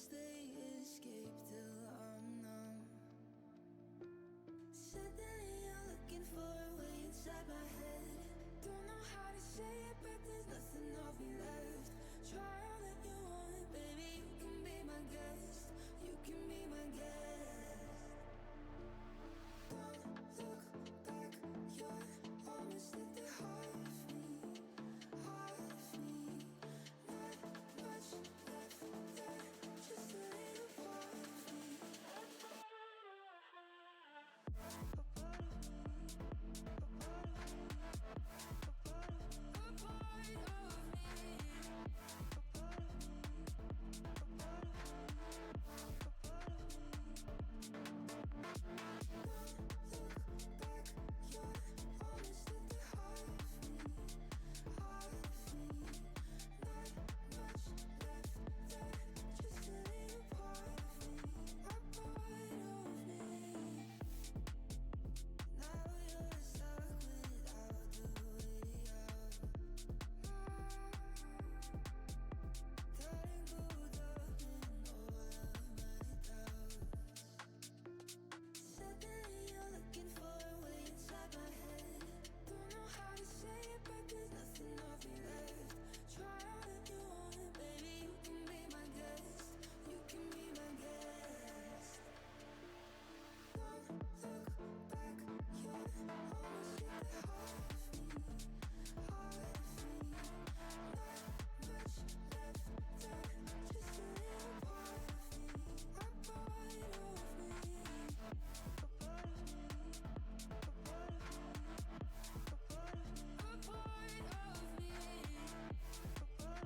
best they escape till I'm numb. Suddenly you're looking for a way inside my head. Don't know how to say it, but there's nothing of me left. Try all that you want, baby, you can be my guest. You can be my guest. Don't look back, you're almost at the heart of me, heart of me. Not much left there, just a little part of me. A part of me, a part of me, a part of me, a part of me, a part of me, a part of me, a part of me. Don't look back, you're almost at the heart of me, heart of me. Not much left there, just a little part of me, a part of me. Now you're stuck without the way out. Letting go up in all of my doubts. Suddenly you're looking for a way inside my head. Don't know how to say it, but there's nothing of me left. Try all that you want, baby, you can be my guest. You can be my guest. Don't look back, you're almost at the heart of me, heart of me. Not much left there, just a little part of me, a part of me, a part of me, a part of me, a part of me, a part of me, a part of me, a part of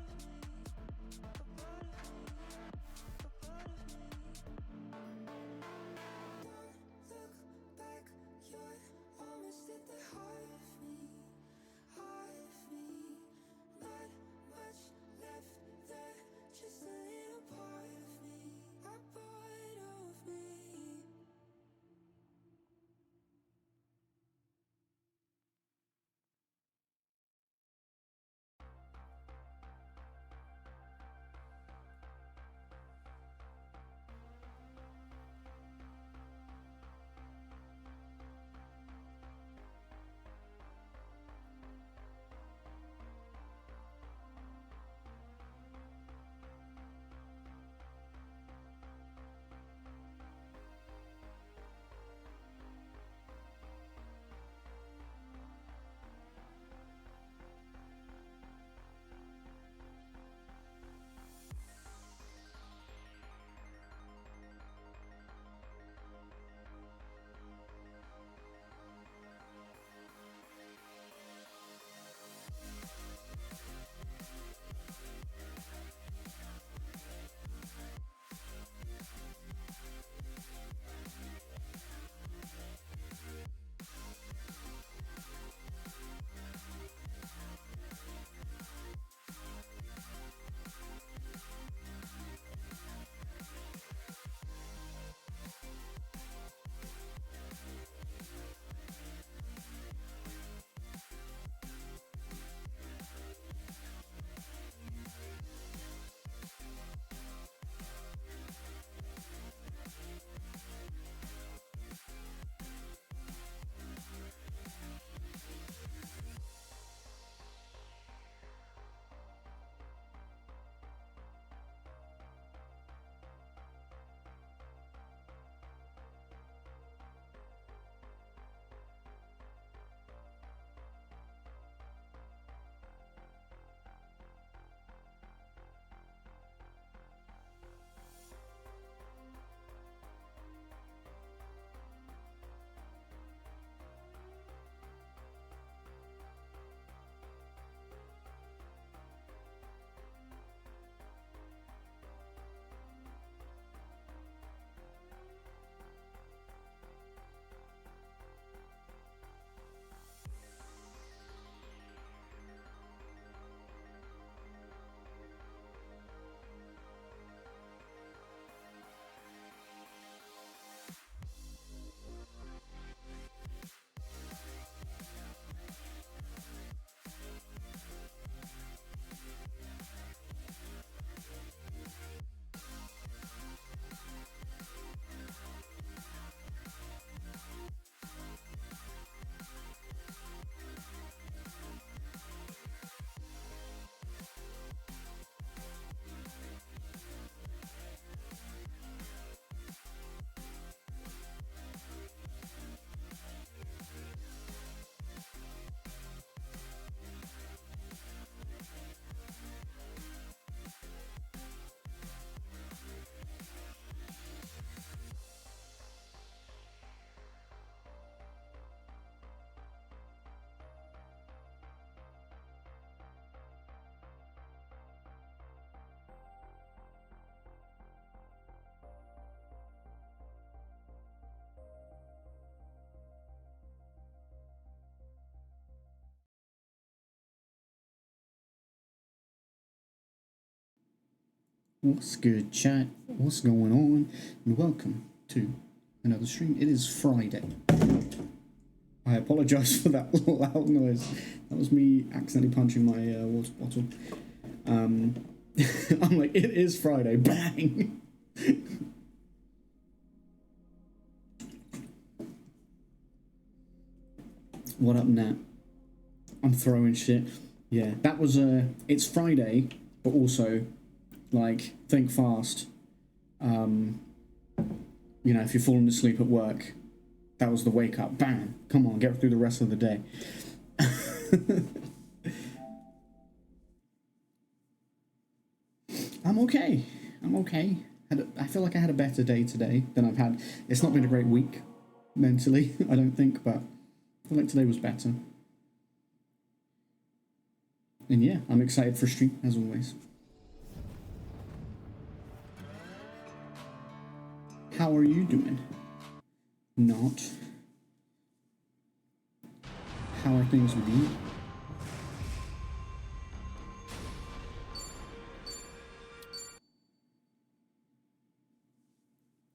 me, a part of me. Don't look back, you're almost at the heart of What's good, chat? What's going on? And welcome to another stream. It is Friday. I apologise for that loud noise. That was me accidentally punching my water bottle. I'm like, it is Friday. Bang! What up, Nat? I'm throwing shit. Yeah, that was it's Friday, but also, like, think fast. You know, if you're falling asleep at work, that was the wake up. Bam! Come on, get through the rest of the day. I'm okay. I'm okay. I feel like I had a better day today than I've had. It's not been a great week, mentally, I don't think, but I feel like today was better. And yeah, I'm excited for stream, as always. How are you doing? Not. How are things with you?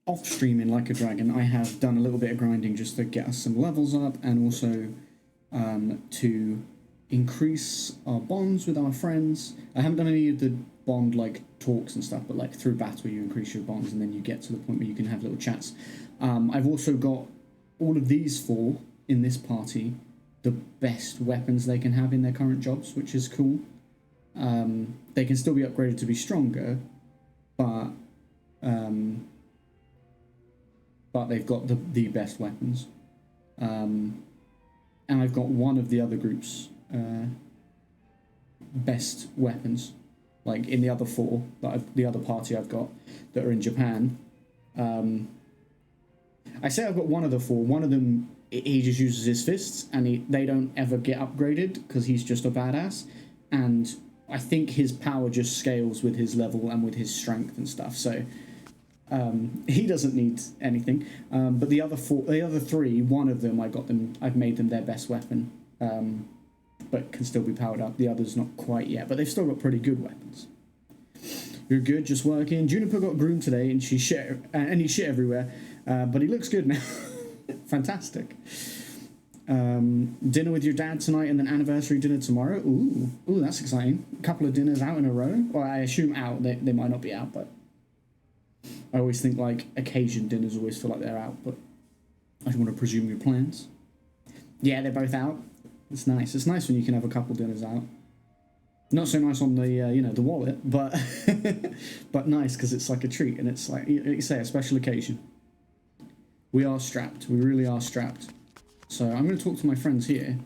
Off streaming like a dragon, I have done a little bit of grinding just to get us some levels up, and also to increase our bonds with our friends. I haven't done any of the bond like talks and stuff, but like through battle you increase your bonds and then you get to the point where you can have little chats. I've also got all of these four in this party the best weapons they can have in their current jobs, which is cool. They can still be upgraded to be stronger, but they've got the best weapons. And I've got one of the other group's best weapons, like in the other four, the other party I've got that are in Japan. I say I've got one of the four. One of them, he just uses his fists, and they don't ever get upgraded because he's just a badass. And I think his power just scales with his level and with his strength and stuff. So he doesn't need anything. But the other three, one of them I've made them their best weapon, but can still be powered up. The others not quite yet, but they've still got pretty good weapons. You're good, just working. Juniper got groomed today, and he shit everywhere, but he looks good now. Fantastic. Dinner with your dad tonight, and then anniversary dinner tomorrow. Ooh, that's exciting. A couple of dinners out in a row. Well, I assume out. They might not be out, but I always think like occasion dinners always feel like they're out, but I don't want to presume your plans. Yeah, they're both out. It's nice. It's nice when you can have a couple dinners out. Not so nice on the the wallet, but but nice because it's like a treat, and it's like you say, a special occasion. We are strapped. We really are strapped. So I'm going to talk to my friends here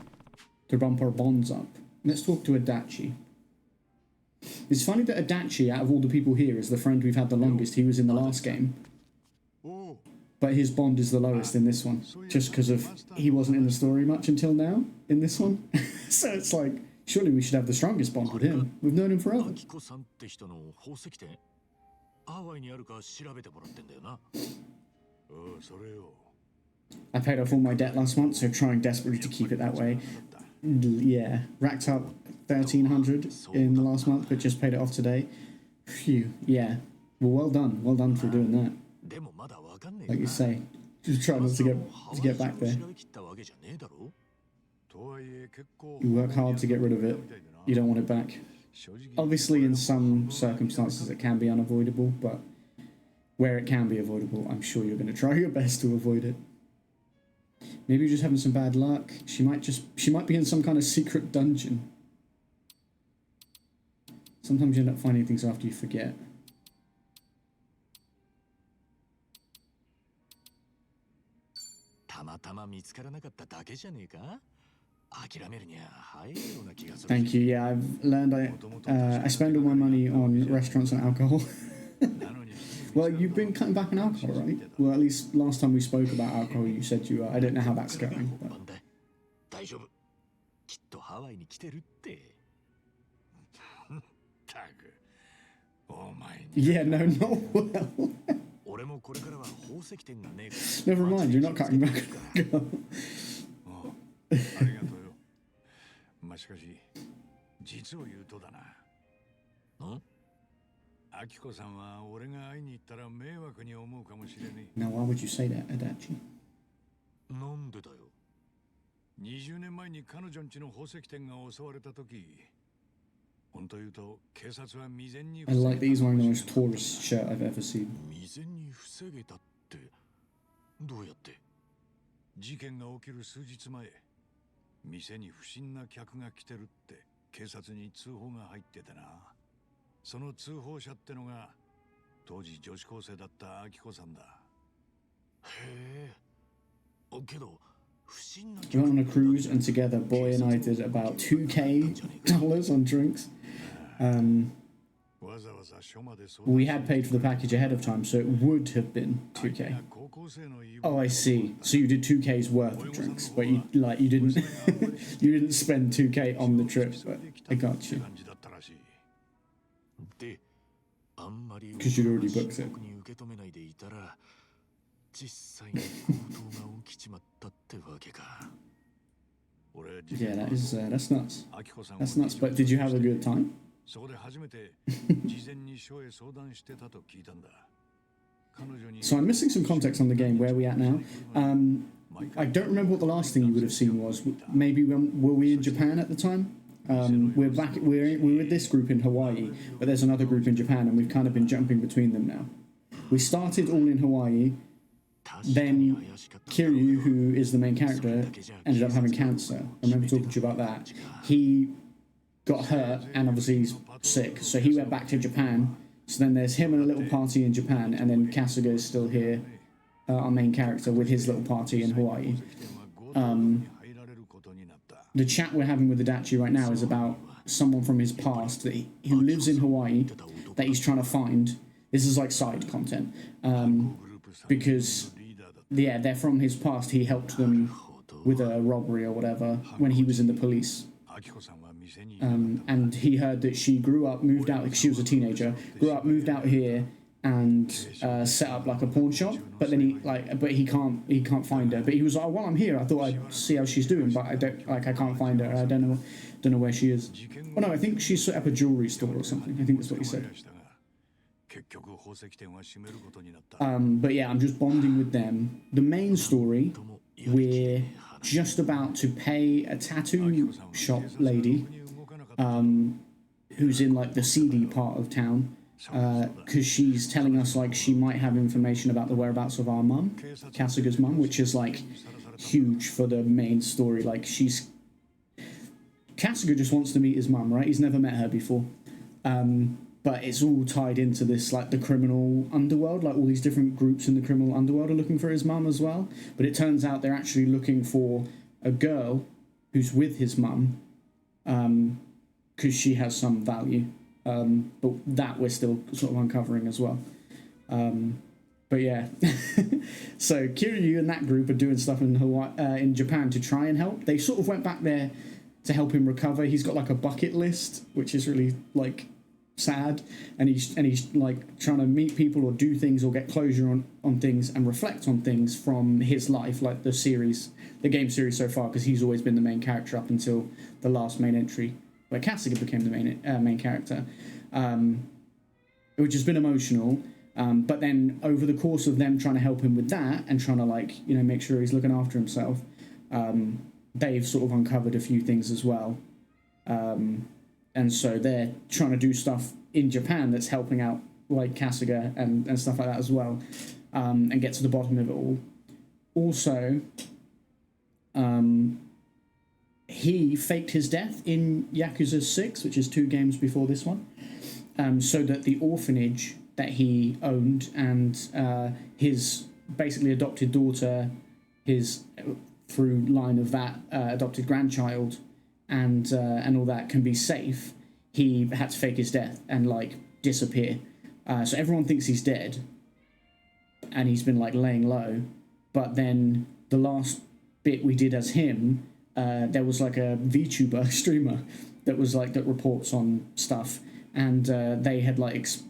to bump our bonds up. Let's talk to Adachi. It's funny that Adachi, out of all the people here, is the friend we've had the longest. He was in the last game, but his bond is the lowest in this one, just because of he wasn't in the story much until now in this one. So it's like, surely we should have the strongest bond with him. We've known him forever. I paid off all my debt last month, so trying desperately to keep it that way. Yeah, racked up 1,300 in the last month, but just paid it off today. Phew, yeah. Well done for doing that. Like you say, just try not to get back there. You work hard to get rid of it. You don't want it back. Obviously, in some circumstances, it can be unavoidable, but where it can be avoidable, I'm sure you're going to try your best to avoid it. Maybe you're just having some bad luck. She might be in some kind of secret dungeon. Sometimes you end up finding things after you forget. Thank you. Yeah, I've learned I spend all my money on restaurants and alcohol. Well, you've been cutting back on alcohol, right? Well, at least last time we spoke about alcohol, you said you were. I don't know how that's going. But... Yeah, no, not well. Never mind, you're not cutting back on alcohol. Now, why would you say that, Adachi? なんでだよ。20年前に彼女んちの宝石店が襲われた時、本当言うと警察は未然に I like that he's wearing the most Taurus shirt I've ever seen. 未然に防げたってどうやって？事件が起きる数日前、店に不審な客が来てるって警察に通報が入っててな。その通報者ってのが当時女子高生だった明子さんだ。へえ。けど We went on a cruise and together, Boy and I did about $2,000 on drinks. We had paid for the package ahead of time, so it would have been 2K. Oh, I see. So you did 2K's worth of drinks, but you didn't you didn't spend 2K on the trip. But I got you because you'd already booked it. Yeah, that's nuts. That's nuts. But did you have a good time? So I'm missing some context on the game. Where are we at now? I don't remember what the last thing you would have seen was. Maybe were we in Japan at the time? We're back. We're with this group in Hawaii, but there's another group in Japan, and we've kind of been jumping between them now. We started all in Hawaii. Then Kiryu, who is the main character, ended up having cancer. I remember talking to you about that. He got hurt, and obviously he's sick, so he went back to Japan. So then there's him and a little party in Japan, and then Kasuga is still here, our main character, with his little party in Hawaii. The chat we're having with Adachi right now is about someone from his past who lives in Hawaii that he's trying to find. This is like side content. Because they're from his past. He helped them with a robbery or whatever when he was in the police. And he heard that she grew up, moved out, she was a teenager, grew up, moved out here, and set up like a pawn shop. But then he can't find her. But he was like, while I'm here, I thought I'd see how she's doing, but I can't find her. I don't know where she is. Oh no, I think she set up a jewelry store or something. I think that's what he said. But yeah, I'm just bonding with them. The main story, we're just about to pay a tattoo shop lady, who's in like the seedy part of town, because she's telling us like she might have information about the whereabouts of our mum, Kasuga's mum, which is like huge for the main story. Like Kasuga just wants to meet his mum, right? He's never met her before. But it's all tied into this, like, the criminal underworld. Like, all these different groups in the criminal underworld are looking for his mum as well. But it turns out they're actually looking for a girl who's with his mum, because she has some value. But that we're still sort of uncovering as well. But yeah. So Kiryu and that group are doing stuff in in Japan to try and help. They sort of went back there to help him recover. He's got, like, a bucket list, which is really, like, sad, and he's like trying to meet people or do things or get closure on things and reflect on things from his life, like the game series so far, because he's always been the main character up until the last main entry where Kasuga became the main character, which has been emotional. But then over the course of them trying to help him with that and trying to make sure he's looking after himself, they've sort of uncovered a few things as well. And so they're trying to do stuff in Japan that's helping out, like Kasuga and stuff like that as well, and get to the bottom of it all. Also, he faked his death in Yakuza 6, which is 2 games before this one, so that the orphanage that he owned and his basically adopted daughter, his through line of that adopted grandchild, and all that can be safe. He had to fake his death and disappear. So everyone thinks he's dead, and he's been laying low. But then the last bit we did as him, there was a VTuber streamer that was that reports on stuff, and they had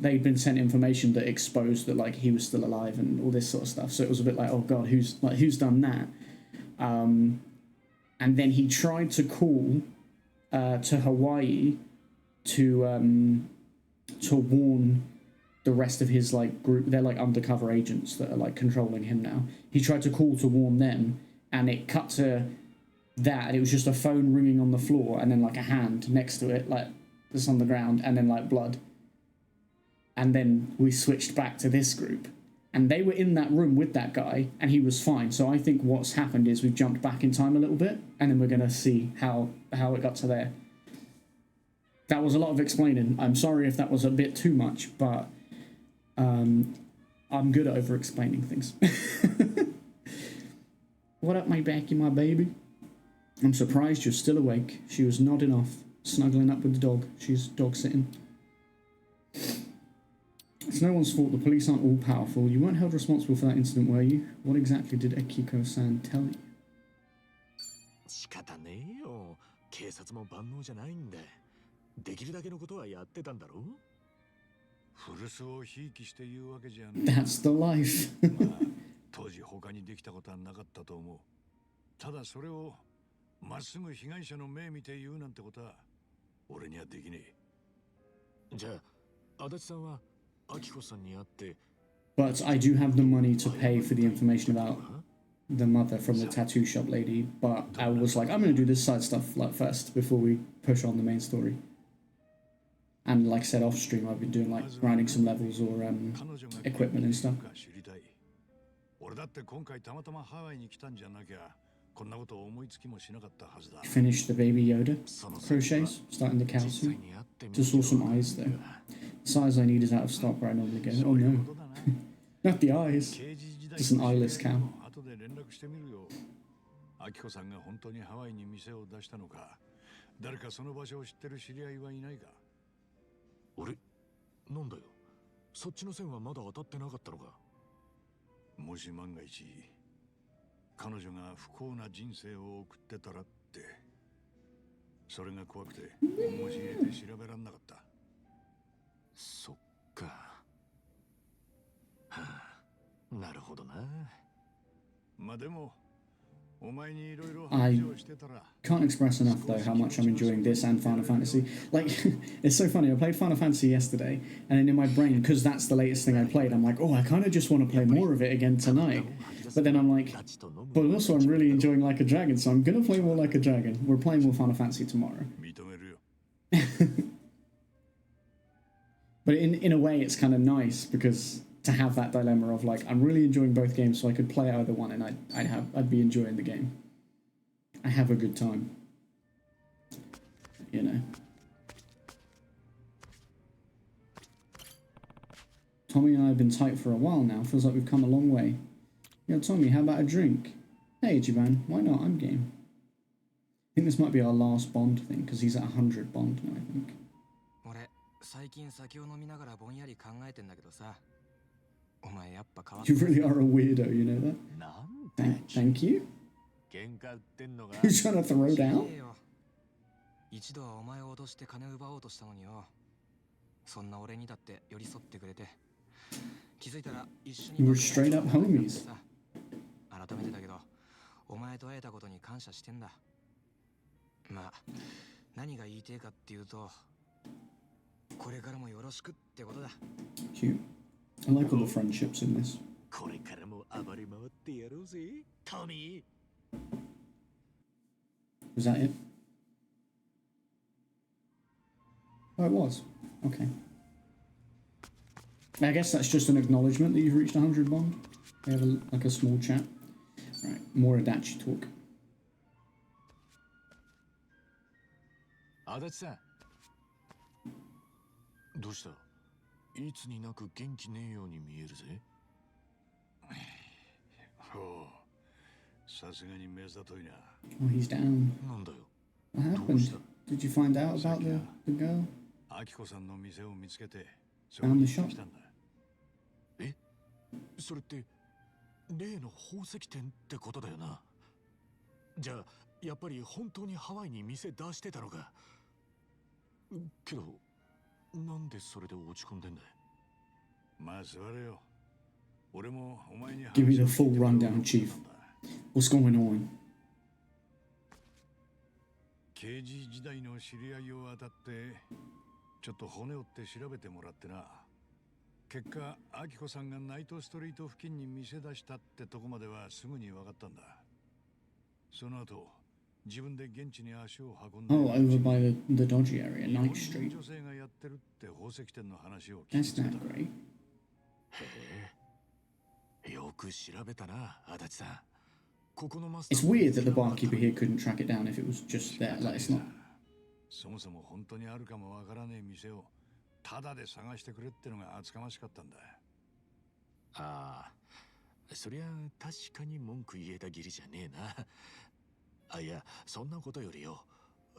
they'd been sent information that exposed that he was still alive and all this sort of stuff. So it was a bit oh god, who's done that? And then he tried to call to Hawaii to warn the rest of his like group, they're like undercover agents that are like controlling him now. He tried to call to warn them, and it cut to that, and it was just a phone ringing on the floor, and then like a hand next to it, like that's on the ground, and then like blood. And then we switched back to this group, and they were in that room with that guy, and he was fine. So I think what's happened is we've jumped back in time a little bit, and then we're gonna see how it got to there. That was a lot of explaining. I'm sorry if that was a bit too much, but I'm good at over-explaining things. What up, my Becky, my baby? I'm surprised you're still awake. She was nodding off, snuggling up with the dog. She's dog-sitting. It's no one's fault. The police aren't all powerful. You weren't held responsible for that incident, were you? What exactly did Akiko-san tell you? 仕方ねえよ。警察も万能じゃないんで。できるだけのことはやってたんだろう。古巣をひいきして言うわけじゃん。That's the life. まあ、当時他にできたことはなかったと思う。ただそれをまっすぐ被害者の目見て言うなんてことは俺にはできねえ。じゃあ、足立さんは明子さんに会って。But I do have the money to pay for the information about the mother from the tattoo shop lady. But I was like, I'm going to do this side stuff like first before we push on the main story. And like I said off stream, I've been doing like grinding some levels or equipment and stuff. 俺だって今回たまたまハワイに来たんじゃなきゃこんなこと思いつきもしなかったはずだ。 Finished the baby Yoda crochets, starting the cow soon. Just saw some eyes though. The size I need is out of stock where I normally get. Oh no, not the eyes. Just an eyeless cow. 後で連絡してみるよ。明子さんが本当にハワイに店を出したのか、誰かその場所を知ってる知り合いはいないか。俺、なんだよ。そっちの線はまだ当たってなかったのか。もし万が一彼女が不幸な人生を送ってたらって、それが怖くて申し入れて調べらんなかった。そっか。はあ、なるほどな。まあでも。I can't express enough though how much I'm enjoying this and Final Fantasy. Like, it's so funny, I played Final Fantasy yesterday, and then in my brain, because that's the latest thing I played, I'm like, oh, I kind of just want to play more of it again tonight. But then I'm like, but also I'm really enjoying Like a Dragon, so I'm going to play more Like a Dragon. We're playing more Final Fantasy tomorrow. But in a way, it's kind of nice, because to have that dilemma of like, I'm really enjoying both games, so I could play either one and I'd be enjoying the game. I have a good time. You know. Tommy and I have been tight for a while now. Feels like we've come a long way. Yo, Tommy, how about a drink? Hey, Jivan, why not? I'm game. I think this might be our last Bond thing, because he's at 100 Bond now, I think. 最近酒を飲みながらぼんやり考えてんだけどさ。You really are a weirdo, you know that? Thank you? Who's trying to throw down? 一度はお前を脅して金を奪おうとしたのによ。そんな俺にだって寄り添ってくれて。気づいたら一緒に。You were straight up homies. 改めてだけど、お前と会えたことに感謝してんだ。まあ、何が言いてえかっていうと、これからもよろしくってことだ。Cute. I like all the friendships in this. Was that it? Oh, it was. Okay. I guess that's just an acknowledgement that you've reached 100 Bond. We have like a small chat. Right, more Adachi talk. 足立さん。どうした？いつになく元気ねえように見えるぜ。おう、さすがに目ざといな。Oh, he's down. なんだよ。What happened? Did you find out about the girl? 明子さんの店を見つけて、そ Found こに the 来 shop. たんだ。え？それって例の宝石店ってことだよな。じゃあやっぱり本当にハワイに店出してたのか。けど。なんでそれで落ち込んでんだ。まあ座れよ。俺もお前に Give me the full rundown, Chief. What's going on? 刑事時代の知り合いを当たってちょっと骨折って調べてもらってな。結果、アキコさんがナイトストリート付近に店出したってとこまではすぐに分かったんだ。その後、自分で現地に足を運んで Oh, over by the dodgy area, 日本 Night 人 Street. 女性がやってるって宝石店の話を聞 That's きつけ not た。 great. よく調べたな、足立さん。ここのマス It's ターも weird that the 知らなかった barkeeper here couldn't track it down if it was just there. Like, it's not. そもそも本当にあるかもわからねえ店をタダで探してくれってのが厚かましかったんだ。ああ、そりゃ確かに文句言えた義理じゃねえな。あ、いや、そんなことよりよ。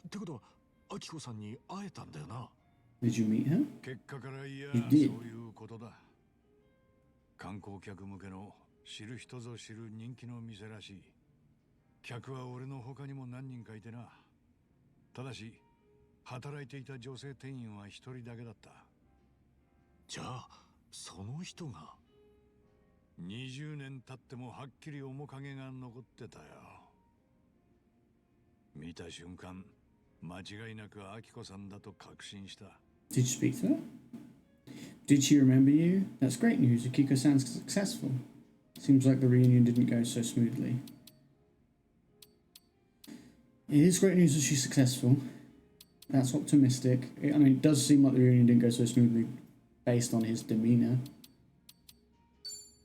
ってことは、アキコさんに会えたんだよな。Did you meet her? 結果からいや、 He そう did. いうことだ。観光客向けの知る人ぞ知る人気の店らしい。客は俺の他にも何人かいてな。ただし、働いていた女性店員は一人だけだった。じゃあ、その人が。20年経ってもはっきり面影が残ってたよ。見た瞬間、間違いなくアキコさんだと確信した。Did you speak to her? Did she remember you? That's great news. Akiko sounds successful. Seems like the reunion didn't go so smoothly. It is great news that she's successful. That's optimistic. I mean, it does seem like the reunion didn't go so smoothly based on his demeanor.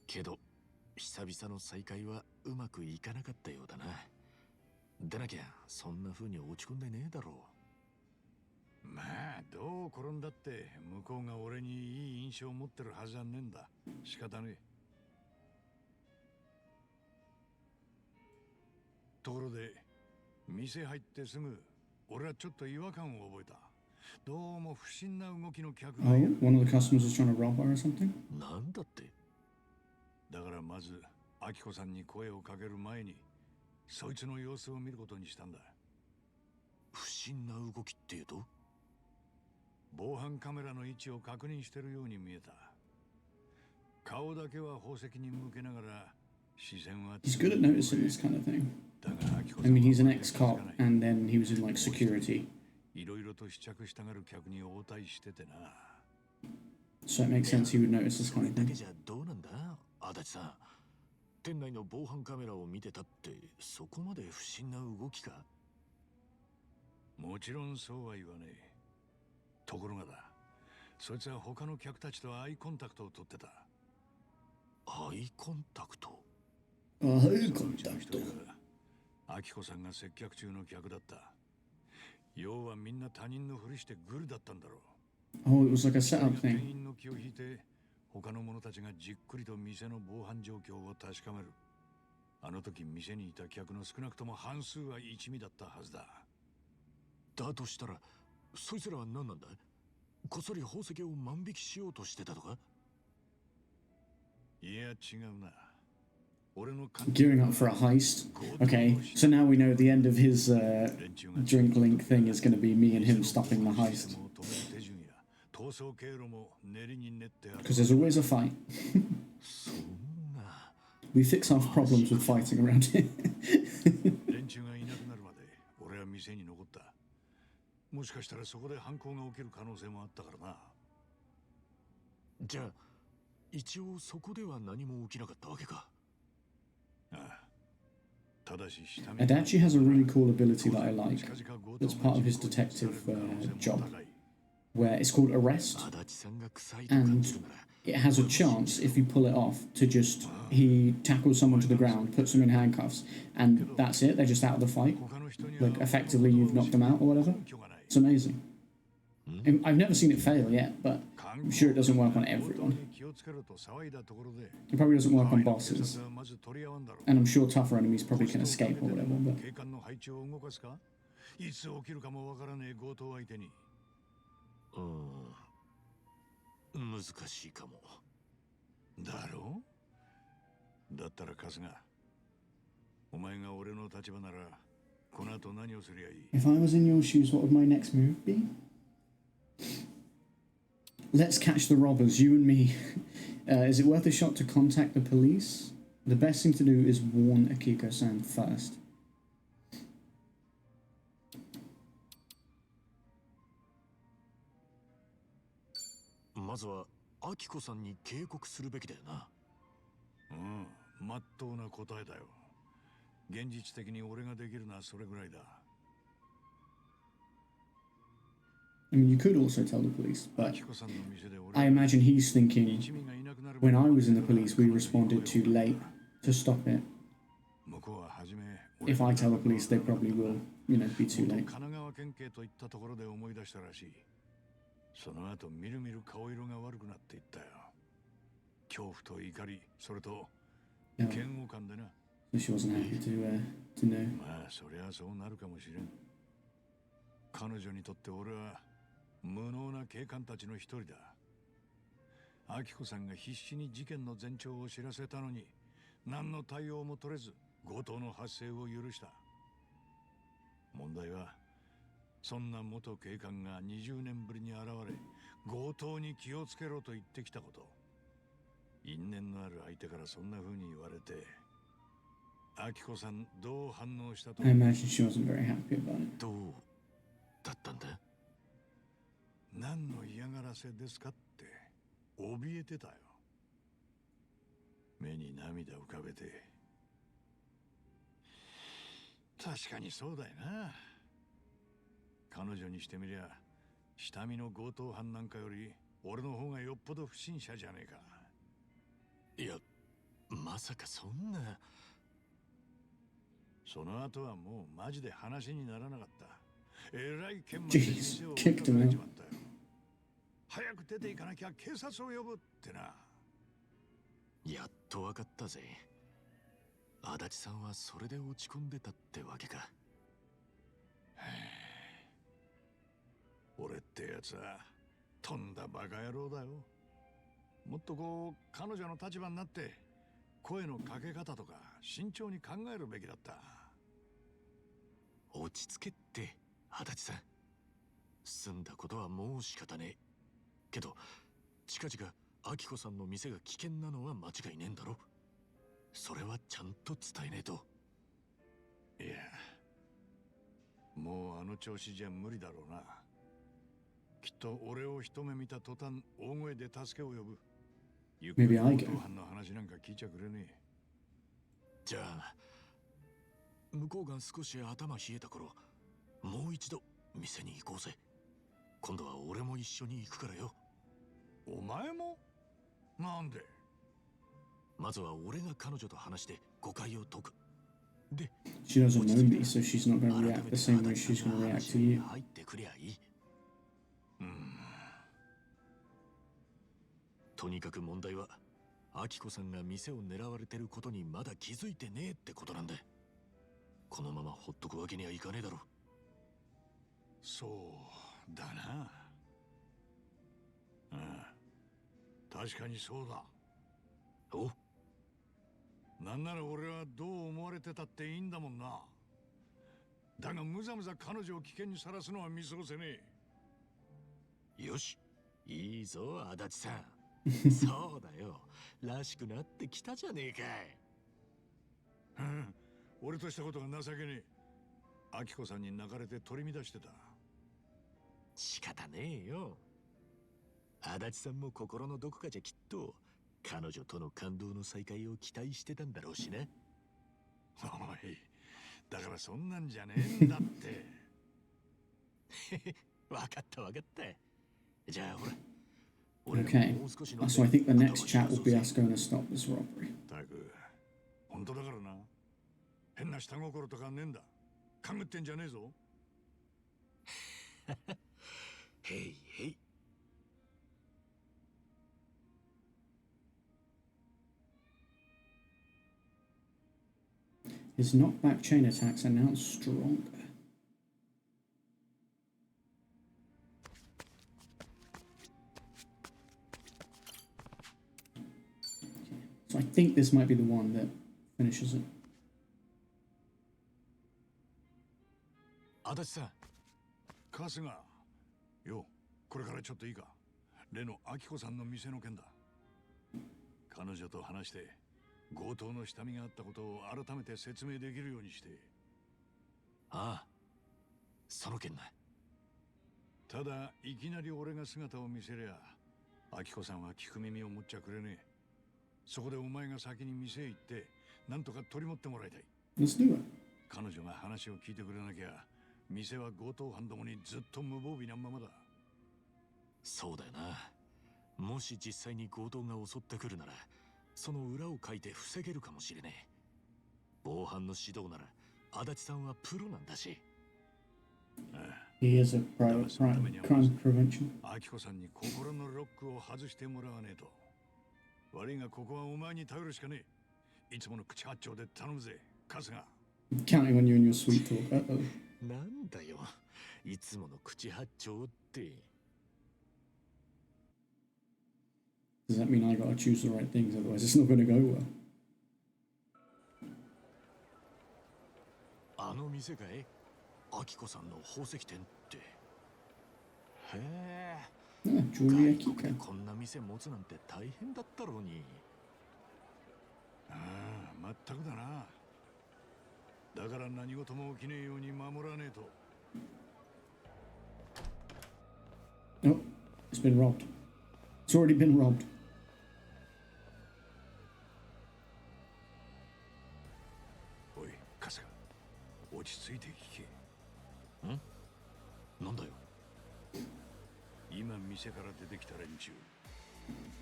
けど、久々の再会はうまくいかなかったようだな。でなきゃ、そんな風に落ち込んでねえだろう。まあ、どう転んだって向こうが俺にいい印象を持ってるはずはねえんだ。仕方ねえ。ところで、店入ってすぐ、俺はちょっと違和感を覚えた。どうも不審な動きの客が Oh, いる。 one of the customers was trying to rob her or something? う。なんだって。だからまず、アキコさんに声をかける前に、そいつの様子を見ることにしたんだ。不審な動きっていうと？防犯カメラの位置を確認してるように見えた。顔だけは宝石に向けながら、視線は He's good at noticing this kind of thing. だがアキコ I さんは mean, he's an ex-cop, and then he was in, like, security. いろいろと試着したがる客に応対しててな。 So it makes sense he would notice this そ kind れ of だけ thing. じゃどうなんだ、足立さん。店内の防犯カメラを見てたって、そこまで不審な動きか？もちろんそうは言わねえ。ところがだ、そいつは他の客たちとアイコンタクトを取ってた。アイコンタクト？ Oh, そのうちの一人がアキコさんが接客中の客だった。要はみんな他人のふりしてグルだったんだろう。 Oh, it was like a それが setup 店 thing. 員の気を引いて、他の者たちがじっくりと店の防犯状況を確かめる。あの時店にいた客の少なくとも半数は一味だったはずだ。だとしたら、そいつらは何なんだ？こっそり宝石を万引きしようとしてたとか？いや違うな。俺の Gearing up for a heist. Okay, so now we know the end of his drink link thing is going to be me and him stopping the heist. Because there's always a fight. そんな。 We fix our problems with fighting around here. 連中がいなくなるまで俺は店に残った。もしかしたらそこで犯行が起きる可能性もあったからな。じゃあ、一応そこでは何も起きなかったわけか。ああ、ただし下見 Adachi has a really cool ability that I like. That's part of his detective job, where it's called arrest, 足立さんが臭いと感じるなら、 it has a chance, if you pull it off, to just, he tackles someone to the ground, puts them in handcuffs, and that's it, they're just out of the fight. Like, effectively, you've knocked them out or whatever. It's amazing. I've never seen it fail yet, but I'm sure it doesn't work on everyone. It probably doesn't work on bosses. And I'm sure tougher enemies probably can escape or whatever, but... いつ起きるかもわからねえ強盗相手に。難しいかも。だろう？だったら春日、お前が俺の立場ならこの後何をすりゃいい？ If I was in your shoes, what would my next move be? Let's catch the robbers, you and me. Is it worth a shot to contact the police? The best thing to do is warn Akiko-san first. まずはアキコさんに警告するべきだよな。まっとうな答えだよ。現実的に俺ができるのはそれぐらいだ。I mean, you could also tell the police, ア but キコさんの店で I 俺 imagine he's 一 thinking, 味がいなくなる when I was in the police, we responded too late to stop it. 向こうは初め If I tell the police, they probably will, you know, be too 元 late. 神奈川県警といったところで思い出したらしい。その後みるみる顔色が悪くなっていったよ。恐怖と怒り、それと Yeah. 嫌悪感でな。 So she wasn't happy to know. まあそりゃそうなるかもしれん。彼女にとって俺は無能な警官たちの一人だ。アキコさんが必死に事件の前兆を知らせたのに何の対応も取れず強盗の発生を許した。問題はそんな元警官が20年ぶりに現れ強盗に気をつけろと言ってきたこと。因縁のある相手からそんな風に言われてアキコさんどう反応したと I imagine she wasn't very happy about it. どうだったんだ？何の嫌がらせですかって怯えてたよ。目に涙浮かべて。確かにそうだよな。彼女にしてみりゃ下見の強盗犯なんかより俺の方がよっぽど不審者じゃねえか。いや、まさかそんな。その後はもうマジで話にならなかった。えらい剣まで Jeez, 店を追い kicked かけ him られ out. ちまったよ。早く出て行かなきゃ警察を呼ぶってな。やっとわかったぜ。足立さんはそれで落ち込んでたってわけか。俺ってやつはとんだバカ野郎だよ。もっとこう彼女の立場になって声のかけ方とか慎重に考えるべきだった。落ち着けって足立さん。済んだことはもう仕方ねえけど、近々アキコさんの店が危険なのは間違いねえんだろ。それはちゃんと伝えねえと。いやもうあの調子じゃ無理だろうな。きっと俺を一目見た途端大声で助けを呼ぶ。ゆっくり Maybe I 強 go. 盗犯の話なんか聞いちゃくれねえ。じゃあ向こうが少し頭冷えた頃、もう一度店に行こうぜ。今度は俺も一緒に行くからよ。お前も？なんで？まずは俺が彼女と話して誤解を解く。で、 She doesn't know me, so she's not going to react the same way she's going to react to you. 入ってくりゃいい。とにかく問題はアキコさんが店を狙われてることにまだ気づいてねえってことなんだ。このままほっとくわけにはいかねえだろ。そうだな。確かにそうだ。お、なんなら俺はどう思われてたっていいんだもんな。だがむざむざ彼女を危険にさらすのは見過ごせねえ。よし、いいぞ足立さん。そうだよ、らしくなってきたじゃねえかい。俺としたことが情けねえ。アキコさんに泣かれて取り乱してた。仕方ねえよ。足立さんも心のどこかじゃきっと彼女との感動の再会を期待してたんだろうしな。おい、だからそんなんじゃねえんだって。わかったわかった。じゃあほら。 Okay, so I think the next chat will be us going to stop this robbery. たく、本当だからな。変な下心とかねえんだ。勘ぐってんじゃねえぞ。へいへい。His knockback chain attacks are now stronger. So I think this might be the one that finishes it. 足立さん。春日、よ、これからちょっといいか。例のアキコさんの店の件だ。彼女と話して強盗の下見があったことを改めて説明できるようにして。ああ、その件な。ただいきなり俺が姿を見せりゃ明子さんは聞く耳を持っちゃくれねえ。そこでお前が先に店へ行ってなんとか取り持ってもらいたい。 Let's do it. 彼女が話を聞いてくれなきゃ店は強盗犯どもにずっと無防備なままだ。そうだよな。もし実際に強盗が襲ってくるならその裏をかいて防げるかもしれねえ。防犯の指導なら足立さんはプロなんだし。He is a private crime prevention. 明子さんに心のロックを外してもらわねえと。悪いがここはお前に頼るしかねえ。いつもの口八丁で頼むぜ、春日。Counting on you and your sweet talk. Uh-oh. なんだよ、いつもの口八丁って。Does that mean I gotta choose the right things? Otherwise, it's not gonna go well. あの店かい？明子さんの宝石店って。へえ。Jewelry 外国で Akiko. こんな店持つなんて大変だったろうに。ああ、まったくだな。だから何事も起きねえように守らねえと。 Oh, it's been robbed. It's already been robbed. おい、春日、落ち着いて聞け。なんだよ。今店から出てきた連中。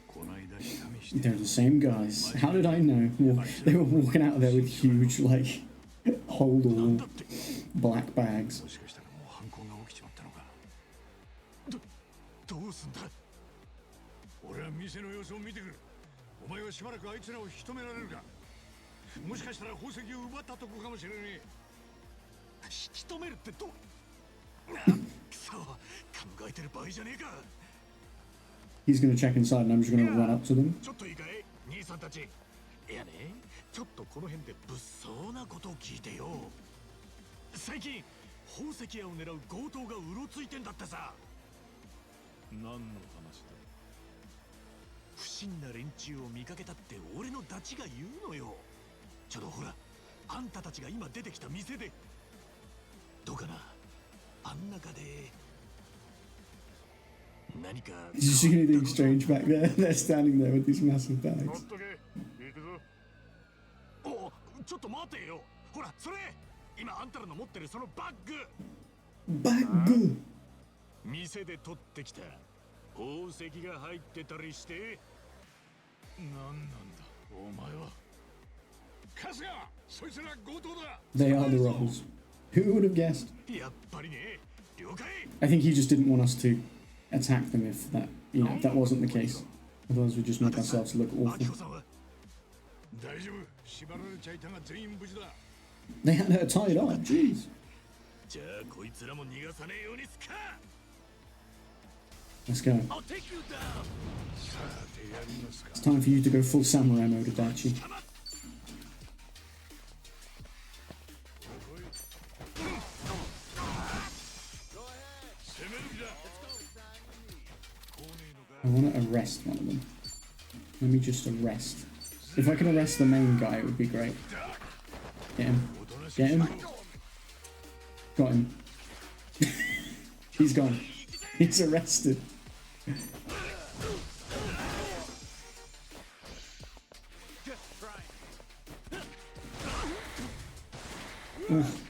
こないだ下見して。 They're the same guys. How did I know? Well, they were walking out of there with huge, like, hold-all black bags. もしかしたらもう犯行が起きちまったのか。どうすんだ。俺は店の様子を見てくる。お前はしばらくあいつらを引き止められるか。もしかしたら宝石を奪ったとこかもしれねえ。引き止めるってどう。くそ、考えてる場合じゃねえか。 He's gonna check inside and I'm just gonna run up to them. ちょっといいかい、兄さんたち。いやね、ちょっとこの辺で物騒なことを聞いてよ。最近宝石屋を狙う強盗がうろついてんだってさ。何の話だ。不審な連中を見かけたって俺のダチが言うのよ。ちょっとほら、あんたたちが今出てきた店でどうかな、あん中で何か。 Did you see anything strange back there? They're standing there with these massive bags. 乗っとけ、行くぞ。お、ちょっと待てよ。ほら、それ今あんたらの持ってるそのバッグ。 Bag! 店で取ってきた宝石が入ってたりして。何なんだお前は。春日、そいつら強盗だ。 They are the robbers. Who would have guessed? やっぱりね。了解。 I think he just didn't want us to attack them if that, you know, if that wasn't the case. Otherwise we'd just make ourselves look 明 awful. 子さんは大丈夫。縛られちゃいたが全員無事だ。 They had her tied up, jeez. じゃあこいつらも逃がさねえようにすか。 Let's go. I'll take you down. さてやりますか。 It's time for you to go full samurai mode, Adachi. 攻める気だ。 I want to arrest one of them. Let me just arrest. If I can arrest the main guy, it would be great. Get him. Get him. Got him. He's gone. He's arrested. Oof.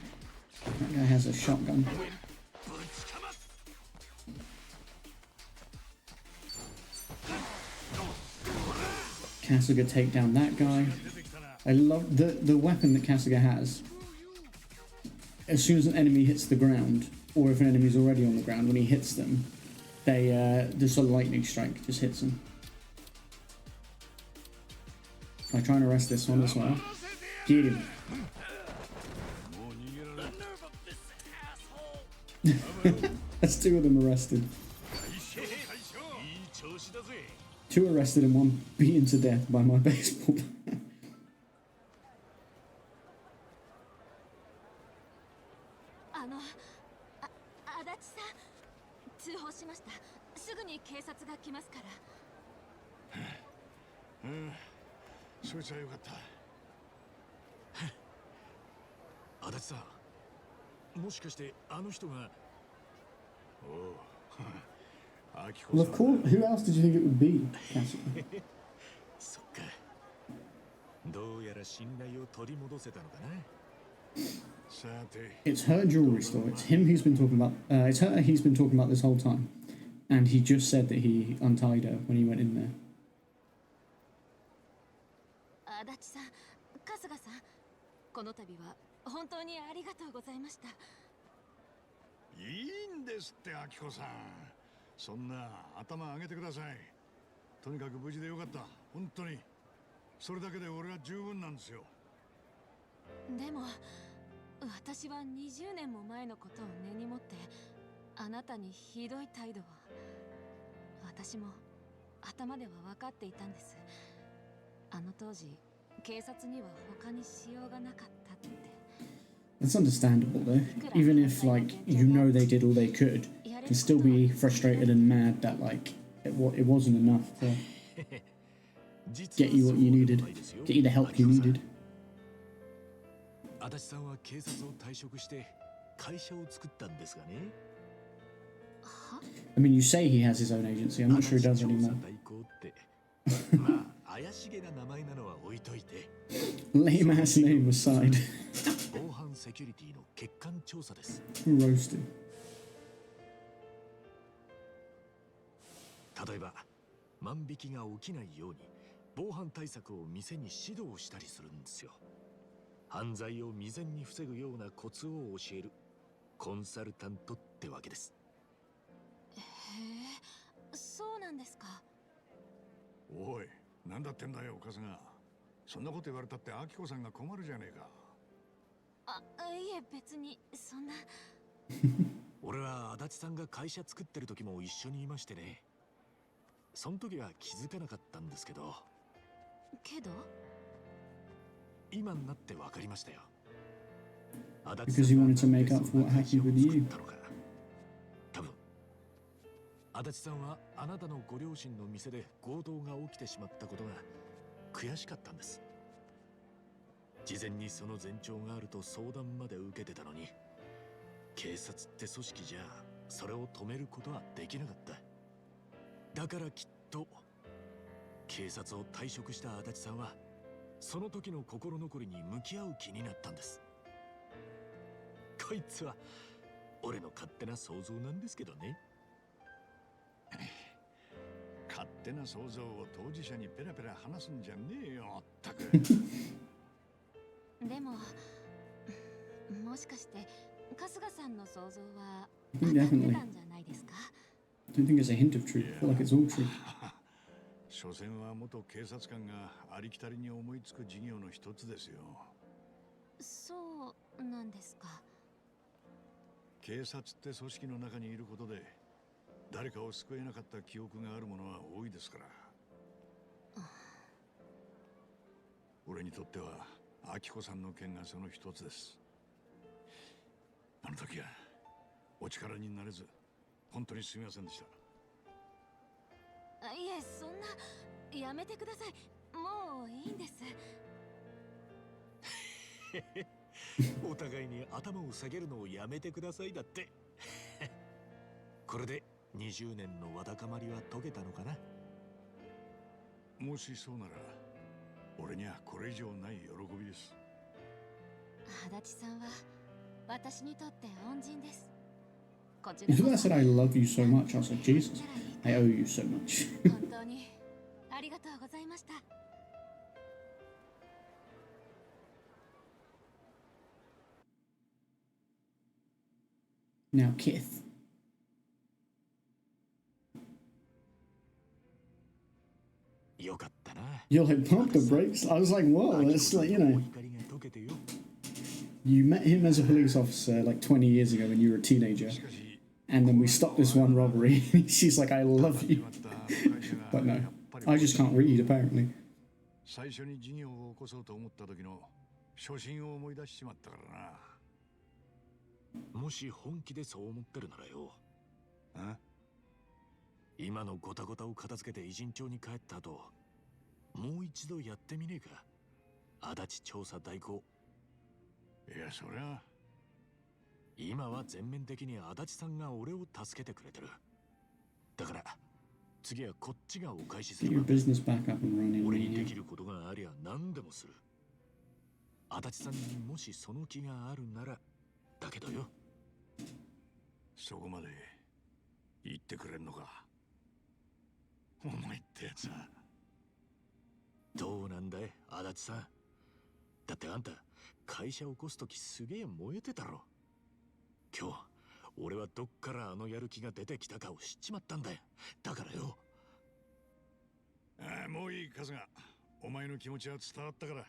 That guy has a shotgun. Kasuga take down that guy. I love the weapon that Kasuga has. As soon as an enemy hits the ground, or if an enemy's already on the ground, when he hits them, they just a lightning strike just hits them. I try and arrest this one as well. Get him. That's two of them arrested. いい調子だぜ。 Two arrested and one beaten to death by my baseball bat. 足立さん、通報しました。すぐに警察が来ますから。そいつはよかった。足立さん、もしかしてあの人が。おう、Well, of course. Who else did you think it would be, Cassie? そっか。どうやら信頼を取り戻せたのかな。さて、 It's her jewelry store. It's him who's been talking about. It's her he's been talking about this whole time, and he just said that he untied her when he went in there. 足立さん、春日さん、この度は本当にありがとうございました。いいんですって、アキコさん。そんな頭上げてください。とにかく無事でよかった。本当に。それだけで俺は十分なんですよ。でも、私は20年も前のことを根に持ってあなたにひどい態度を。私も頭では分かっていたんです。あの当時、警察には他にしようがなかったって。It's understandable though. Even if like you know they did all they could, you can still be frustrated and mad that like it wasn't enough to get you what you needed, get you the help you needed. 足立さんは警察を退職して会社を作ったんですがね。I mean, you say he has his own agency. I'm not sure he does anymore. 代行ってまあ怪しげな名前なのは置いといて。Lame ass name aside. 防犯セキュリティの欠陥調査です。Roasted. 例えば万引きが起きないように防犯対策を店に指導したりするんですよ。犯罪を未然に防ぐようなコツを教えるコンサルタントってわけです。へえ、そうなんですか。おい、なんだってんだよ、春日。そんなこと言われたってアキコさんが困るじゃねえか。いえ、別にそんな。俺は足立さんが会社作ってる時も一緒にいましてね。その時は気づかなかったんですけど。けど今になって分かりましたよ。 Because he wanted to make up for what happened with you. 多分足立さんはあなたのご両親の店で強盗が起きてしまったことが悔しかったんです。事前にその前兆があると相談まで受けてたのに、警察って組織じゃそれを止めることはできなかった。だからきっと警察を退職した足立さんはその時の心残りに向き合う気になったんです。こいつは俺の勝手な想像なんですけどね。勝手な想像を当事者にペラペラ話すんじゃねえよ、まったく。でも、もしかして春日さんの想像は当 I た think って definitely. たんじゃないですか。 I don't think it's a hint of truth. I feel like it's all true. 所詮は元警察官がありきたりに思いつく事業の一つですよ。そうなんですか。警察って組織の中にいることで誰かを救えなかった記憶があるものは多いですから。俺にとってはアキコさんの件がその一つです。あの時はお力になれず本当にすみませんでした。いえ、そんな、やめてください。もういいんです。お互いに頭を下げるのをやめてくださいだって。これで20年のわだかまりは解けたのかな。もしそうなら俺にはこれ以上ない喜びです。足立さんは私にとって恩人です。こち If ら I こそ said I love you so much, I was like, Jesus, I owe you so much. 本当にありがとうございました。Now, Kith. よかったな。 You're like, pump the brakes. I was like, whoa, it's like, you know, 怒りが解けてよ。 you met him as a police officer like 20 years ago when you were a teenager, しかし and then we stopped this one robbery. She's like, I love you. But no, I just can't read, apparently. 最初に事業を起こそうと思った時の初心を思い出しちまったからな。もし本気でそう思ってるならよ。あ？今のゴタゴタを片付けて偉人町に帰った後、もう一度やってみねえか。足立調査代行。いや、そりゃ今は全面的に足立さんが俺を助けてくれてる。だから次はこっちがお返しす Get る your business back up and running. 俺にで Mania. きることがありゃ何でもする。足立さんにもしその気があるならだけどよ。そこまで言ってくれんのか。お前ってやつは。どうなんだい足立さん。だってあんた会社起こすときすげえ燃えてたろ。今日俺はどっからあのやる気が出てきたかを知っちまったんだよ。だからよ。ああ、もういい春日。お前の気持ちは伝わったから。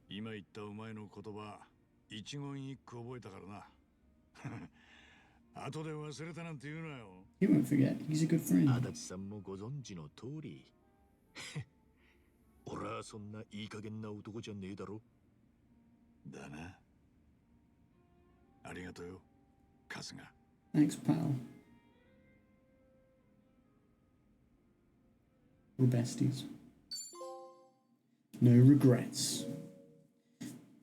今言ったお前の言葉、一言一句覚えたからな。後で忘れたなんて言うなよ。He won't forget. He's a good 足 friend. 立さんもご存知の通り。俺はそんないい加減な男じゃねえだろ。だな。ありがとうよ、春日。Thanks, pal. We're besties. No regrets.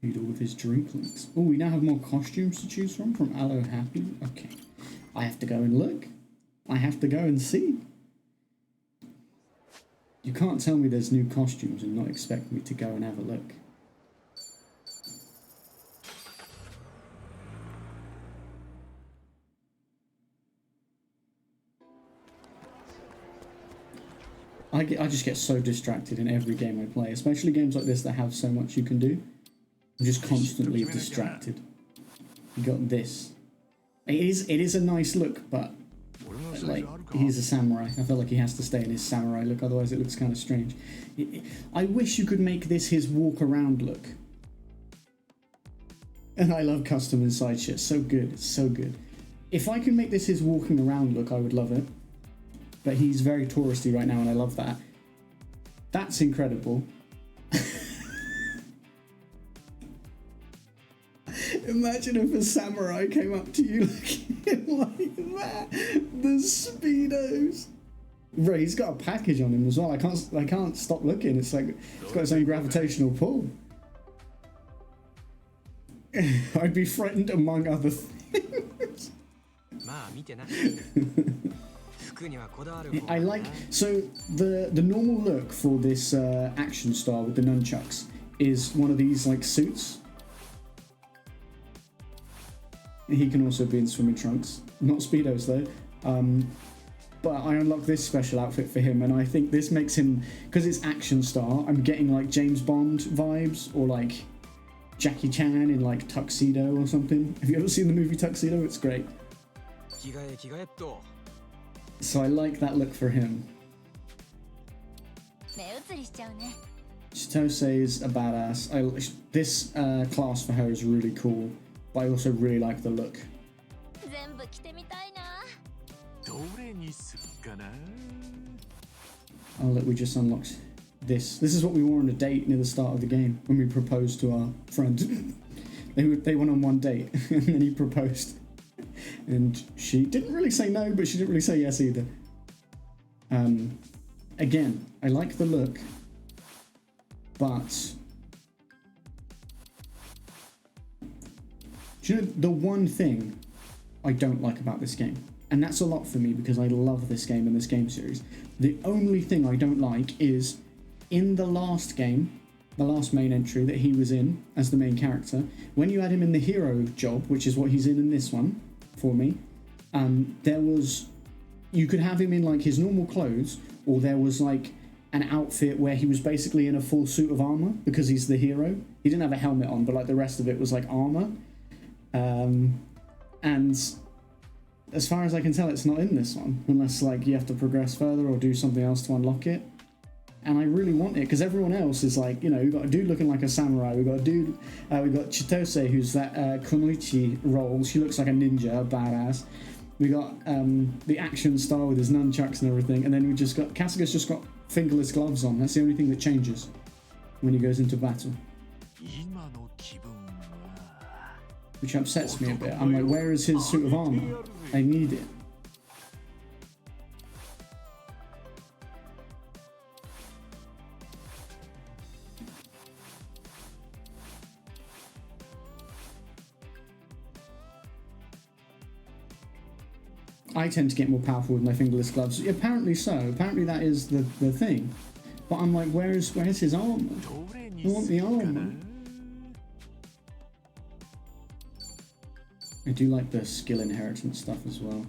Read all of his drink links. Oh, we now have more costumes to choose from Aloe Happy. Okay. I have to go and look. I have to go and see. You can't tell me there's new costumes and not expect me to go and have a look. I just get so distracted in every game I play, especially games like this that have so much you can do. I'm just constantly distracted. You got this. It is a nice look, but like he's a samurai. I feel like he has to stay in his samurai look, otherwise it looks kind of strange. I wish you could make this his walk around look. And I love custom inside shit. So good, it's so good. If I could make this his walking around look, I would love it. But he's very touristy right now, and I love that. That's incredible. Imagine if a samurai came up to you looking like that. The speedos. Bro, he's got a package on him as well. I can't stop looking. It's like it's got its own gravitational pull. I'd be frightened among other things. I like so the normal look for this action star with the nunchucks is one of these like suits. He can also be in swimming trunks, not speedos though. But I unlocked this special outfit for him, and I think this makes him, because it's action star, I'm getting like James Bond vibes, or like Jackie Chan in like Tuxedo or something. Have you ever seen the movie Tuxedo? It's great. So I like that look for him. Chitose is a badass. This class for her is really cool, but I also really like the look. Oh look, we just unlocked this. This is what we wore on a date near the start of the game when we proposed to our friend. They went on one date and then he proposed. And she didn't really say no, but she didn't really say yes either. Again, I like the look, but do you know the one thing I don't like about this game? And that's a lot for me because I love this game and this game series. The only thing I don't like is in the last game, the last main entry that he was in as the main character, when you had him in the hero job, which is what he's in this one for me, there was, you could have him in like his normal clothes, or there was like an outfit where he was basically in a full suit of armor because he's the hero. He didn't have a helmet on, but like the rest of it was like armor. And as far as I can tell, it's not in this one, unless like you have to progress further or do something else to unlock it. And I really want it because everyone else is like, you know, we've got a dude looking like a samurai. We've got a dude, we've got Chitose, who's that Kunoichi role. She looks like a ninja, a badass. We got the action star with his nunchucks and everything, and then we just got Kasuga's just got fingerless gloves on. That's the only thing that changes when he goes into battle, which upsets me a bit. I'm like, where is his suit of armor? I need it. I tend to get more powerful with my fingerless gloves. Apparently so. Apparently that is the thing. But I'm like, where's his armor? I want the armor. I do like the skill inheritance stuff as well.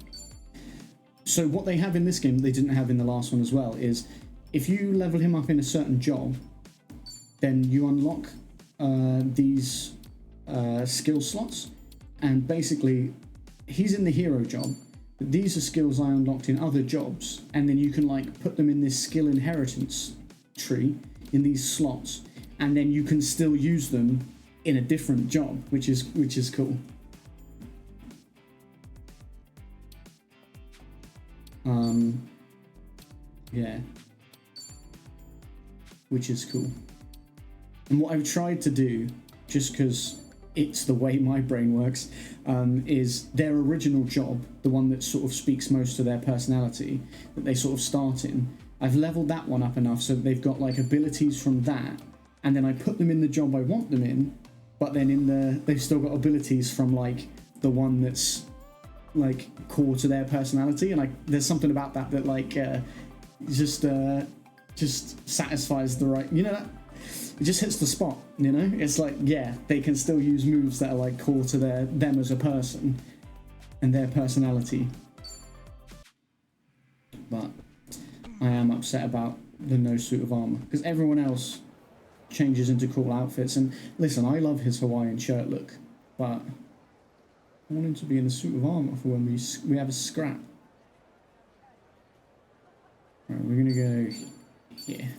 So what they have in this game, they didn't have in the last one as well, is if you level him up in a certain job, then you unlock these skill slots, and basically he's in the hero job, but these are skills I unlocked in other jobs, and then you can like put them in this skill inheritance tree in these slots, and then you can still use them in a different job, which is cool. Yeah, which is cool. And what I've tried to do, just because it's the way my brain works, is their original job, the one that sort of speaks most to their personality, that they sort of start in. I've leveled that one up enough so that they've got like abilities from that, and then I put them in the job I want them in, but then they've still got abilities from like the one that's like core to their personality, and like there's something about that like just satisfies the right, you know, that it just hits the spot, you know. It's like, yeah, they can still use moves that are like core to them as a person and their personality. But I am upset about the no suit of armor, because everyone else changes into cool outfits. And listen, I love his Hawaiian shirt look, but I want him to be in a suit of armor for when we have a scrap. Right, we're gonna go here.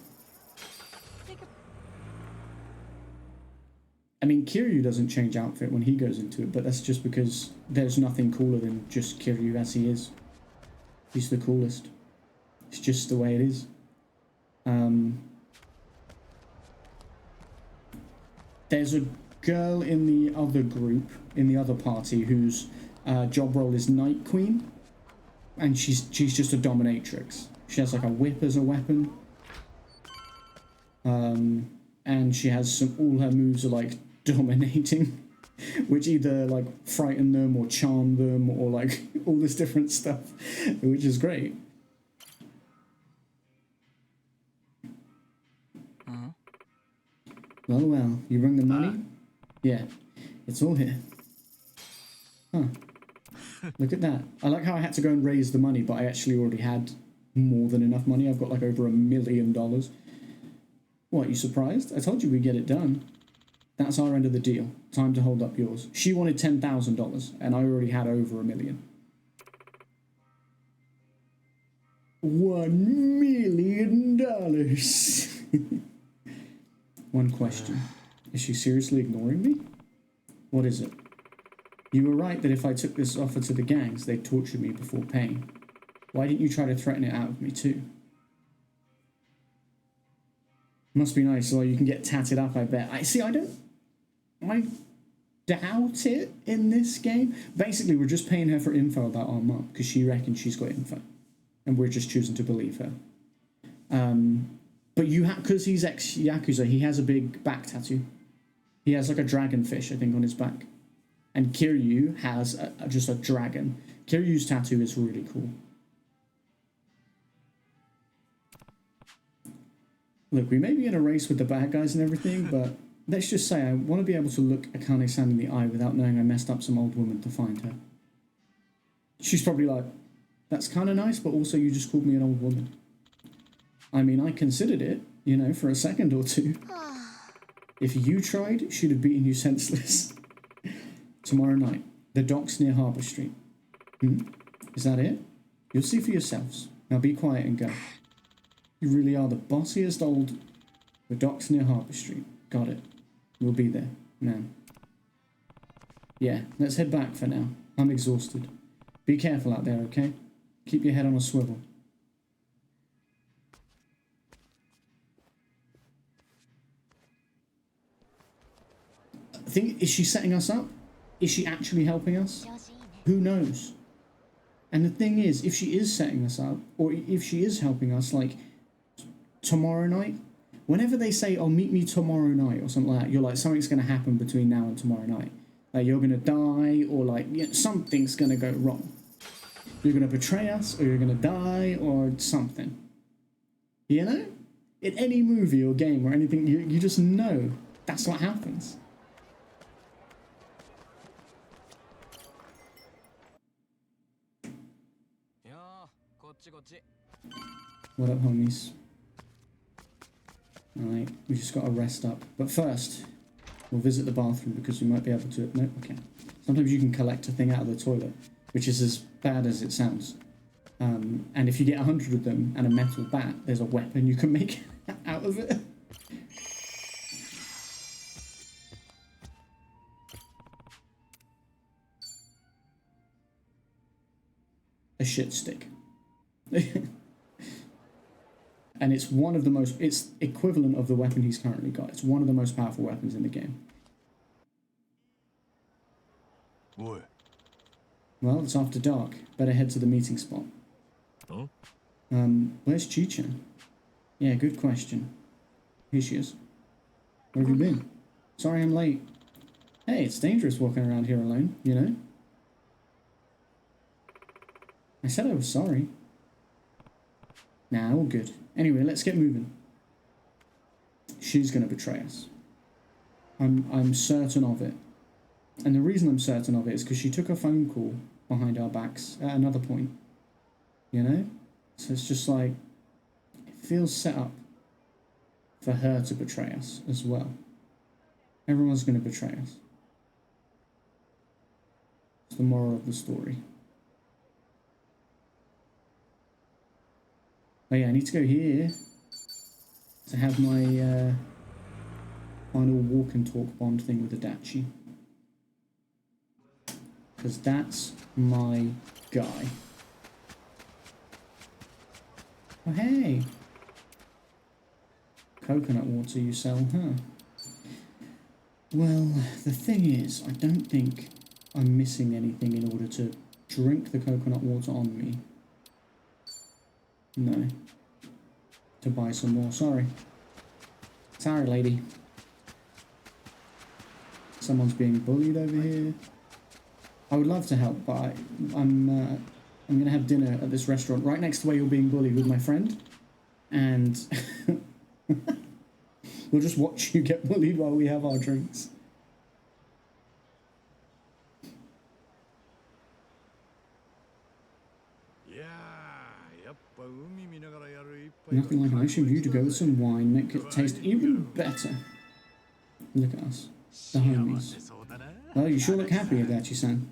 I mean, Kiryu doesn't change outfit when he goes into it, but that's just because there's nothing cooler than just Kiryu as he is. He's the coolest. It's just the way it is. There's a girl in the other group, in the other party, whose job role is Night Queen, and she's just a dominatrix. She has like a whip as a weapon, and she has all her moves are like dominating, which either like frighten them or charm them or like all this different stuff, which is great. Well, you bring the money? Yeah, it's all here. Huh. Look at that. I like how I had to go and raise the money, but I actually already had more than enough money. I've got like over $1 million. What, you surprised? I told you we'd get it done. That's our end of the deal. Time to hold up yours. She wanted $10,000, and I already had over $1 million. $1 million. One question. Is she seriously ignoring me? What is it? You were right that if I took this offer to the gangs, they'd torture me before paying. Why didn't you try to threaten it out of me too? Must be nice, so you can get tatted up, I bet. I doubt it in this game. Basically, we're just paying her for info about our mum, because she reckons she's got info. And we're just choosing to believe her. But because he's ex-Yakuza, he has a big back tattoo. He has like a dragonfish, I think, on his back. And Kiryu has just a dragon. Kiryu's tattoo is really cool. Look, we may be in a race with the bad guys and everything, but let's just say I want to be able to look Akane-san in the eye without knowing I messed up some old woman to find her. She's probably like, that's kind of nice, but also you just called me an old woman. I mean, I considered it, you know, for a second or two. If you tried, she'd have beaten you senseless. Tomorrow night, the docks near Harbour Street. Is that it? You'll see for yourselves. Now be quiet and go. You really are the bossiest old... The docks near Harbour Street. Got it. We'll be there. Now. Yeah, let's head back for now. I'm exhausted. Be careful out there, okay? Keep your head on a swivel. Is she setting us up? Is she actually helping us? Who knows? And the thing is, if she is setting us up, or if she is helping us, like, tomorrow night, whenever they say, oh, meet me tomorrow night, or something like that, you're like, something's going to happen between now and tomorrow night. Like, you're going to die, or like, something's going to go wrong. You're going to betray us, or you're going to die, or something. You know? In any movie or game or anything, you just know that's what happens. What up, homies? Alright, we just got to rest up. But first, we'll visit the bathroom because we might be able to... No, okay. Sometimes you can collect a thing out of the toilet, which is as bad as it sounds. And if you get 100 of them and a metal bat, there's a weapon you can make out of it. A shit stick. And it's one of the most... It's equivalent of the weapon he's currently got. It's one of the most powerful weapons in the game. Boy. Well, it's after dark. Better head to the meeting spot. Huh? Where's Chi-chan? Yeah, good question. Here she is. Where have you been? Sorry I'm late. Hey, it's dangerous walking around here alone, you know? I said I was sorry. Nah, all good. Anyway, let's get moving. She's gonna betray us. I'm certain of it. And the reason I'm certain of it is because she took a phone call behind our backs at another point. You know? So it's just like, it feels set up for her to betray us as well. Everyone's going to betray us. It's the moral of the story. Oh yeah, I need to go here to have my final walk and talk bond thing with Adachi. Because that's my guy. Oh, hey! Coconut water you sell, huh? Well, the thing is, I don't think I'm missing anything in order to drink the coconut water on me. No. To buy some more, sorry. Sorry, lady. Someone's being bullied over here. I would love to help, but I'm going to have dinner at this restaurant right next to where you're being bullied with my friend. And we'll just watch you get bullied while we have our drinks. Nothing like an ocean view to go with some wine, make it taste even better. Look at us, the homies. Well, you sure look happy, Adachi-san.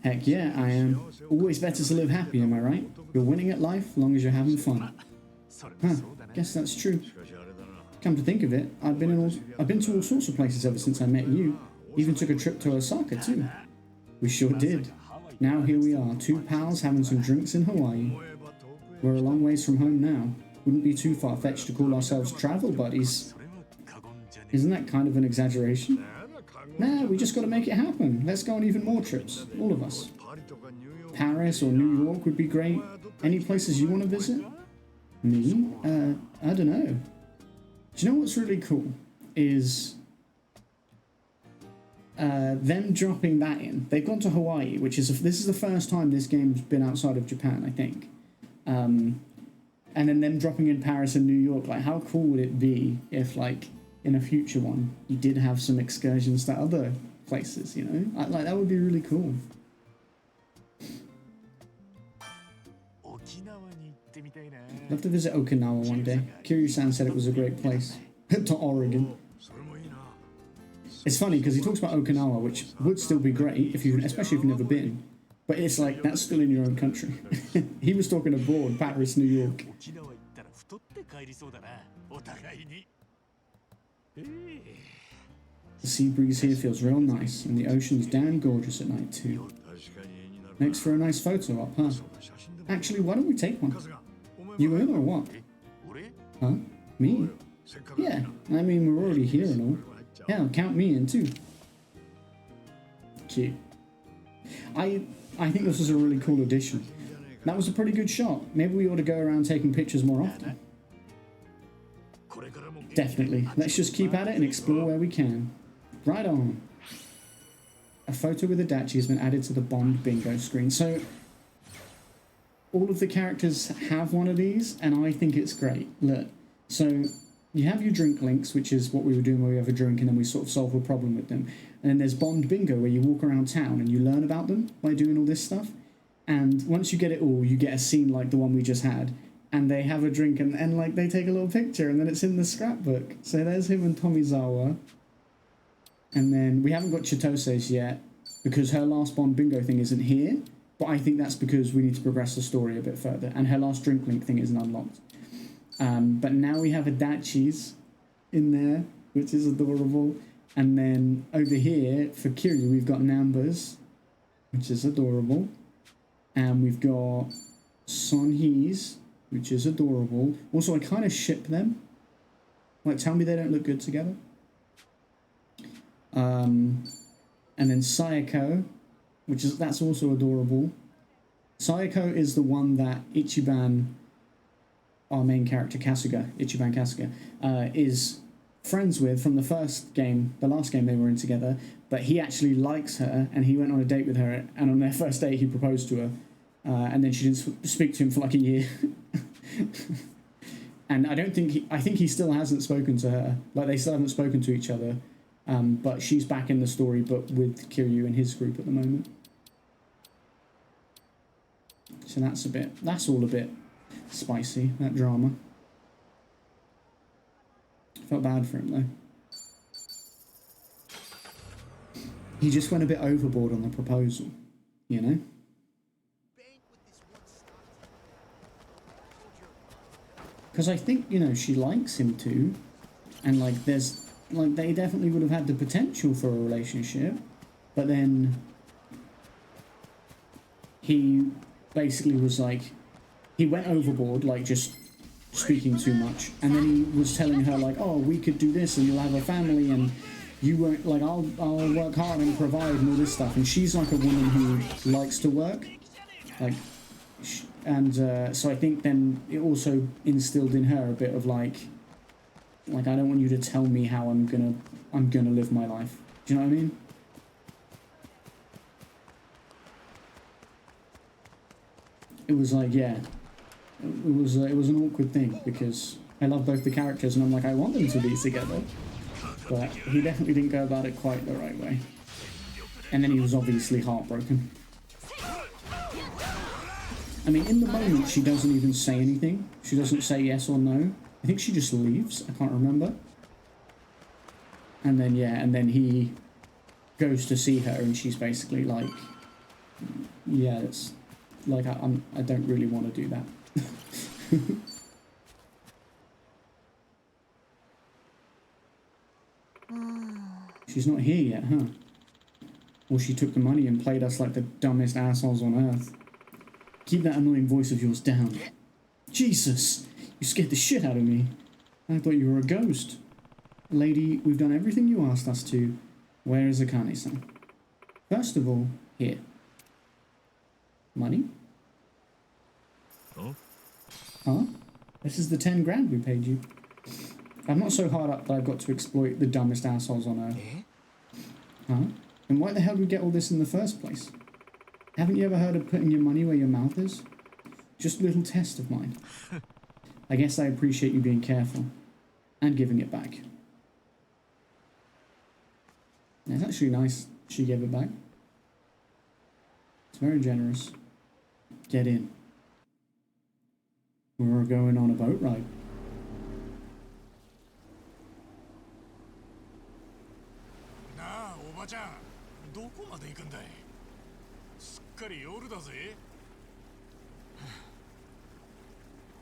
Heck yeah, I am. Always better to live happy, am I right? You're winning at life, as long as you're having fun. Huh, guess that's true. Come to think of it, I've been to all sorts of places ever since I met you. Even took a trip to Osaka too. We sure did. Now here we are, two pals having some drinks in Hawaii. We're a long ways from home now. Wouldn't be too far-fetched to call ourselves travel buddies. Isn't that kind of an exaggeration? Nah, we just gotta make it happen. Let's go on even more trips, all of us. Paris or New York would be great. Any places you want to visit? Me? I don't know. Do you know what's really cool? Is them dropping that in. They've gone to Hawaii, which is this is the first time this game's been outside of Japan, I think. And then them dropping in Paris and New York. Like, how cool would it be if, like, in a future one, you did have some excursions to other places, you know? Like, that would be really cool. Love to visit Okinawa one day. Kiryu-san said it was a great place. To Oregon. It's funny because he talks about Okinawa, which would still be great if you, especially if you've never been. But it's like, that's still in your own country. He was talking abroad, Paris, New York. The sea breeze here feels real nice, and the ocean's damn gorgeous at night too. Makes for a nice photo op, huh? Actually, why don't we take one? You in or what? Huh? Me? Yeah, I mean, we're already here and all. Hell, count me in too. Cute. I think this was a really cool addition. That was a pretty good shot. Maybe we ought to go around taking pictures more often. Definitely. Let's just keep at it and explore where we can. Right on. A photo with Adachi has been added to the Bond bingo screen. So, all of the characters have one of these, and I think it's great. Look, so you have your drink links, which is what we were doing where we have a drink and then we sort of solve a problem with them. And then there's Bond Bingo, where you walk around town and you learn about them by doing all this stuff. And once you get it all, you get a scene like the one we just had, and they have a drink and like they take a little picture, and then it's in the scrapbook. So there's him and Tomizawa. And then we haven't got Chitose's yet, because her last Bond Bingo thing isn't here. But I think that's because we need to progress the story a bit further. And her last drink link thing isn't unlocked. But now we have Adachi's in there, which is adorable. And then over here, for Kiryu, we've got Namba's, which is adorable. And we've got Sonhee's, which is adorable. Also, I kind of ship them. Like, tell me they don't look good together. And then Sayako, that's also adorable. Sayako is the one that Ichiban, our main character Ichiban Kasuga, is friends with from the last game they were in together, but he actually likes her, and he went on a date with her, and on their first date he proposed to her, and then she didn't speak to him for like a year. And I think he still hasn't spoken to her, like they still haven't spoken to each other, but she's back in the story, but with Kiryu and his group at the moment. So that's all a bit spicy, that drama. Felt bad for him though. He just went a bit overboard on the proposal, you know? Because I think, you know, she likes him too. And like they definitely would have had the potential for a relationship. But then he basically was like, he went overboard, like just speaking too much, and then he was telling her like, oh, we could do this and you'll have a family and you won't, like, I'll work hard and provide and all this stuff. And she's like a woman who likes to work, like, so I think then it also instilled in her a bit of like I don't want you to tell me how I'm gonna live my life. Do you know what I mean? It was like, yeah, it was an awkward thing, because I love both the characters and I'm like, I want them to be together, but he definitely didn't go about it quite the right way. And then he was obviously heartbroken. I mean, in the moment she doesn't even say anything. She doesn't say yes or no. I think she just leaves. I can't remember. And then, yeah, and then he goes to see her and she's basically like, yeah, it's like, I don't really want to do that. She's not here yet, huh? Or she took the money and played us like the dumbest assholes on earth. Keep that annoying voice of yours down. Jesus! You scared the shit out of me. I thought you were a ghost. Lady, we've done everything you asked us to. Where is Akane-san? First of all, here. Money? Huh? Huh? This is the 10 grand we paid you. I'm not so hard up that I've got to exploit the dumbest assholes on earth. Huh? And why the hell did we get all this in the first place? Haven't you ever heard of putting your money where your mouth is? Just a little test of mine. I guess I appreciate you being careful. And giving it back. It's actually nice she gave it back. It's very generous. Get in. We're going on a boat ride. Na, おばちゃん、どこまで行くんだい。すっかり夜だぜ。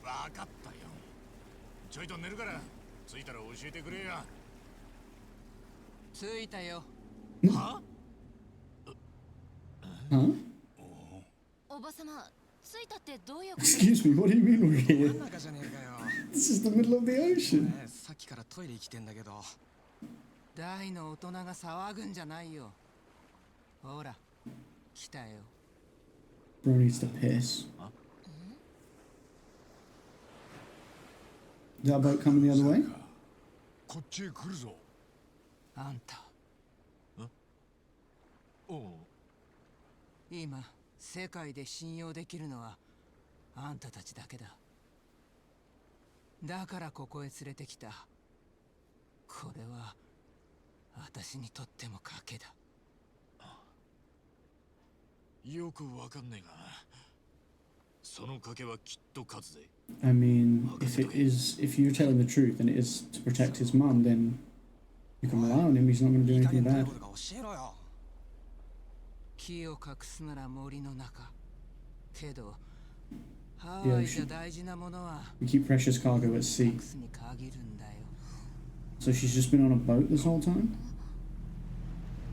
わかったよ。ちょいと寝るから、着いたら教えてくれや。着いたよ。は？ Huh? おばさま、着いたってどういうこと？ Excuse me, what do you mean we're 真 here? ん中じゃねえかよ。 This is the middle of the ocean. さっきからトイレ来てんだけど。大の大人が騒ぐんじゃないよ。ほら、来たよ。 Bro needs to piss. Is that boat coming the other way? こっちへ来るぞ。あんた、おう。今世界で信用できるのはあんたたちだけだ。だからここへ連れてきた。これは私にとっても賭けだ。よくわかんねえが、その賭けはきっと勝つぜ。 I mean, if you're telling the truth and it is to protect his mum, then you can rely on him. He's not going to do いい加 anything 減どういう bad. ことか教えろよ。木を隠すなら森の中。けどハワイじゃ大事なものは We keep precious cargo at sea. 隠すに限るんだよ。 So she's just been on a boat this whole time?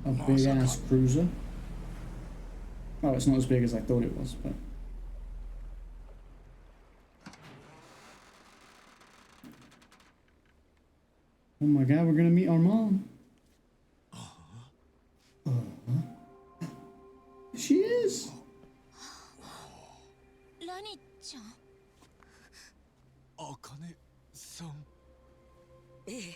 A big ass cruiser? Oh, it's not as big as I thought it was, but. Oh my god, we're gonna meet our mom. She is! ラニちゃん。あかねさん。ええ。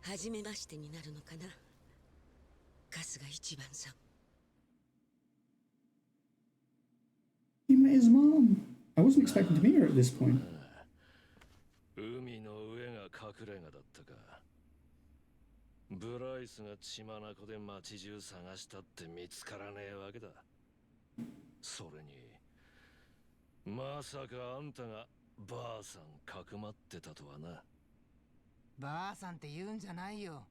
初めましてになるのかな。春日一番さん。He met his mom. I wasn't expecting to meet her at this point. 海の上が隠れ家だったか。ブライスが血眼で街中探したって見つからねえわけだ。それにまさかあんたがばあさんかくまってたとはな。ばあさんって言うんじゃないよ。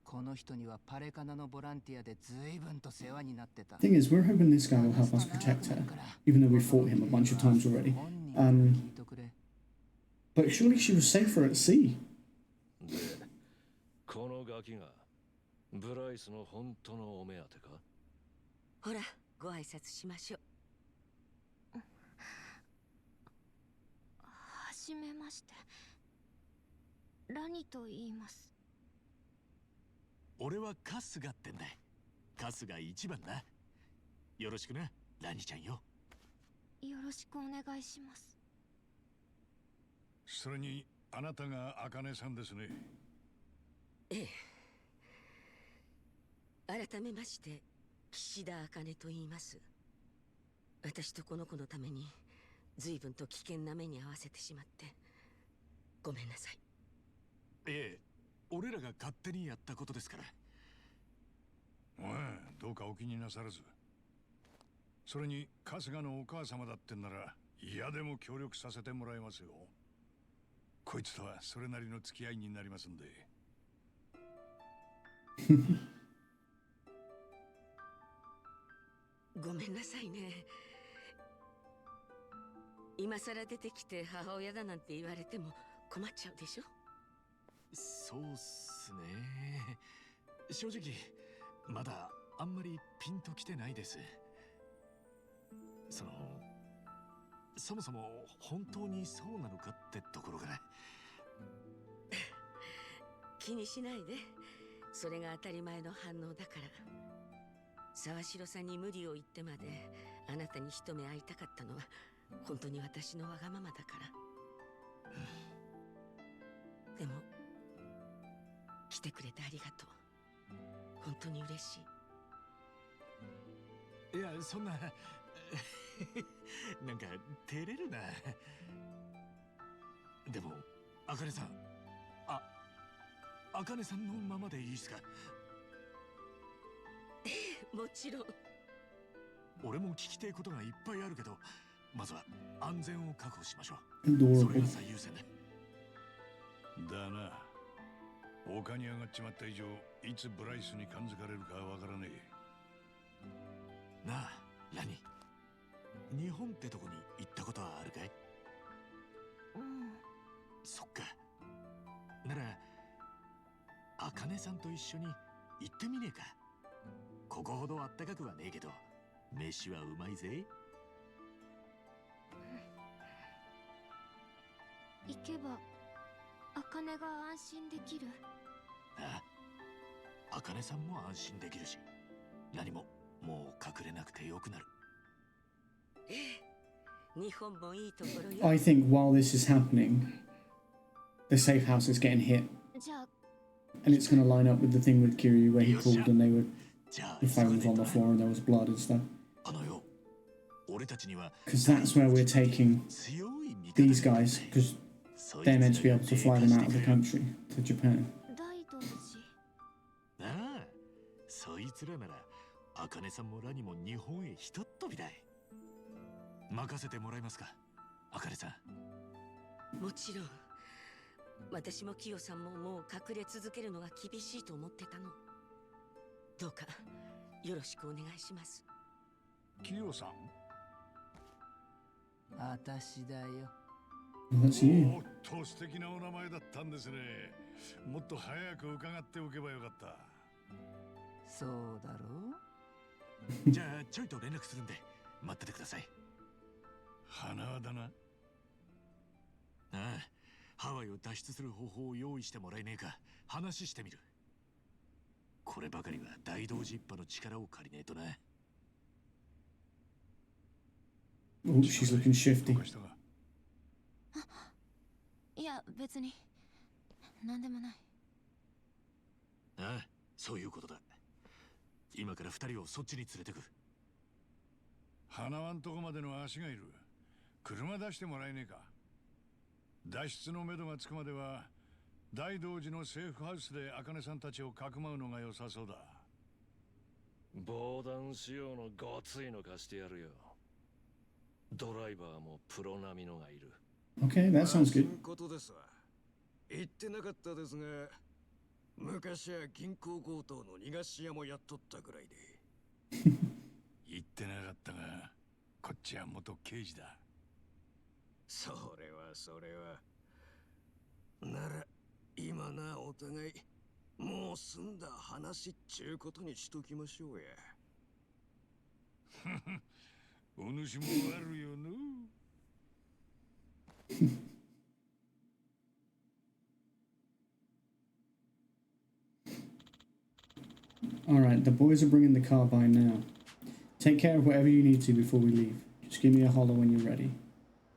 この人にはパレカナのボランティアで随分と世話になってた。 Thing is, we're hoping this guy will help us protect her, even though we fought him a bunch of times already. But surely she was safer at sea. で、このガキがブライスの本当のお目当てか。ほら、ご挨拶しましょう。はじめまして。ラニと言います。俺は春日ってんだ。春日一番な。よろしくな、ラニちゃんよ。よろしくお願いします。それにあなたが茜さんですね。ええ。改めまして岸田茜と言います。私とこの子のために随分と危険な目に遭わせてしまってごめんなさい。ええ、俺らが勝手にやったことですから。どうかお気になさらず。それに春日のお母様だってんなら嫌でも協力させてもらいますよ。こいつとはそれなりの付き合いになりますんで。ごめんなさいね。今さら出てきて母親だなんて言われても困っちゃうでしょ。そうっすね。正直まだあんまりピンときてないです。そもそも本当にそうなのかってところから。気にしないで。それが当たり前の反応だから。沢城さんに無理を言ってまであなたに一目会いたかったのは本当に私のわがままだから。でも来てくれてありがとう。本当に嬉しい。いや、そんななんか照れるな。でも茜さん、茜さんのままでいいっすか。もちろん。俺も聞きたいことがいっぱいあるけど、まずは安全を確保しましょう。それが最優先だ。だな。丘に上がっちまった以上、いつブライスに感づかれるかわからねえ。なあ、ラニ。日本ってとこに行ったことはあるかい？そっか。なら、茜さんと一緒に行ってみねえか。ここほどあったかくはねえけど、飯はうまいぜ。行けば茜が安心できる。ああ、茜さんも安心できるし、何ももう隠れなくてよくなる。日本もいいところよ。 I think while this is happening, the safe house is getting hit. じゃあ And it's going to line up with the thing with Kiryu where he called and the phone was on the floor and there was blood and stuff. あのよ、俺たちには Because that's where we're taking 強い味方 these guys, because they're meant to be able to fly them out of the country to Japan. 大道寺。ああ、そいつらなら茜さんもラニも日本へひとっ飛びだい。任せてもらえますか、茜さん。もちろん。私もキヨさんももう隠れ続けるのが厳しいと思ってたの。どうかよろしくお願いします。キヨさん。私だよ。That's you. おっと素敵なお名前だったんですね。もっと早く伺っておけばよかった。そうだろう。じゃあちょいと連絡するんで待っててください。花輪だな。ああ、ハワイを脱出する方法を用意してもらえねえか話してみる。こればかりは大道寺一派の力を借りねえとな。Oh, she's looking shifty. いや別に何でもない。ああ、そういうことだ。今から二人をそっちに連れてく。花輪んとこまでの足がいる。車出してもらえねえか。脱出のめどがつくまでは大道寺のセーフハウスで茜さんたちをかくまうのが良さそうだ。防弾仕様のごついの貸してやるよ。ドライバーもプロ並みのがいる。Okay, that sounds good. ことですわ。言ってなかったですが、昔は銀行強盗の逃がし屋もやっとったぐらいで。言ってなかったが、こっちは元刑事だ。それは。なら、今なお互い、もう済んだ話っちゅうことにしときましょうや。お主もあるよの。Alright, the boys are bringing the car by now. Take care of whatever you need to before we leave. Just give me a holler when you're ready.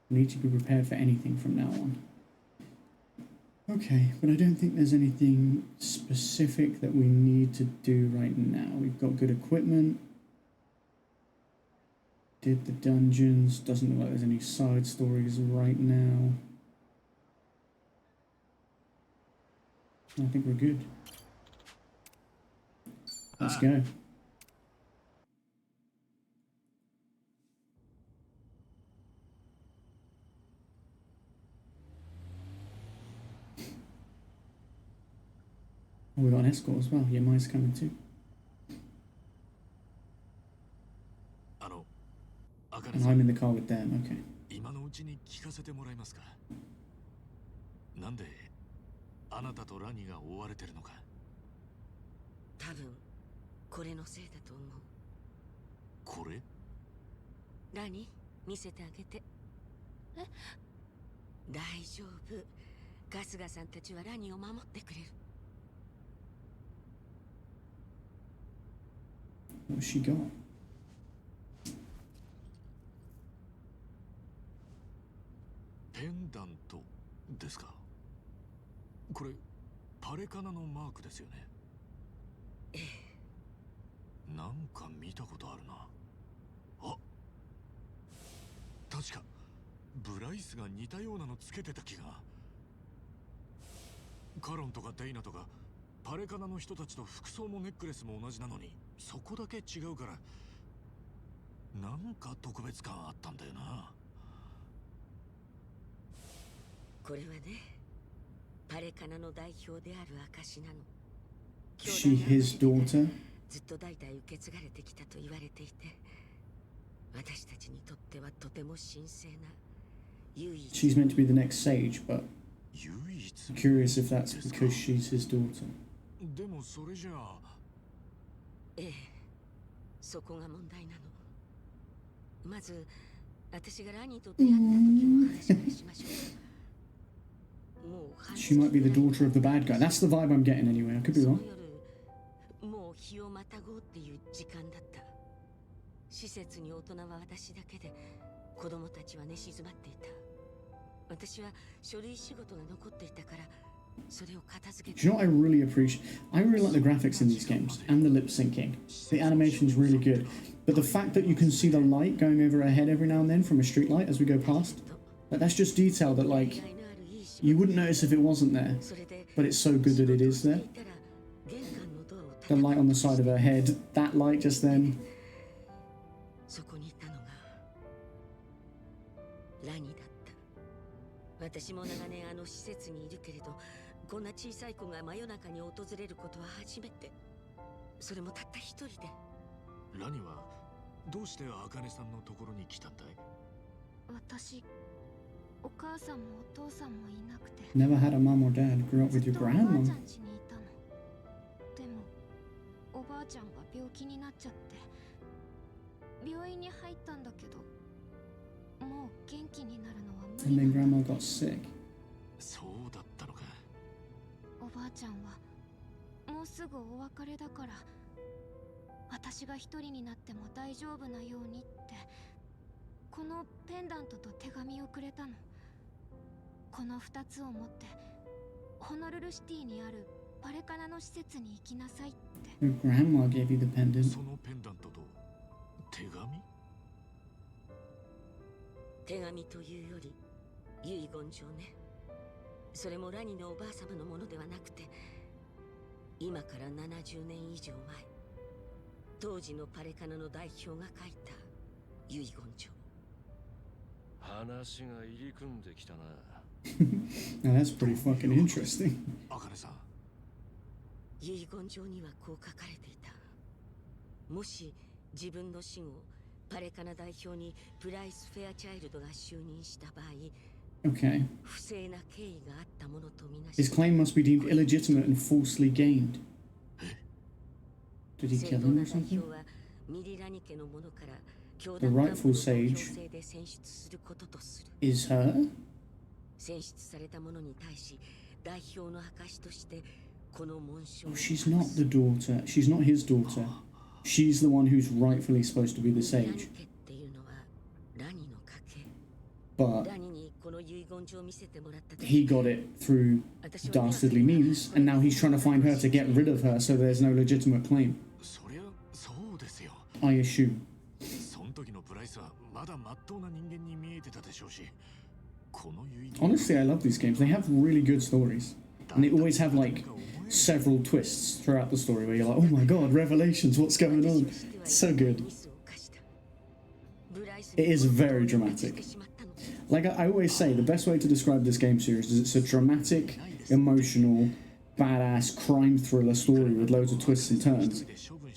You need to be prepared for anything from now on. Okay, but I don't think there's anything specific that we need to do right now. We've got good equipment. Did the dungeons. Doesn't look like there's any side stories right now. I think we're good. Let's go. Oh, we got an escort as well. Yeah, mine's coming too. 茜 And さ I'm ん、 in the car with them. Okay. 今のうちに聞かせてもらえますか。なんであなたとラニが追われてるのか。多分これのせいだと思う。これ？ラニ、見せてあげて。え？大丈夫。春日さんたちはラニを守ってくれる。What's she got? ペンダントですか。これパレカナのマークですよね。ええ。なんか見たことあるな。あ、確かブライスが似たようなのつけてた気が。カロンとかデイナとかパレカナの人たちと服装もネックレスも同じなのに、そこだけ違うからなんか特別感あったんだよな。これはね、パレカナの代表である証なの。 She his daughter? ずっと代々受け継がれてきたと言われていて、私たちにとってはとても神聖な唯一。 She's meant to be the next sage, but 唯一。 I'm curious if that's because she's his daughter. でもそれじゃあ。ええ、そこが問題なの。まず私がラニーと出会った時の話からしましょうか。 She might be the daughter of the bad guy. That's the vibe I'm getting anyway. I could be wrong. もう日をまたごうっていう時間だった。施設に大人は私だけで、子供たちは寝静まっていた。私は書類仕事が残っていたから、それを片付けて。 Do you know what I really appreciate? I really like the graphics in these games and the lip syncing. The animation's really good. But the fact that you can see the light going over her head every now and then from a street light as we go past, that's just detail that like you wouldn't notice if it wasn't there, but it's so good that it is there. The light on the side of her head, that light just then. そこにいたのがラニだった。私も長年あの施設にいるけれど、こんな小さい子が真夜中に訪れることは初めて。それもたった一人で。ラニはどうして茜さんのところに来たんだい？私、お母さんもお父さんもいなくて。Never had a mom or dad. Grew up with your おばあ grandma. ちゃん家にいたの。でも、おばあちゃんが病気になっちゃって、病院に入ったんだけど、もう元気になるのは無 And 理 then なの。 grandma got sick. そうだったのか。おばあちゃんはもうすぐお別れだから、私が一人になっても大丈夫なようにってこのペンダントと手紙をくれたの。この2つを持ってホノルルシティにあるパレカナの施設に行きなさいって。 Your grandma gave you the pendant. そのペンダントと手紙？手紙というより遺言状ね。それもラニのおばあ様のものではなくて、今から70年以上前、当時のパレカナの代表が書いた遺言状。話が入り組んできたな。Now that's pretty fucking interesting. 茜さん。遺言状にはこう書かれていた。もし自分の死後、パレカナ代表にプライス・フェアチャイルドが就任した場合、Okay. 不正な経緯があったものとみなし、 His claim must be deemed illegitimate and falsely gained. Did he 正 kill 当 him な or 代表 something? はミリラニ家のものから教 The 団幹 rightful 部の投票 sage 制で選出することとする。 Is her? 選出された者に対し、代表の証としてこの紋章を Oh, she's not the daughter. She's not his daughter. She's the one who's rightfully supposed to be the ミリラニ sage. 家っていうのはラニの家系。 But ラニにこの遺言状を見せてもらった時、 he got it through dastardly means, and now he's trying to find her to get rid of her so there's no legitimate claim. そりゃそうですよ。 I assume. その時のプライスはまだ真っ当な人間に見えてたでしょうし、この遺言 Honestly, I love these games. They have really good stories. And they always have like several twists throughout the story where you're like, oh my god, revelations, what's going on? It's so good. It is very dramatic. Like I always say, the best way to describe this game series is it's a dramatic, emotional, badass crime thriller story with loads of twists and turns.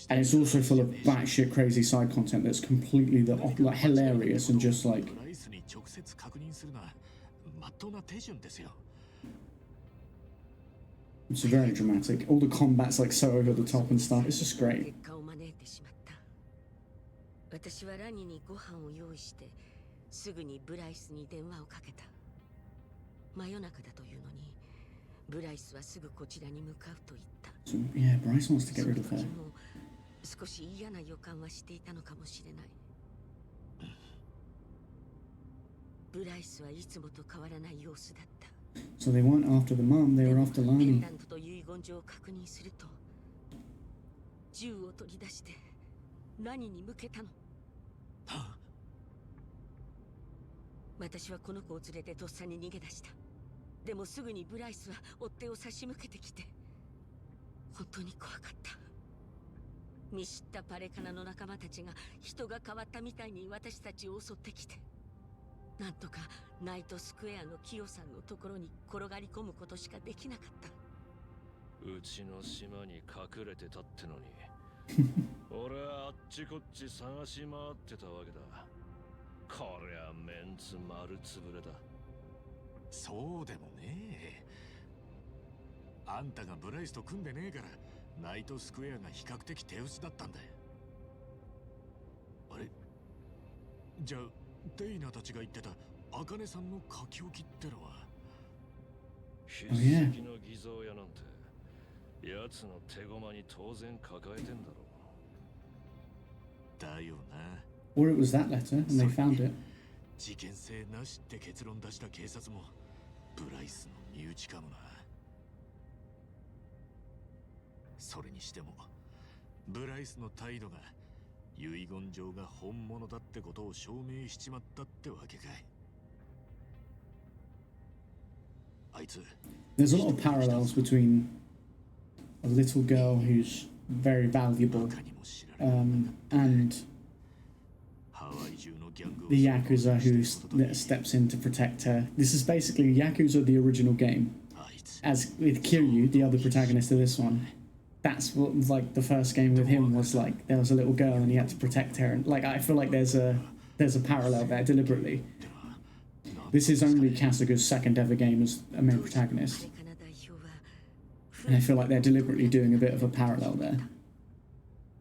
And it's also full of batshit crazy side content that's completely like hilarious and just like プライスに直接確認するのは真っ当な手順ですよ。 it's very dramatic. All the combat's like so over the top and stuff. It's just great. 結果を招いてしまった。私はラニにご飯を用意してすぐにブライスに電話をかけた。真夜中だというのにブライスはすぐこちらに向かうと言った。 So yeah, Bryce wants to get rid of そ her. の時も少し嫌な予感はしていたのかもしれない。ブライスはいつもと変わらない様子だった。 So they weren't after the mum, they were after ペン Lani. ダントと遺言状を確認すると、銃を取り出してラニに向けたの。私はこの子を連れてとっさに逃げ出した。でもすぐにブライスは追っ手を差し向けてきて、本当に怖かった。見知ったパレカナの仲間たちが人が変わったみたいに私たちを襲ってきて、なんとかナイトスクエアのキヨさんのところに転がり込むことしかできなかった。うちの島に隠れてたってのに俺はあっちこっち探し回ってたわけだ。こりゃメンツ丸つぶれだ。そうでもねえ。あんたがブライスと組んでねえからナイトスクエアが比較的手薄だったんだよ。あれ？じゃあデイナたちが言ってた茜さんの書き置きってのは筆跡の偽造屋なんて奴の手駒に当然抱えてんだろだよな。 Or it was that letter and they found it. 事件性なしって結論出した警察もブライスの身内かもな。それにしてもブライスの態度が遺言状が本物だってことを証明しちまったってわけかい。あいつ There's a lot of parallels between a little girl who's very valuable and the Yakuza that steps in to protect her. This is basically Yakuza, the original game. As with Kiryu, the other protagonist of this one, that's what like the first game with him was like. There was a little girl and he had to protect her, and like I feel like there's a parallel there deliberately. This is only Kasuga's second ever game as a main protagonist, and I feel like they're deliberately doing a bit of a parallel there.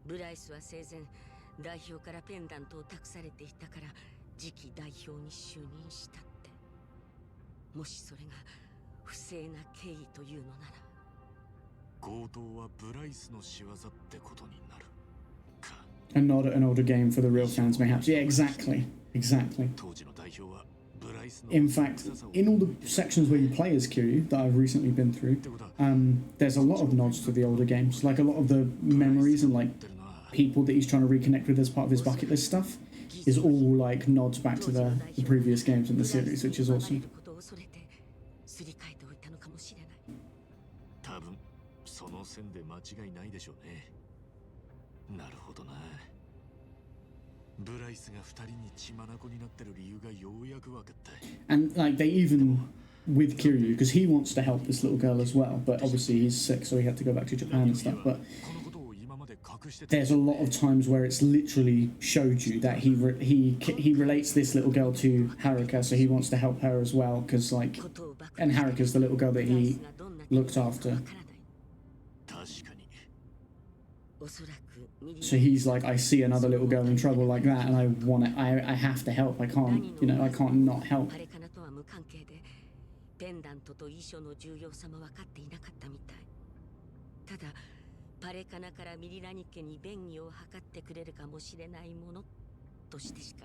ブライスは生前代表からペンダントを託されていたから次期代表に就任したって。もしそれが不正な経緯というのなら、強盗はブライスの仕業ってことになるか。 And not an older game for the real fans, mayhaps. Yeah, exactly. In fact, in all the sections where you play as Kiryu that I've recently been through, there's a lot of nods to the older games. Like a lot of the memories and like people that he's trying to reconnect with as part of his bucket list stuff is all like nods back to the previous games in the series, which is awesome. 多分その線で間違いないでしょうね。なるほどな。ブライスが二人に血眼になってる理由がようやく分かった。 And like they even with Kiryu, because he wants to help this little girl as well, but obviously he's sick, so he had to go back to Japan and stuff. But there's a lot of times where it's literally showed you that he relates this little girl to Haruka, so he wants to help her as well, because like, and Haruka's the little girl that he looked after. So he's like, I see another little girl in trouble like that, and I want it. I have to help. I can't, you know, I can't not help. ペンダントと遺書の重要さも分かっていなかったみたい。ただパレカナからミリラニ家に便宜を図ってくれるかもしれないものとしてしか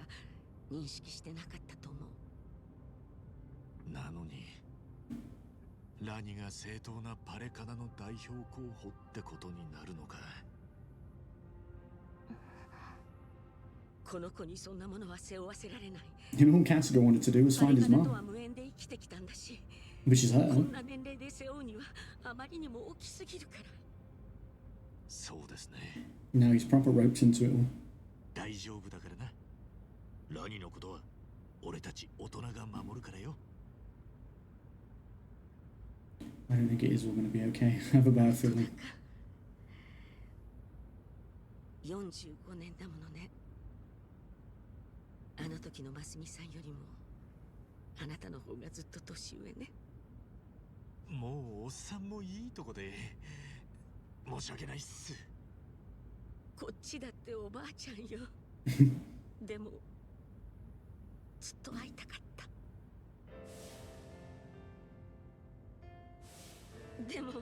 認識してなかったと思う。なのにラニが正当なパレカナの代表候補ってことになるのか。この子にそんなものは背負わせられない。You know, all Kasuga wanted to do was find his mom, which is her. こんな年齢で背負うにはあまりにも大きすぎるから。そうですね。 Now he's proper roped into it all. 大丈夫だからな。ラニのことは俺たち大人が守るからよ。I don't think it is all going to be okay. I have a bad feeling. 45年だものね。あの時のマスミさんよりもあなたの方がずっと年上ね。もうおっさんもいいとこで申し訳ないっす。こっちだっておばあちゃんよ。でもずっと会いたかった。でも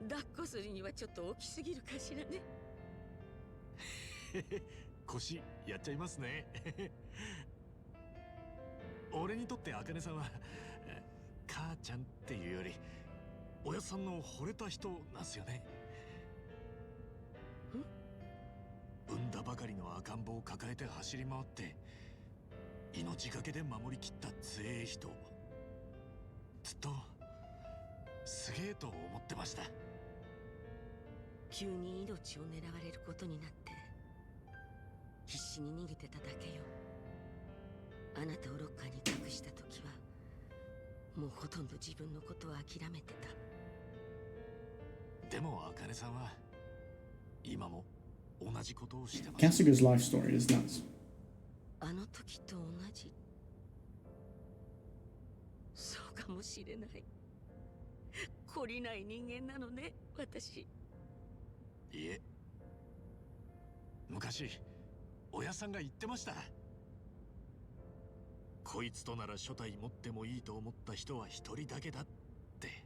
抱っこするにはちょっと大きすぎるかしらね。腰やっちゃいますね。俺にとって茜さんは母ちゃんっていうよりおやさんの惚れた人なんすよね。産んだばかりの赤ん坊を抱えて走り回って命がけで守りきった強え人、ずっとすげえと思ってました。急に命を狙われることになって必死に逃げてただけよ。あなたをロッカーに隠した時はもうほとんど自分のことを諦めてた。でも茜さんは今も同じことをしてます。 Kasuga's life story is nuts. あの時と同じ。そうかもしれない。懲りない人間なのね、私。いえ、昔親さんが言ってました。こいつとなら初代持ってもいいと思った人は一人だけだって。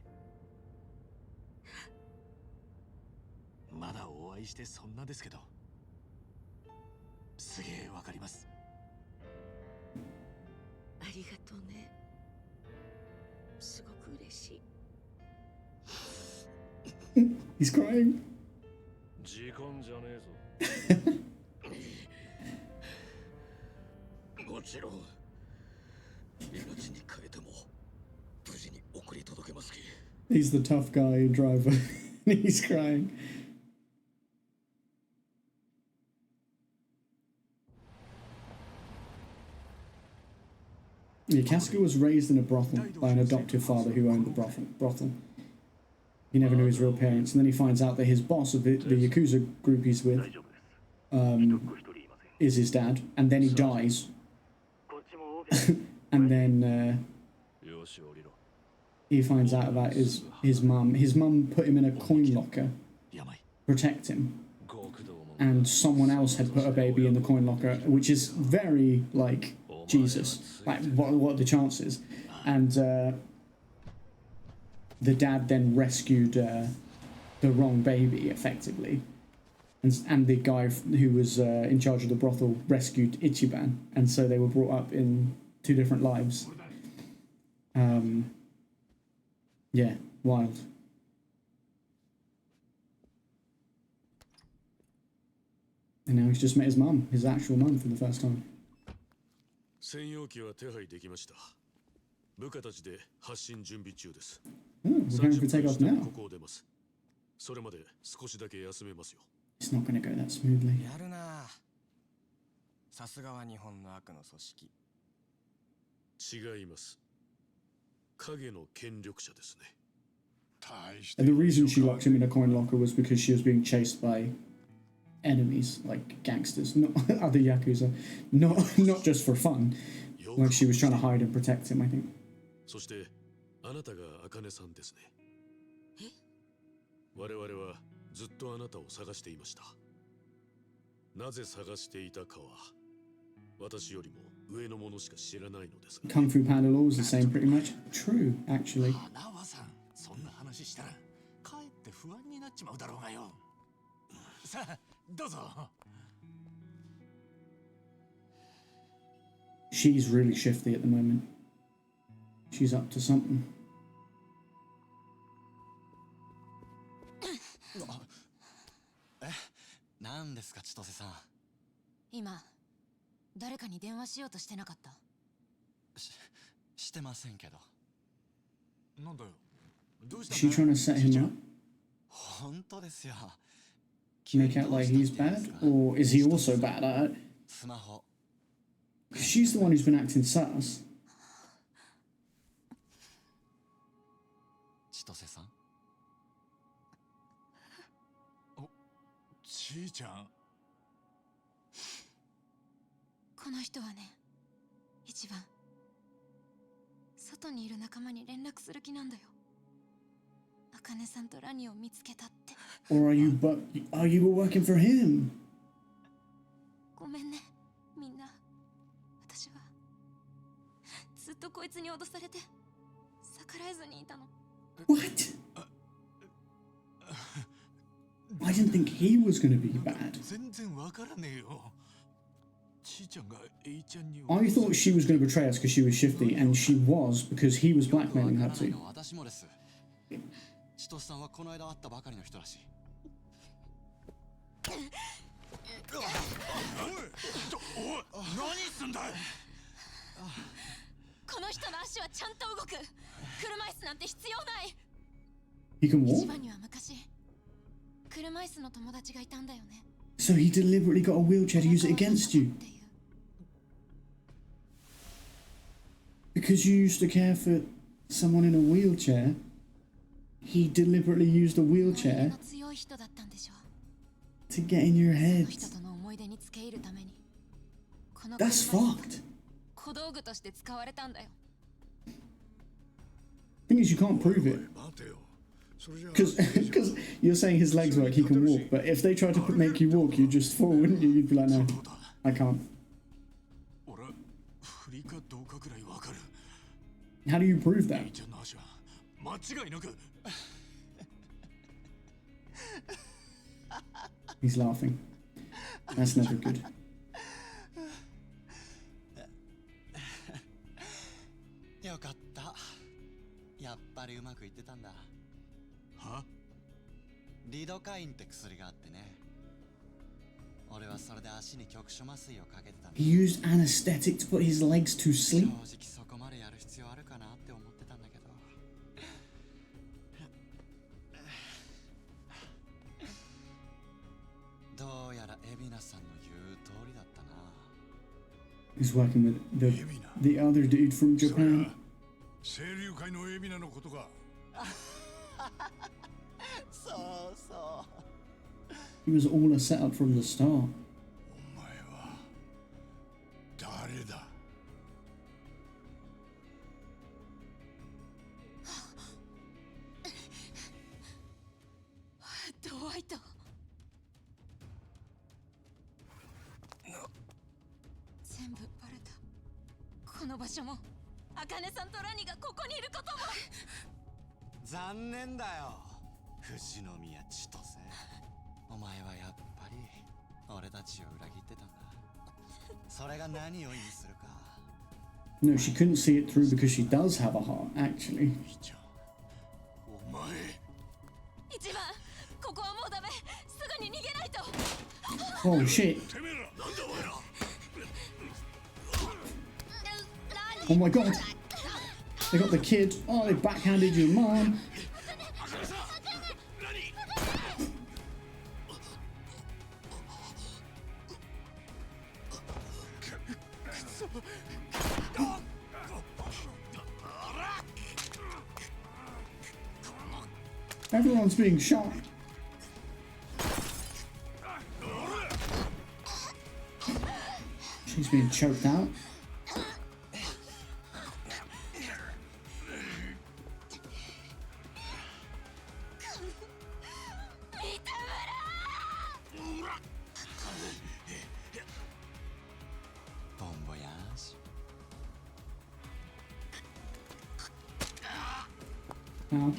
まだお会いしてそんなですけど、すげえわかります。ありがとうね。すごく嬉しい。He's crying. 時間じゃねえぞ。He's the tough guy driver. He's crying. Yeah, Kasuga was raised in a brothel by an adoptive father who owned the brothel. He never knew his real parents, and then he finds out that his boss of the Yakuza group he's with is his dad, and then he dies. And then he finds out about his mum. His mum put him in a coin locker, protect him, and someone else had put a baby in the coin locker, which is very like Jesus. Like, what are the chances? And the dad then rescued the wrong baby, effectively. And the guy who was in charge of the brothel rescued Ichiban. And so they were brought up in two different lives. Yeah, wild. And now he's just met his mum, his actual mum, for the first time. 専用機は手配できました。部下たちで発進準備中です。We're going for takeoff now. ここを出ます。それまで少しだけ休めますよ。It's not going to go that smoothly. やるな。さすがは日本の悪の組織。違います。影の権力者ですね。 And the reason she locked him in a coin locker was because she was being chased by enemies, like gangsters, not other Yakuza, not just for fun. Like she was trying to hide and protect him, I think. そしてあなたが茜さんですね。我々はずっとあなたを探していました。なぜ探していたかは私よりも上の者しか知らないのですが。Kung Fu Panda law was the same pretty much. True, actually. 花輪さん、そんな話したらかえって不安になっちまうだろうがよ。さあ、どうぞ。She's really shifty at the moment. She's up to something. 何ですか、千歳さん。今、誰かに電話しようとしてなかった？してませんけど。なんだよ。どうした Is she trying to set him up? 本当ですよ。 Make out like he's bad? Or is he also bad at it? スマホ。 She's the one who's been acting sus. 千歳さん。ちーちゃん。この人はね、一番外にいる仲間に連絡する気なんだよ。茜さんとラニを見つけたって。Or are you working for him? ごめんね、みんな。私はずっとこいつに脅されて逆らえずにいたの。What? I didn't think he was going to be bad. 全然わからねえよ。ちーちゃんがエイちゃんに。I thought she was going to betray us because she was shifty, and she was because he was blackmailing her too. 私もです。千歳さんはこの間会ったばかりの人らしい。おい、何すんだい。この人の足はちゃんと動く。車椅子なんて必要ない。 He can 一 walk? 番には昔車椅子の友達がいたんだよね。 So he deliberately got a wheelchair to use it against you? Because you used to care for someone in a wheelchair, he deliberately used a wheelchair to get in your head. That's fucked. Thing is, you can't prove it. Because you're saying his legs work, he can walk, but if they try to make you walk, you'd just fall, wouldn't you? You'd be like, no, I can't. How do you prove that? He's laughing. That's never good. よかった。やっぱりうまくいってたんだ。は？リドカインって薬があってね。俺はそれで足に局所麻酔をかけてたんだ。He used anesthetic to put his legs to sleep. 正直そこまでやる必要あるかなって思ってたんだけど。He's working with the other dude from Japan. 清流会の海老名のことか。そうそう。 He was all a setup from the start. お前は誰だ。ドワイト。全部バレた。この場所も、茜さんとラニがここにいることも。残念だよ。富士宮千歳。お前はやっぱり俺たちを裏切ってたんだ。それが何を意味するか。No, she couldn't see it through because she does have a heart, actually. お前。一番、ここはもうダメ。すぐに逃げないと。Oh shit. Oh my god. They got the kid. Oh, they backhanded your mom. Everyone's being shot. She's being choked out. Ow.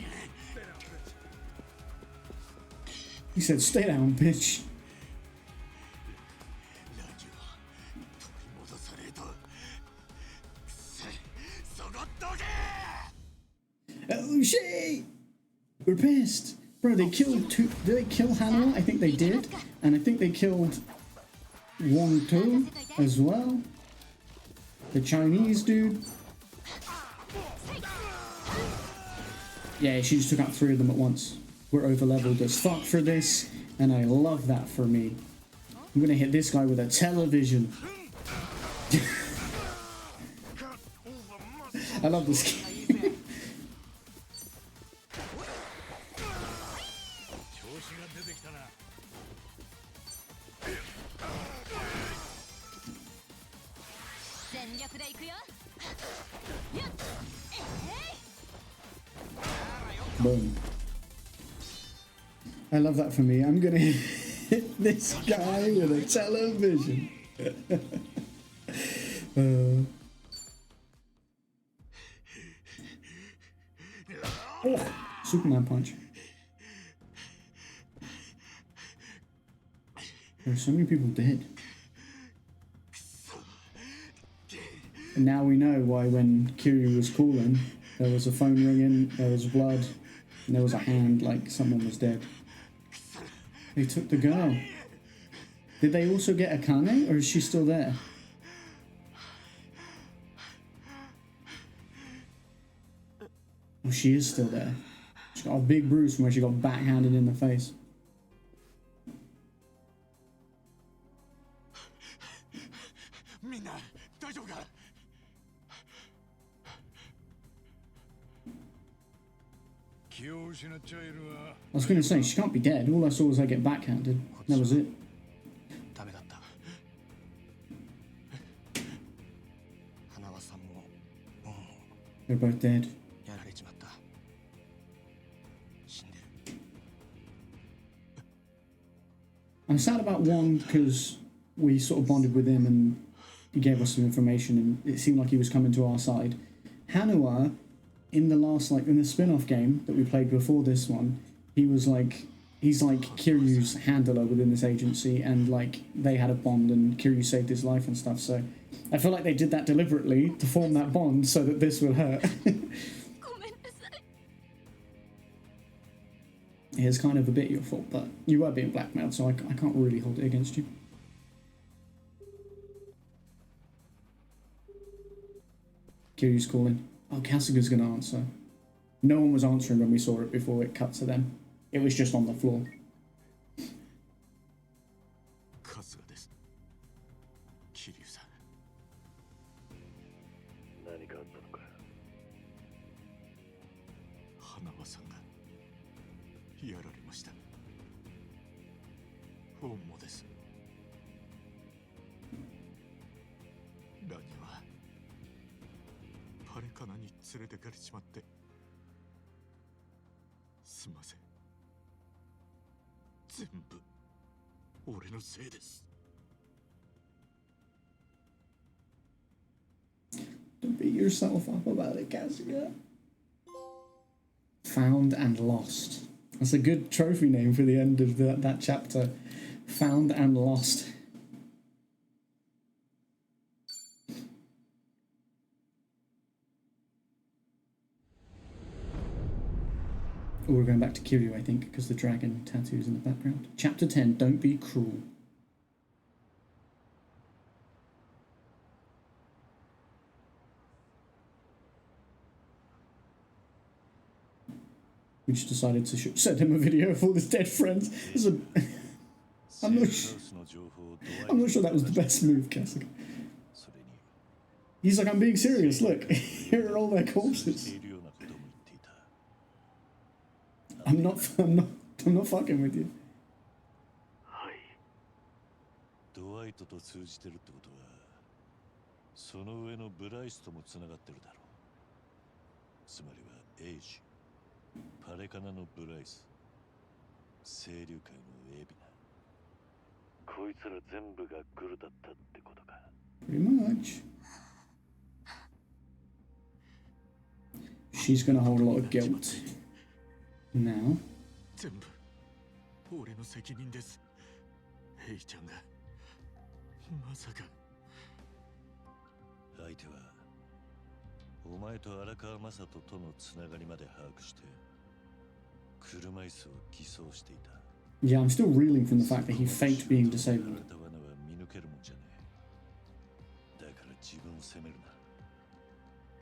He said, stay down, bitch. Oh shit! We're pissed. Bro, they killed two. Did they kill Hannah? I think they did. And I think they killed Wong Tu as well. The Chinese dude. Yeah, she just took out 3 of them at once. We're over leveled as fuck for this, and I love that for me. I'm gonna hit this guy with a television. I love this game. Boom. I love that for me. I'm gonna hit this guy with a television. Oh, Superman punch. There are so many people dead. And now we know why when Kiryu was calling, there was a phone ringing, there was blood, and there was a hand like someone was dead. They took the girl. Did they also get Akane, or is she still there? Oh, she is still there. She got a big bruise from where she got backhanded in the face. I was going to say, she can't be dead. All I saw was her get backhanded. That was it. They're both dead. I'm sad about one because we sort of bonded with him and he gave us some information and it seemed like he was coming to our side. Hanua, in the last, in the spin-off game that we played before this one, he's like Kiryu's handler within this agency, and they had a bond and Kiryu saved his life and stuff, so I feel like they did that deliberately to form that bond so that this would hurt. It's kind of a bit your fault, but you were being blackmailed, so I can't really hold it against you. Kiryu's calling. Oh, Kasuga's gonna answer. No one was answering when we saw it before it cut to them. It was just on the floor. 春日です。桐生さん。何かあったのか。花輪さんがやられました。本もです。ラニはパレカナに連れてかれちまって、すんません。全部俺のせいです。Don't beat yourself up about it, Kasuga. Found and Lost. That's a good trophy name for the end of that chapter. Found and Lost. Oh, we're going back to Kiryu, I think, because the dragon tattoo is in the background. Chapter 10, Don't Be Cruel. We just decided to send him a video of all his dead friends. I'm not sure that was the best move, Kasuga. He's like, I'm being serious, look, here are all their corpses. I'm not fucking with you. ドワイトと通じてるってことは、その上のブライスともつながってるだろう。つまりはエイジ、パレカナのブライス、清流会のエビナ。こいつら全部がグルだったってことか。Pretty much. She's gonna hold a lot of guilt. Now. 全部俺の責任です。ヘイちゃんがまさか。相手はお前と荒川雅人とのつながりまで把握して車椅子を偽装していた。 Yeah, I'm still reeling from the fact that he faked being disabled. だから自分を責めるな。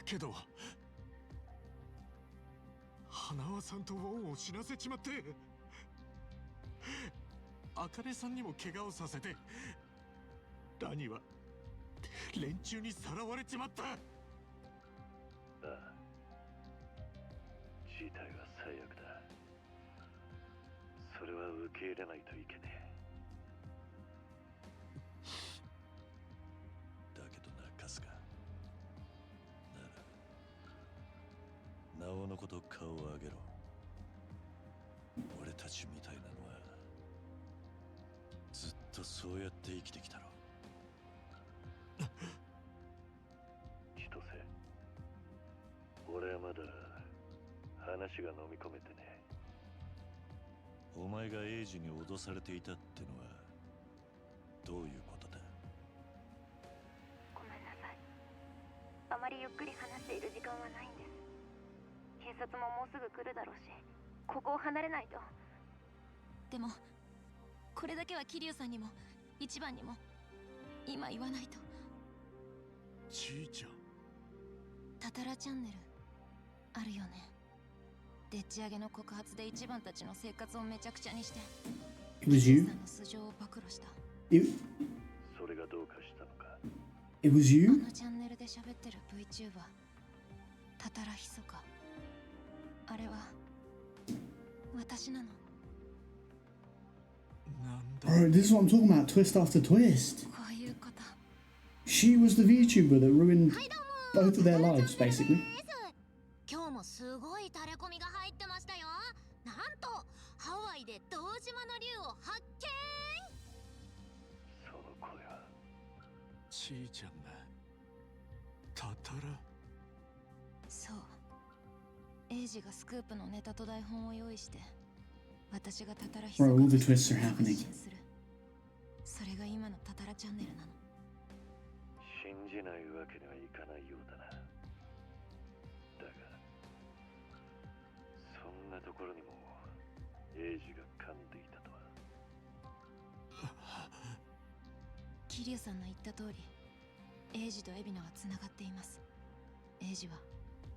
けど花輪さんとウォンを死なせちまって、茜さんにも怪我をさせて、ラニは連中にさらわれちまった。ああ、事態は最悪だ。それは受け入れないといけねえ。だけどな、春日。なら、なおのこと顔を上げろ。俺たちみたいなのは、ずっとそうやって生きてきたろ。千歳、俺はまだ話が飲み込めてね。お前がエイジに脅されていたってのはどういうことだ。ごめんなさい。あまりゆっくり話している時間はないんです。警察ももうすぐ来るだろうし、ここを離れないと。でもこれだけは桐生さんにも一番にも今言わないと。ちーちゃん、タタラチャンネルあるよね。でっち上げの告発で一番たちの生活をめちゃくちゃにして、It was you? さんの素性を暴露した。それがどうかしたのか。It was you? あのチャンネルで喋ってる VTuber タタラヒソカ、あれは私なの。Bro, this is what I'm talking about. Twist after twist. こういうこと。 She was the VTuber that ruined both of their lives, basically. 今日もすごいタレコミが入ってましたよ。なんとハワイで堂島の竜を発見。その声はちーちゃんがタタラ。そう、エイジがスクープのネタと台本を用意して、私がタタラヒソカ Bro, all the twists are happening. それが今のタタラチャンネルなの。信じないわけにはいかないようだな。だがそんなところにもエイジが噛んでいたとは。桐生さんの言った通り、エイジとエビナはつながっています。エイジは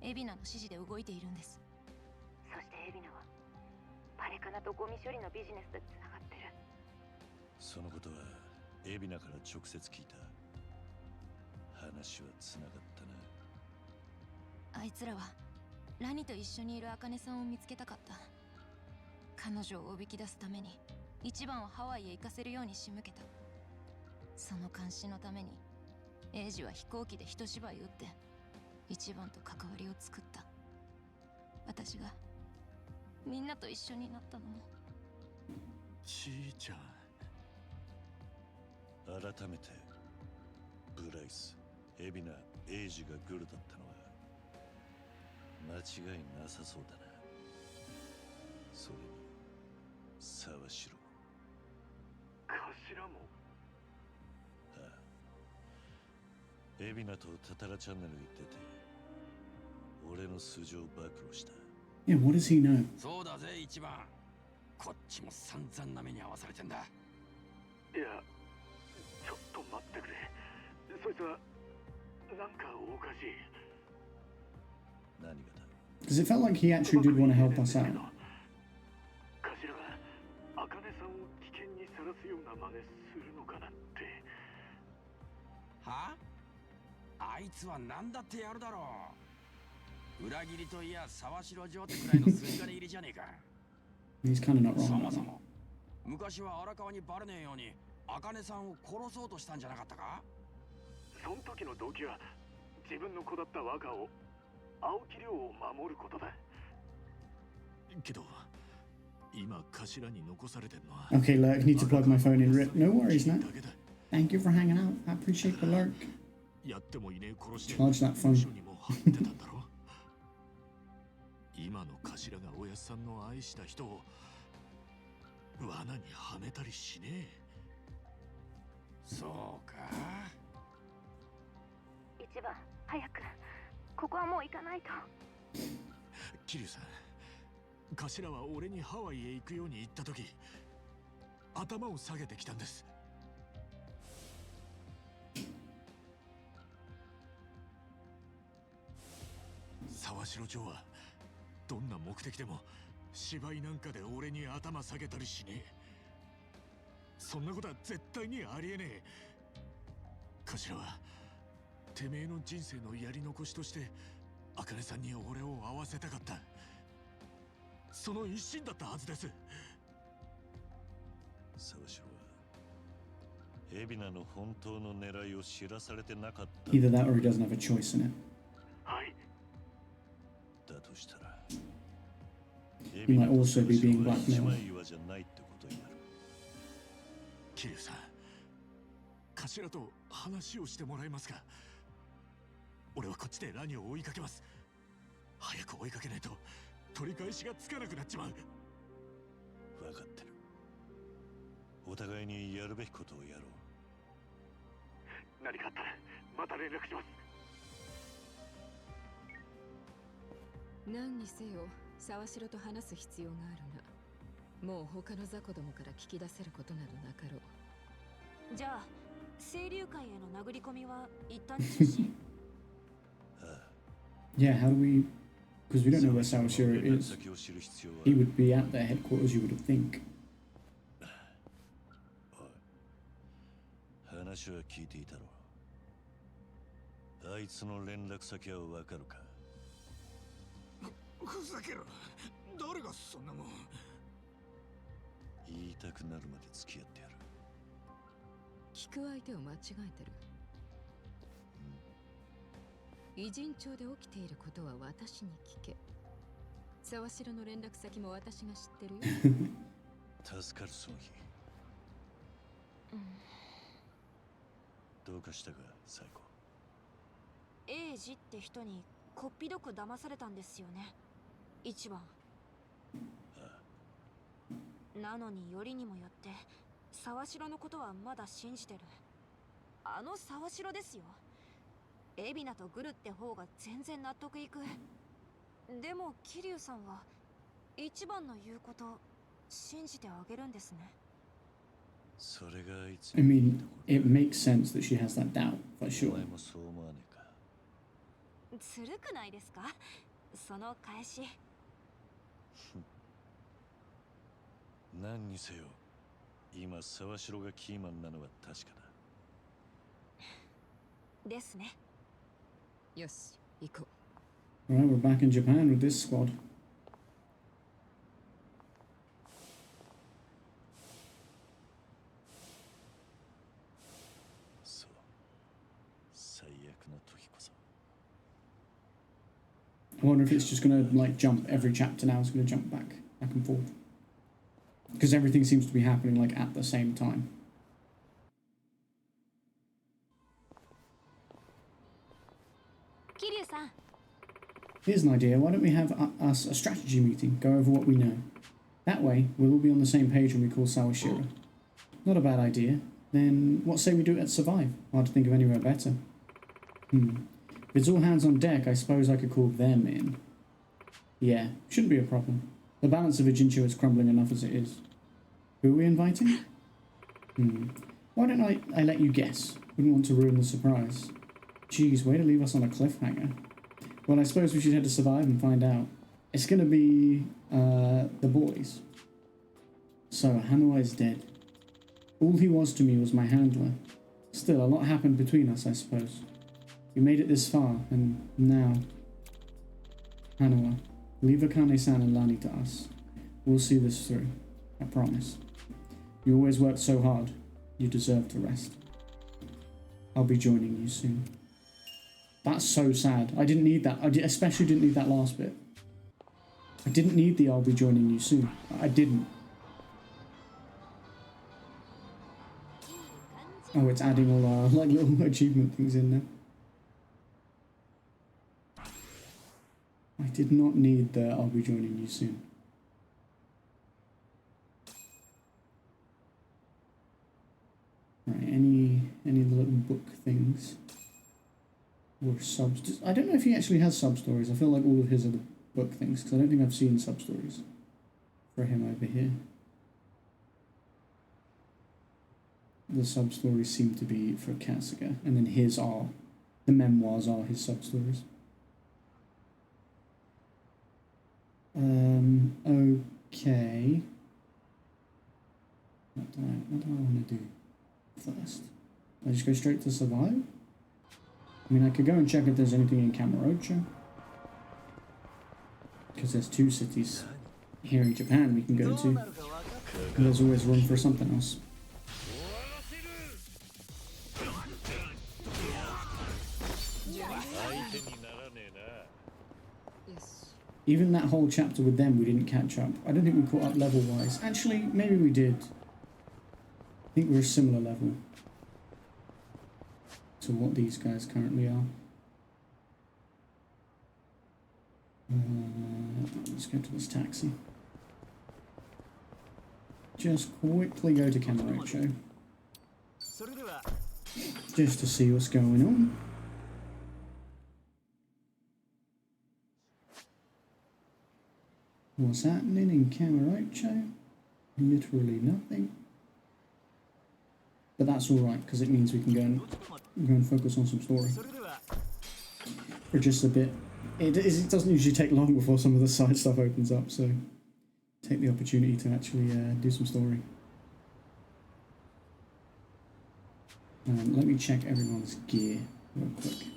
エビナの指示で動いているんです。そしてエビナはパレカナとゴミ処理のビジネスでつながってる。そのことはエビナから直接聞いた。話はつながったな。あいつらはラニと一緒にいる茜さんを見つけたかった。彼女をおびき出すために一番をハワイへ行かせるように仕向けた。その監視のためにエイジは飛行機で一芝居打って一番と関わりを作った。私がみんなと一緒になったのも。ちいちゃん、改めてブライス、エビナ、エイジがグルだったのは間違いなさそうだな。それに沢城、頭も。ああ、エビナとタタラチャンネルに出て俺の素性を暴露した。Yeah, what does he know? そうだぜ一番。こっちも散々な目に遭わされてんだ。いや、ちょっと待ってくれ。そいつはなんかおかしい。何がだ？ Because it felt like he actually did want to help us out. 頭が茜さんを危険にさらすような真似するのかなって。はあ？あいつは何だってやるだろう。裏切りといや沢城城ってくらいのすり金入りじゃねえか。He's kind of not そ wrong も about そ that. も昔は荒川にバレねえように茜さんを殺そうとしたんじゃなかったか？その時の動機は自分の子だった我がを青木亮を守ることだ。けど今頭に残されてるのは。 Okay, lurk, need to plug my phone in. No worries, man. Thank you for hanging out. I appreciate the lurk. やってもいねえ殺しで Charge that phone. にも張ってたんだろ。今の頭がおやっさんの愛した人を罠にはめたりしねえ。そうか。一番早く、ここはもう行かないと。桐生さん、頭は俺にハワイへ行くように言った時頭を下げてきたんです。沢城城はどんな目的でも芝居なんかで俺に頭下げたりしねえ。そんなことは絶対にありえねえ。頭はてめえの人生のやり残しとして茜さんに俺を会わせたかった。その一心だったはずです。沢城はエビナの本当の狙いを知らされてなかった。 Either that or he doesn't have a choice in it. はい。だとしたら He might also be being blackmailed. 一枚岩じゃないってことになる。桐生さん、頭と話をしてもらえますか？俺はこっちでラニを追いかけます。早く追いかけないと取り返しがつかなくなっちまう。分かってる。お互いにやるべきことをやろう。何かあったらまた連絡します。何にせよ沢城と話す必要があるが、もう他の雑魚どもから聞き出せることなどなかろう。じゃあ清流会への殴り込みは一旦中止。Yeah, how do we... Because we don't know where Sawashiro is. He would be at their headquarters, you would think. 話は聞いていたろう。あいつの連絡先はわかるか？ふざけろ。誰がそんなもん。言いたくなるまで付き合ってやる。聞く相手を間違えてる。偉人町で起きていることは私に聞け。沢城の連絡先も私が知ってるよ。助かるその日。どうかしたか、最後。エイジって人にこっぴどく騙されたんですよね、一番。なのによりにもよって沢城のことはまだ信じてる。あの沢城ですよ。エビナとグルって方が全然納得いく。でも桐生さんは一番の言うこと信じてあげるんですね。それがあいつ。 I mean, it makes sense that she has that doubt, for sure. お前もそう思わねえか？ずるくないですか、その返し。何にせよ今沢城がキーマンなのは確かだ。ですね。よし、行こう。Alright, we're back in Japan with this squad. そう。最悪の時こそ。I wonder if it's just gonna like jump every chapter now. It's gonna jump back and forth because everything seems to be happening like at the same time. Kiryu-san. Here's an idea. Why don't we have us a strategy meeting? Go over what we know. That way, we'll all be on the same page when we call Sawashiro. Not a bad idea. Then, what say we do it at Survive? Hard to think of anywhere better. If it's all hands on deck, I suppose I could call them in. Yeah, shouldn't be a problem. The balance of Ijincho is crumbling enough as it is. Who are we inviting? Why don't I let you guess? Wouldn't want to ruin the surprise. Geez, way to leave us on a cliffhanger. Well, I suppose we should head to Survive and find out. It's gonna be, the boys. So, Hanoi is dead. All he was to me was my handler. Still, a lot happened between us, I suppose. We made it this far, and now... Hanoi, leave Akane-san and Lani to us. We'll see this through. I promise. You always worked so hard. You deserve to rest. I'll be joining you soon. That's so sad. I didn't need that. I especially didn't need that last bit. I didn't need the I'll be joining you soon. I didn't. Oh, it's adding all our like little achievement things in there. I did not need the I'll be joining you soon. Right, any little book things or subs? I don't know if he actually has sub stories. I feel like all of his are the book things because I don't think I've seen sub stories for him over here. The sub stories seem to be for Kasuga, and then his are the memoirs are his sub stories. Okay. What do I want to do first? I just go straight to Survive? I mean, I could go and check if there's anything in Kamurocho. Because there's 2 cities here in Japan we can go to. And there's always room for something else. Even that whole chapter with them, we didn't catch up. I don't think we caught up level-wise. Actually, maybe we did. I think we're a similar level to what these guys currently are. Let's go to this taxi. Just quickly go to Kamurocho. Just to see what's going on. What's happening in Kamurocho? Literally nothing. But that's alright, because it means we can go and focus on some story. For just a bit. It doesn't usually take long before some of the side stuff opens up, so take the opportunity to actually do some story. Let me check everyone's gear real quick.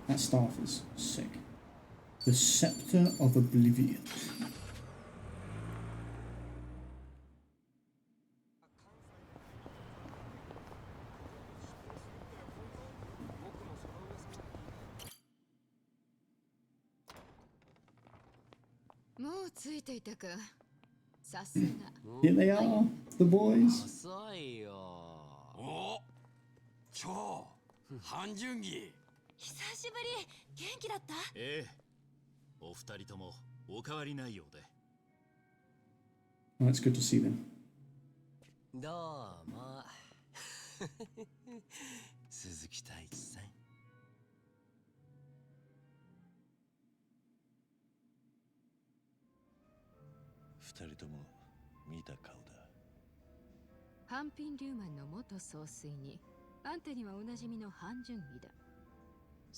That staff is sick. The Scepter of Oblivion. Here they are, the boys. お、超半純義。久しぶり。元気だった？ええ。お二人ともお変わりないようで。Well, it's good to see them. どうも。鈴木太一さん。二人とも見た顔だ。ハンピン・リューマンの元総帥にあんたにはおなじみの半純義だ。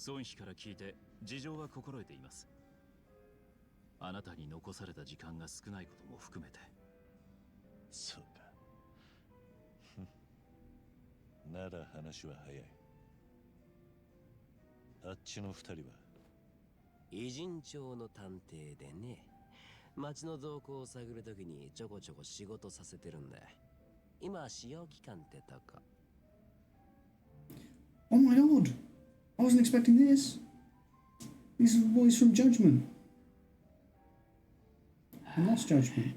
孫妃から聞いて事情は心得ています。あなたに残された時間が少ないことも含めて。そうか。なら話は早い。あっちの二人は偉人帳の探偵でね、町の動向を探るときにちょこちょこ仕事させてるんだ。今使用期間ってとこ。 Oh my god! I wasn't expecting this. These are the boys from Judgment. And Lost Judgment.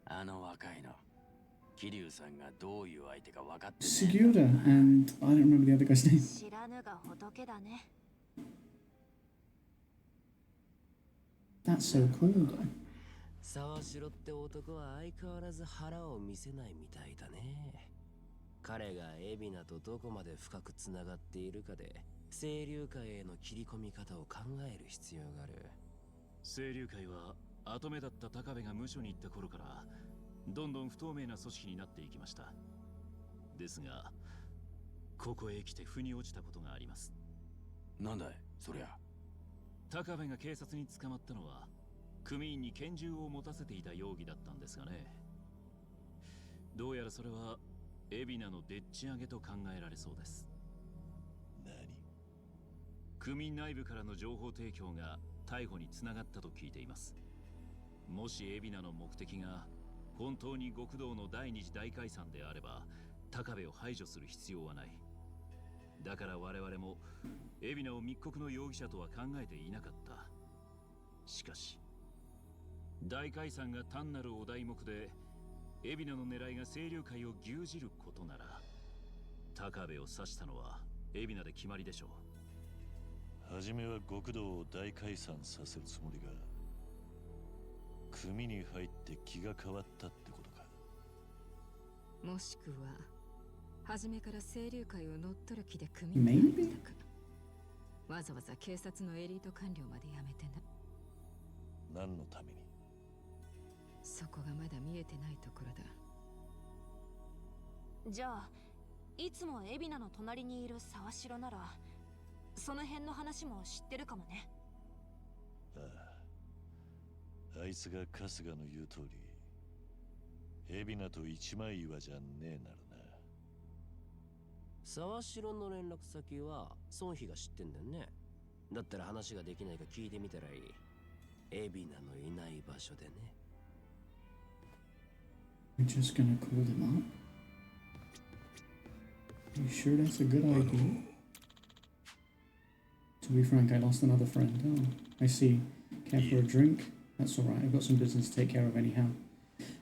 あの若いの。桐生さんがどういう相手か分かってる。Segura and I don't remember the other guy's name. 知らぬが仏だね。That's so cool though. 沢城って男は相変わらず腹を見せないみたいだね。彼が海老名とどこまで深くつながっているかで清流会への切り込み方を考える必要がある。清流会は跡目だった高部が無所に行った頃からどんどん不透明な組織になっていきました。ですがここへ来て腑に落ちたことがあります。なんだいそりゃ。高部が警察に捕まったのは組員に拳銃を持たせていた容疑だったんですがね。どうやらそれは海老名のでっち上げと考えられそうです。何？組員内部からの情報提供が逮捕につながったと聞いています。もし海老名の目的が本当に極道の第二次大解散であれば高部を排除する必要はない。だから我々も海老名を密告の容疑者とは考えていなかった。しかし大解散が単なるお題目で海老名の狙いが清流会を牛耳ることなら高部を刺したのは海老名で決まりでしょう。初めは極道を大解散させるつもりが組に入って気が変わったってことか。もしくは初めから清流会を乗っ取る気で組に入ったか。わざわざ警察のエリート官僚まで辞めてな。何のために？そこがまだ見えてないところだ。じゃあいつも海老名の隣にいる沢城ならその辺の話も知ってるかもね。ああ、あいつが春日の言う通り海老名と一枚岩じゃねえなるな。沢城の連絡先は孫妃が知ってんだよね。だったら話ができないか聞いてみたらいい。海老名のいない場所でね。We're just gonna call them up? Are you sure that's a good idea? To be frank, I lost another friend. Oh, I see. Care for a drink? That's alright, I've got some business to take care of anyhow.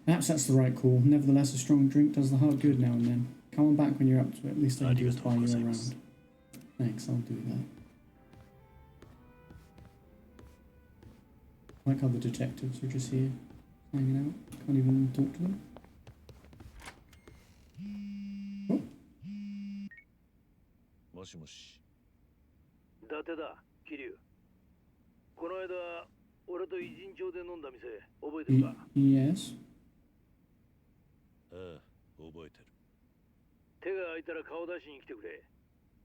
Perhaps that's the right call. Nevertheless, a strong drink does the heart good now and then. Come on back when you're up to it. At least I can do is buy you around. Thanks, I'll do that. I like how the detectives are just here, hanging out. Can't even talk to them. Oh. もしもし。伊達だ、桐生。この間、俺と偉人町で飲んだ店、覚えてるか？ Yes. ああ、覚えてる。手が空いたら顔出しに来てくれ。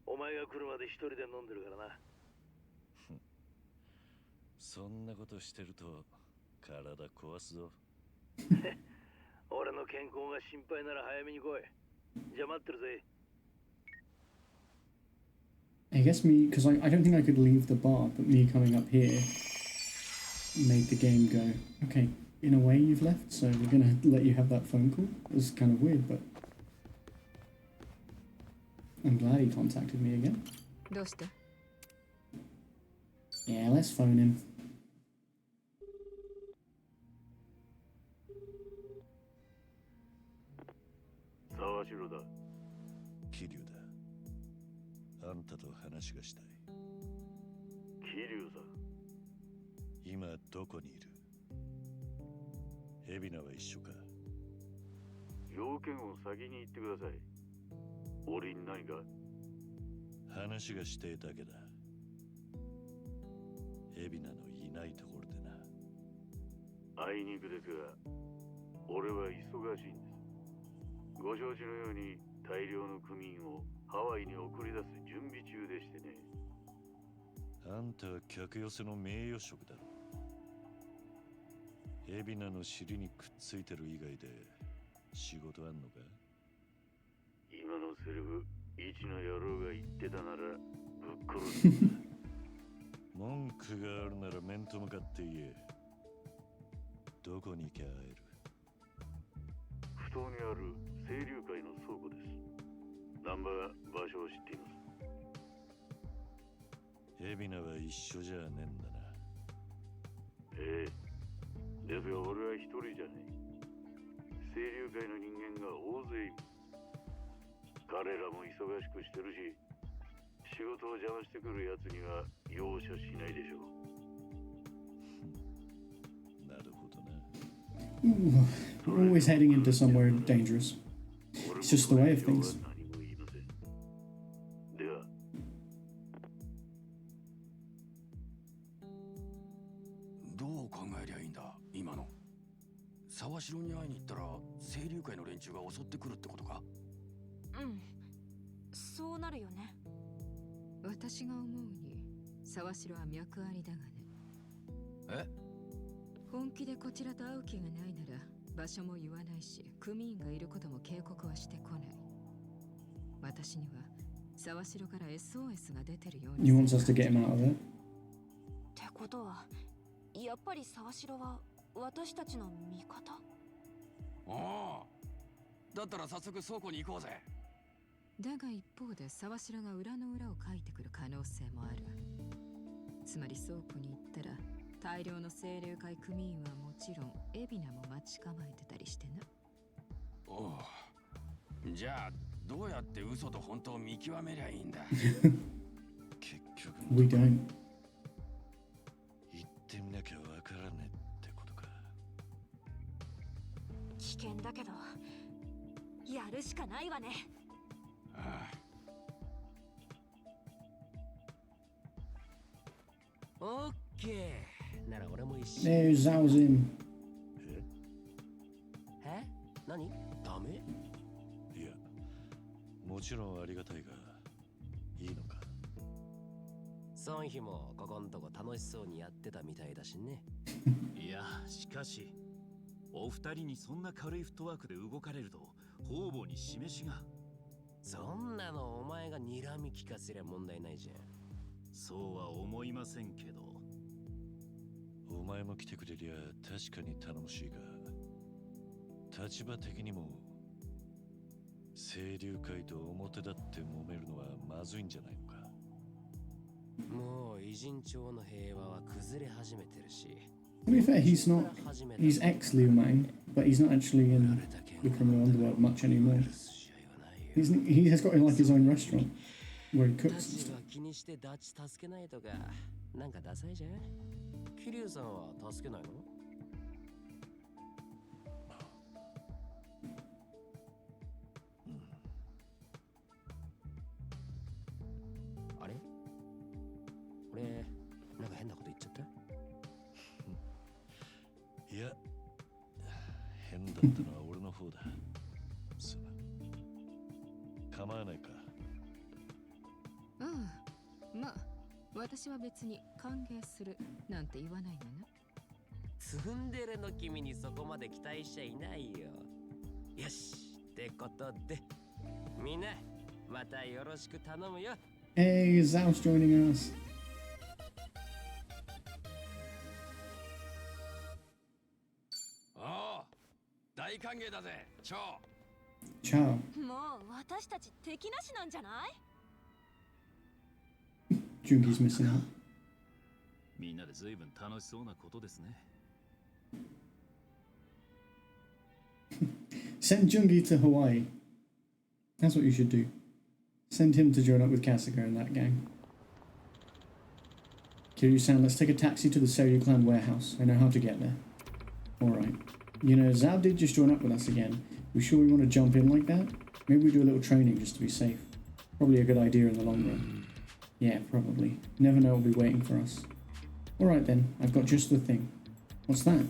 お前が来るまで一人で飲んでるからな。そんなことしてると体壊すぞ。俺の健康が心配なら早めに来い。じゃあ待ってるぜ。I guess me, because I don't think I could leave the bar, but me coming up here made the game go, okay, in a way you've left, so we're gonna let you have that phone call. It was kind of weird, but I'm glad he contacted me again. どうした？ Yeah, let's phone him. 沢城だ。桐生だ。あんたと話がしたい。桐生さん。今どこにいる？海老名は一緒か？要件を先に言ってください。俺に何か？話がしてだけだ。海老名のいないところでな。あいにくですが、俺は忙しいんです。ご承知のように大量の組員をハワイに送り出す準備中でしてね。あんたは客寄せの名誉職だろ。海老名の尻にくっついてる以外で仕事あんのか？今のセリフ、一の野郎が言ってたならぶっ殺す。文句があるなら面と向かって言え。どこに行きゃ会える？不当にある清流会の倉庫です。ナンバー場所を知っています。海老名は一緒じゃねえんだな。ええ。ですが俺は一人じゃねえ。清流会の人間が大勢いる。彼らも忙しくしてるし、仕事を邪魔してくる奴には容赦しないでしょう。なるほどな。We're always heading into somewhere dangerous. It's just the way of things. では。どう考えりゃいいんだ、今の。沢城に会いに行ったら清流会の連中が襲ってくるってことか？うん、そうなるよね。私が思うに沢城は脈ありだがね。え？本気でこちらと会う気がないなら場所も言わないし、組員がいることも警告はしてこない。私には沢城から SOS が出てるように。You want us to get him out of it? ってことは、やっぱり沢城は私たちの味方？おお、だったら早速倉庫に行こうぜ。だが一方で沢城が裏の裏をかいてくる可能性もある。つまり倉庫に行ったら大量の清流会組員はもちろん海老名も待ち構えてたりしてな。おお、じゃあどうやって嘘と本当を見極めりゃいいんだ？結局 We don't. 行ってみなきゃわからねえってことか。危険だけどやるしかないわね。ああ。オッケー。なら俺も一緒。There's Zhao's in. え？何？ダメ？いや、もちろんありがたいが、いいのか？ソンヒもここんとこ楽しそうにやってたみたいだしね。いや、しかしお二人にそんな軽いフットワークで動かれると方々に示しが。そんなのお前が睨み聞かせりゃ問題ないじゃん。そうは思いませんけど。お前も来てくれりゃ確かに頼もしいが、立場的にも清流会と表立って揉めるのはまずいんじゃないのか。もう偉人町の平和は崩れ始めてるし。To be fair, he's not. He's ex-Liu Mang, but he's not actually in the criminal underworld much anymore. He has got like his own restaurant where he cooks and stuff. 気にしてダチ助けないとかなんかダサいじゃん。桐生さんは助けないの？あれ？俺なんか変なこと言っちゃった？いや、変だったのは俺の方だ。すまん。構わないか。うん、まあ私は別に歓迎するなんて言わないがな。ツンデレの君にそこまで期待しちゃいないよ。よしってことでみんなまたよろしく頼むよ。Hey, Zhao's joining us. おお、大歓迎だぜ、チョウ。Ciao. もう私たち敵なしなんじゃない？ Jungi's missing out. みんなで随分楽しそうなことですね。Send Jungi to Hawaii. That's what you should do. Send him to join up with Kasuga and that gang. Kiryu-san, let's take a taxi to the Seiryu clan warehouse. I know how to get there. Alright. You know, Zhao did just join up with us again. We sure we want to jump in like that? Maybe we do a little training just to be safe. Probably a good idea in the long run. Yeah, probably. Never know what will be waiting for us. Alright then, I've got just the thing. What's that?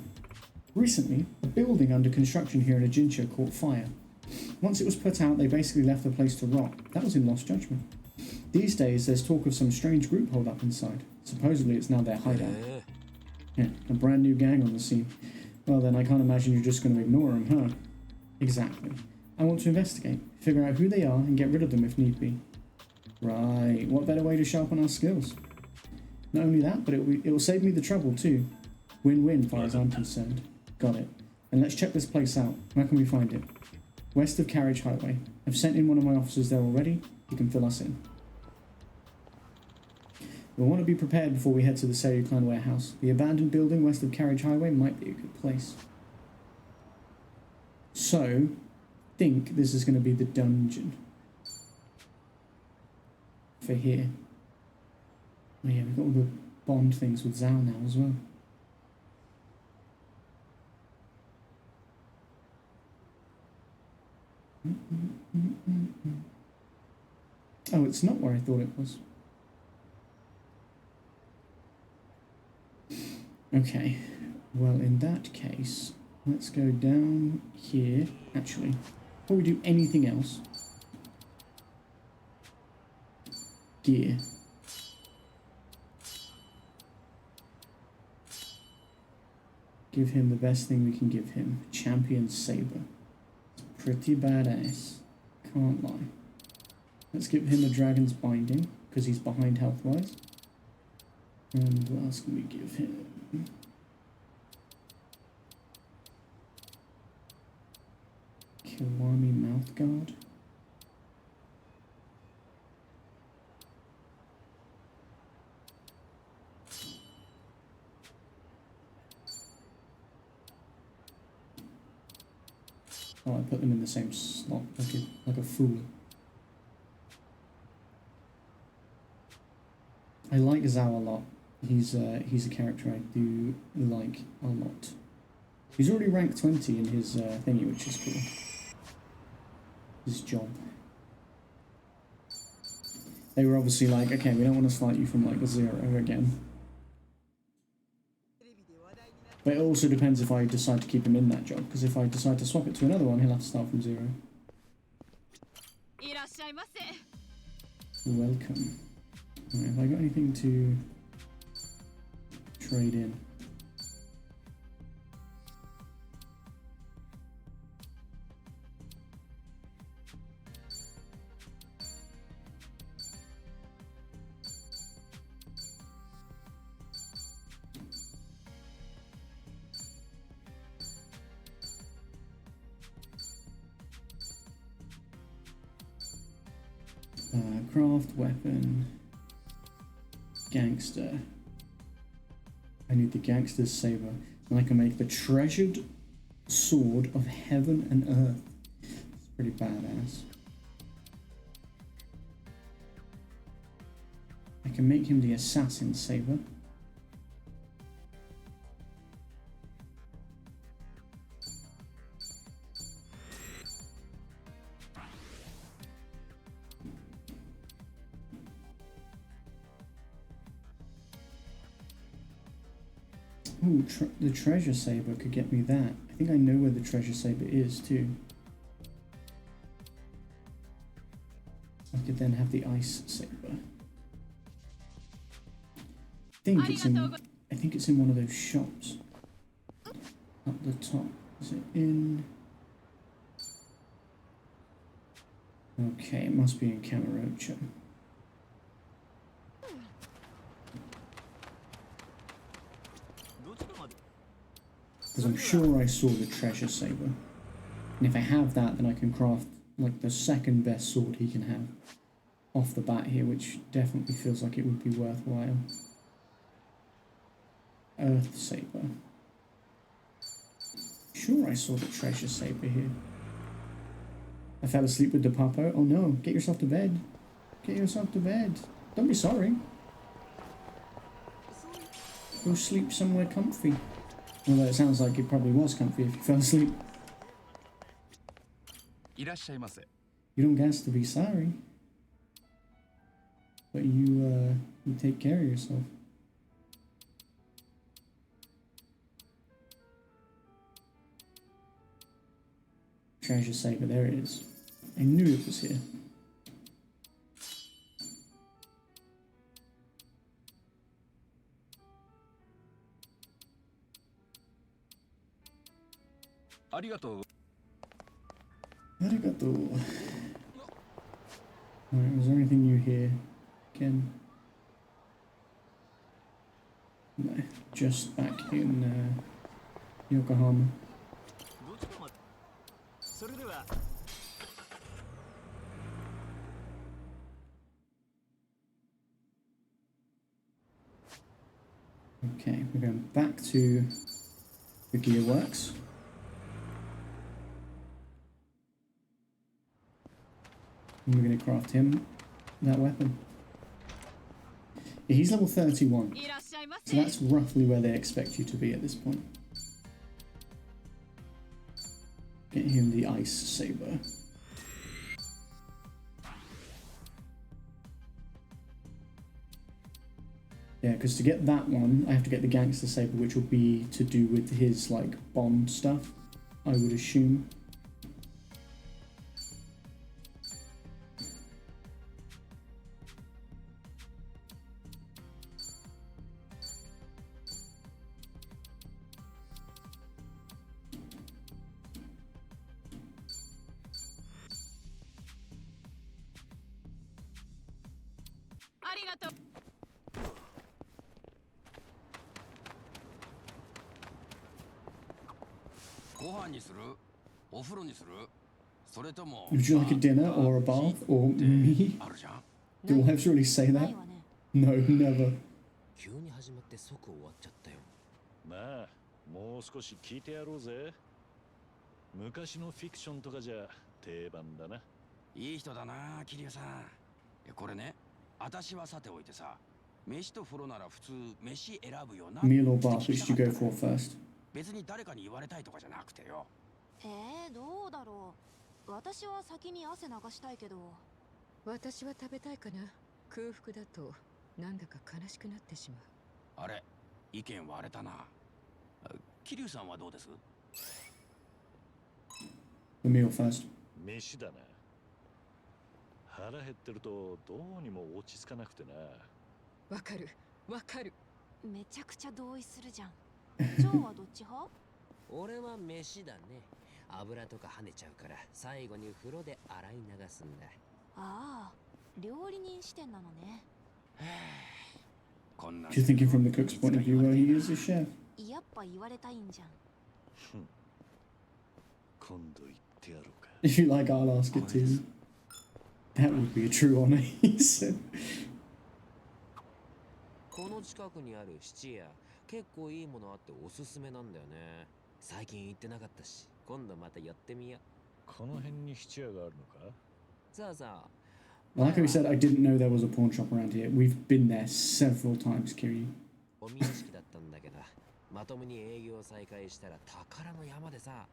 Recently, a building under construction here in Ajinsha caught fire. Once it was put out, they basically left the place to rot. That was in Lost Judgment. These days, there's talk of some strange group holed up inside. Supposedly, it's now their hideout. Yeah, a brand new gang on the scene. Well then, I can't imagine you're just going to ignore them, huh? Exactly. I want to investigate, figure out who they are, and get rid of them if need be. Right, what better way to sharpen our skills? Not only that, but it will save me the trouble too. Win-win, far as I'm concerned. Got it. And let's check this place out. Where can we find it? West of Carriage Highway. I've sent in one of my officers there already. He can fill us in. We'll want to be prepared before we head to the Seiryu Clan warehouse. The abandoned building west of Carriage Highway might be a good place. So, I think this is going to be the dungeon. For here. Oh yeah, we've got all the bond things with Zhao now as well. Oh, it's not where I thought it was. Okay, well in that case, let's go down here. Actually, before we do anything else, gear. Give him the best thing we can give him. Champion Saber. It's pretty badass. Can't lie. Let's give him a Dragon's Binding, because he's behind health-wise. And what else can we give him? Kiwami Mouthguard. Oh, I put them in the same slot, like a fool. I like Zhao a lot. He's a character I do like a lot. He's already ranked 20 in his thingy, which is cool. His job. They were obviously like, okay, we don't want to start you from like a 0 again. But it also depends if I decide to keep him in that job, because if I decide to swap it to another one, he'll have to start from 0. Welcome. Right, have I got anything to trade in? Craft, weapon, gangster. I need the gangster's saber, and I can make the treasured sword of heaven and earth. It's pretty badass. I can make him the assassin saber. Ooh, the treasure saber could get me that. I think I know where the treasure saber is too. I could then have the ice saber. I think it's in one of those shops. Up the top. Is it in? Okay, it must be in Kamurocho. Because I'm sure I saw the treasure saber. And if I have that, then I can craft like the second best sword he can have off the bat here, which definitely feels like it would be worthwhile. Earth saber. Sure I saw the treasure saber here. I fell asleep with the Papo. Oh no, get yourself to bed. Get yourself to bed. Don't be sorry. Go sleep somewhere comfy. Although it sounds like it probably was comfy if you fell asleep. You don't gas to be sorry. But you take care of yourself. Treasure saber, there it is. I knew it was here. Arigato. Arigato. Alright, was there anything new here? Again? No, just back in Yokohama. Okay, we're going back to the gearworks. And we're going to craft him that weapon. Yeah, he's level 31, so that's roughly where they expect you to be at this point. Get him the ice saber. Yeah, because to get that one, I have to get the gangster saber, which will be to do with his like bond stuff, I would assume. Would you like a dinner or a bath or me? Do wives really say that? No, never. 急に始まって即終わっちゃったよ。まあ、もう少し聞いてやろうぜ。昔のフィクションとかじゃ定番だな。いい人だな、桐生さん。これね、私はさておいてさ、飯と風呂なら普通飯選ぶよな。Meal or bath, which do you go for first? 別に誰かに言われたいとかじゃなくてよ。どうだろう。私は先に汗流したいけど。私は食べたいかな。空腹だとなんだか悲しくなってしまう。あれ、意見割れたな。桐生さんはどうです？ The meal first. 飯だな。腹減ってるとどうにも落ち着かなくてな。わかる、わかる。めちゃくちゃ同意するじゃん。ジョーはどっち派？俺は飯だね。油とか跳ねちゃうから最後に風呂で洗い流すんだ。ああ、料理人視点なのね。She's thinking from the cook's point of view where he is a chef. やっぱ言われたいんじゃん。今度言ってやろうか。If you like, I'll ask it too. That would be a true honor, he said. この近くにある質屋、結構いいものあっておすすめなんだよね。最近行ってなかったし、今度また寄ってみよう。この辺に質屋があるのか？さあさあ。Like we said, I didn't know there was a pawn shop around here. We've been there several times, Kiryu. お宮敷だったんだけど、まともに営業再開したら宝の山でさ、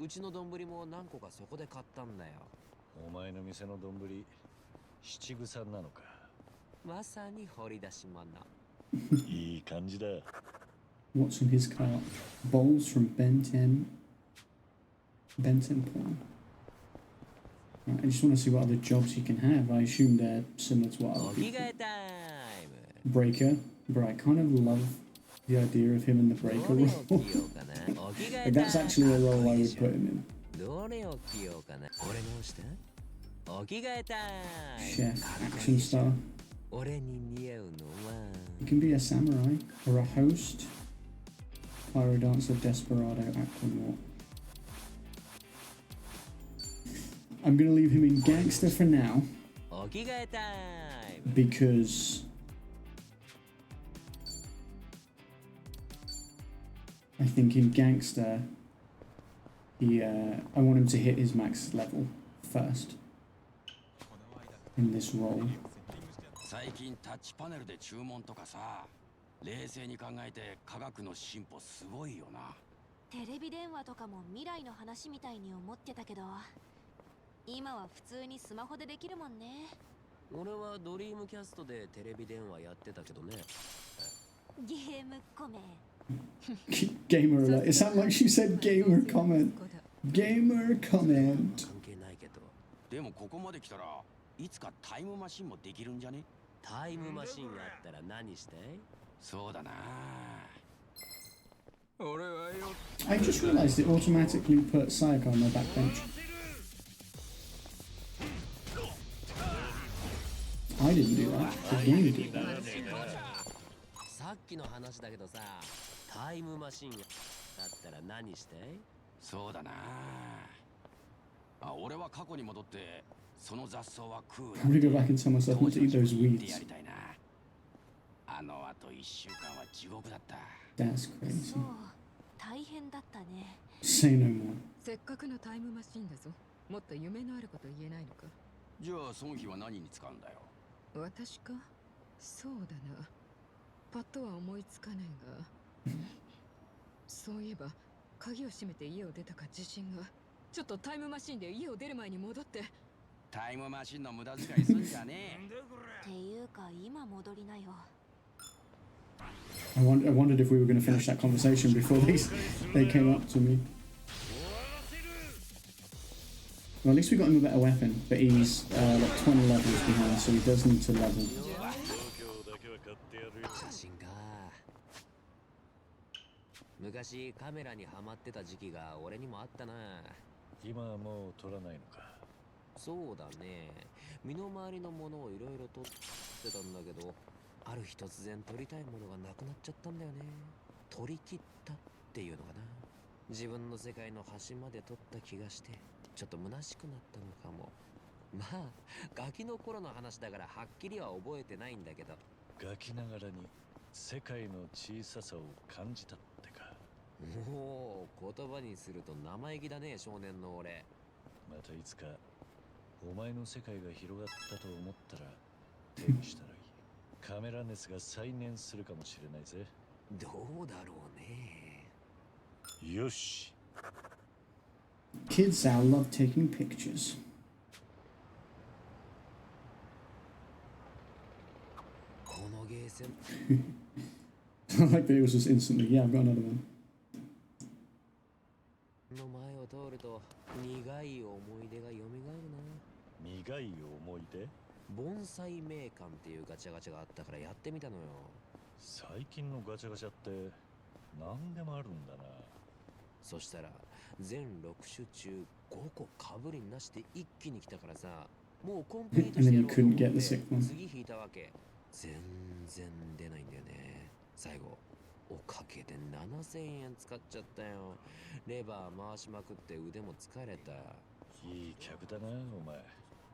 うちの丼も何個かそこで買ったんだよ。お前の店の丼、七草なのか。まさに掘り出し物。いい感じだ。What's in his cart? Bowls from Ben 10. Ben 10 pawn. Right, I just want to see what other jobs he can have. I assume they're similar to what other people. Breaker, but I kind of love the idea of him in the breaker role. Like, that's actually a role I would put him in. Chef, action star. He can be a samurai or a host. Pyro dancer, desperado, aquanaut. I'm gonna leave him in gangster for now because I think in gangster I want him to hit his max level first in this role. 最近タッチパネルで注文とかさ、冷静に考えて科学の進歩すごいよな。テレビ電話とかも未来の話みたいに思ってたけど、今は普通にスマホでできるもんね。俺はドリームキャストでテレビ電話やってたけどね。ゲームコメ。Gamer alert. It sounded like she said gamer comment. Gamer comment. 関係ないけど。でもここまで来たらいつかタイムマシンもできるんじゃね？タイムマシンがあったら何して？そうだな。 I just realised it automatically put Sayaka on the back bench. I didn't do that. The game did that. さっきの話だけどさ、タイムマシンがあったら何して？そうだな。あ、俺は過去に戻ってその雑草は食う。 I'm gonna go back and tell myself not to eat those weeds. やりたいな。あのあと1週間は地獄だった。 That's crazy. 大変だったね。 Say no more. せっかくのタイムマシンだぞ。もっと夢のあること言えないのか。じゃあその日は何に使うんだよ。私か？そうだな。パッとは思いつかないが。そういえば鍵を閉めて家を出たか自信が。ちょっとタイムマシンで家を出る前に戻って。タイムマシンの無駄遣いすんじゃねえ。っていうか今戻りなよ。I wondered if we were going to finish that conversation before they came up to me. Well, at least we got him a better weapon, but he's like 20 levels behind, so he does need to level. 写真か。昔カメラにハマってた時期が俺にもあったな。今はもう撮らないのか。そうだね。身の回りのものをいろいろ撮ってたんだけど、ある日突然撮りたいものがなくなっちゃったんだよね。撮り切ったっていうのかな。自分の世界の端まで撮った気がしてちょっと虚しくなったのかも。まあガキの頃の話だからはっきりは覚えてないんだけど、ガキながらに世界の小ささを感じたってか。もう言葉にすると生意気だね、少年の俺。またいつかお前の世界が広がったと思ったら手にしたらいい。カメラ熱が再燃するかもしれないぜ。どうだろうね。よし。 Kids now love taking pictures. このゲーセン I like that it was just instantly, yeah, I've got another one. の前を通ると苦い思い出が蘇るな。苦い思い出？盆栽名館っていうガチャガチャがあったからやってみたのよ。最近のガチャガチャって何でもあるんだな。そしたら全6種中5個かぶりなしで一気に来たからさ、もうコンプリートしてやろうと思って次引いたわけ。全然出ないんだよね。最後おかげで7000円使っちゃったよ。レバー回しまくって腕も疲れた。いい客だなお前。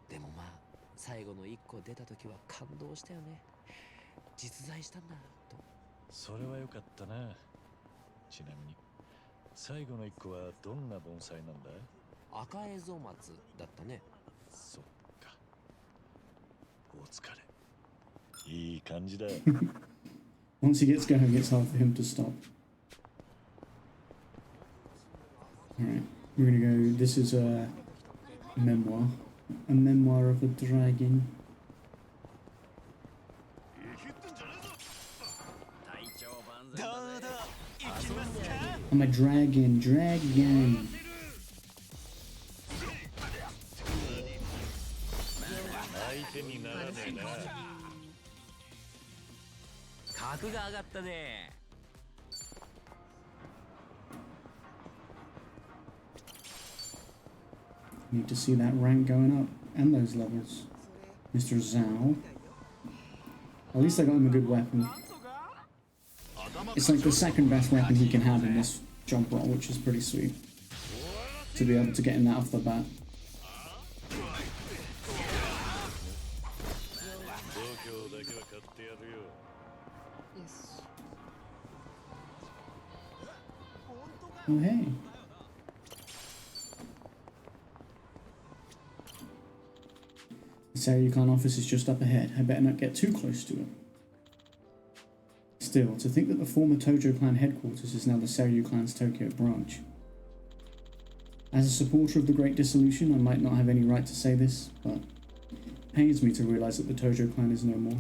でもまあ最後の1個出た時は感動したよね。実在したんだと。それは良かったな。ちなみに最後の1個はどんな盆栽なんだ？赤エゾ松だったね。そっか。お疲れ。いい感じだ。Once he gets going, it's hard for him to stop. Alright, we're gonna go. This is a memoir. A memoir of a dragon. I'm a dragon, dragon. 相手にならねえな。格が上がったね。Need to see that rank going up and those levels. Mr. Zhao. At least I got him a good weapon. It's like the second best weapon he can have in this jump roll, which is pretty sweet. To be able to get him that off the bat. Oh hey. The Saryukan office is just up ahead. I better not get too close to it. Still, to think that the former Tojo clan headquarters is now the Seryu clan's Tokyo branch. As a supporter of the Great Dissolution, I might not have any right to say this, but it pains me to realize that the Tojo clan is no more.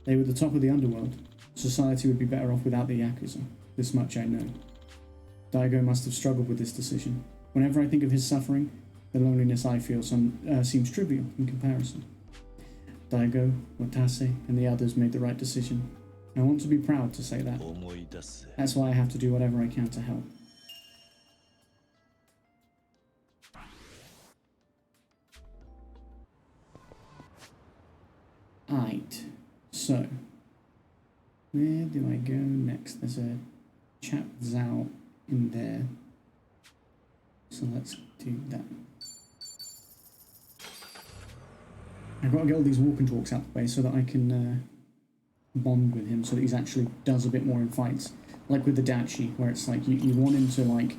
They were the top of the underworld. Society would be better off without the Yakuza. This much I know. Daigo must have struggled with this decision. Whenever I think of his suffering, The loneliness I feel seems trivial in comparison. Daigo, Watase, and the others made the right decision. I want to be proud to say that. That's why I have to do whatever I can to help. Alright, so where do I go next? There's a chat with Zhao in there, so let's do that. I've got to get all these walk and talks out of the way so that I can bond with him, so that he actually does a bit more in fights, like with the Dachi, where it's like you want him to like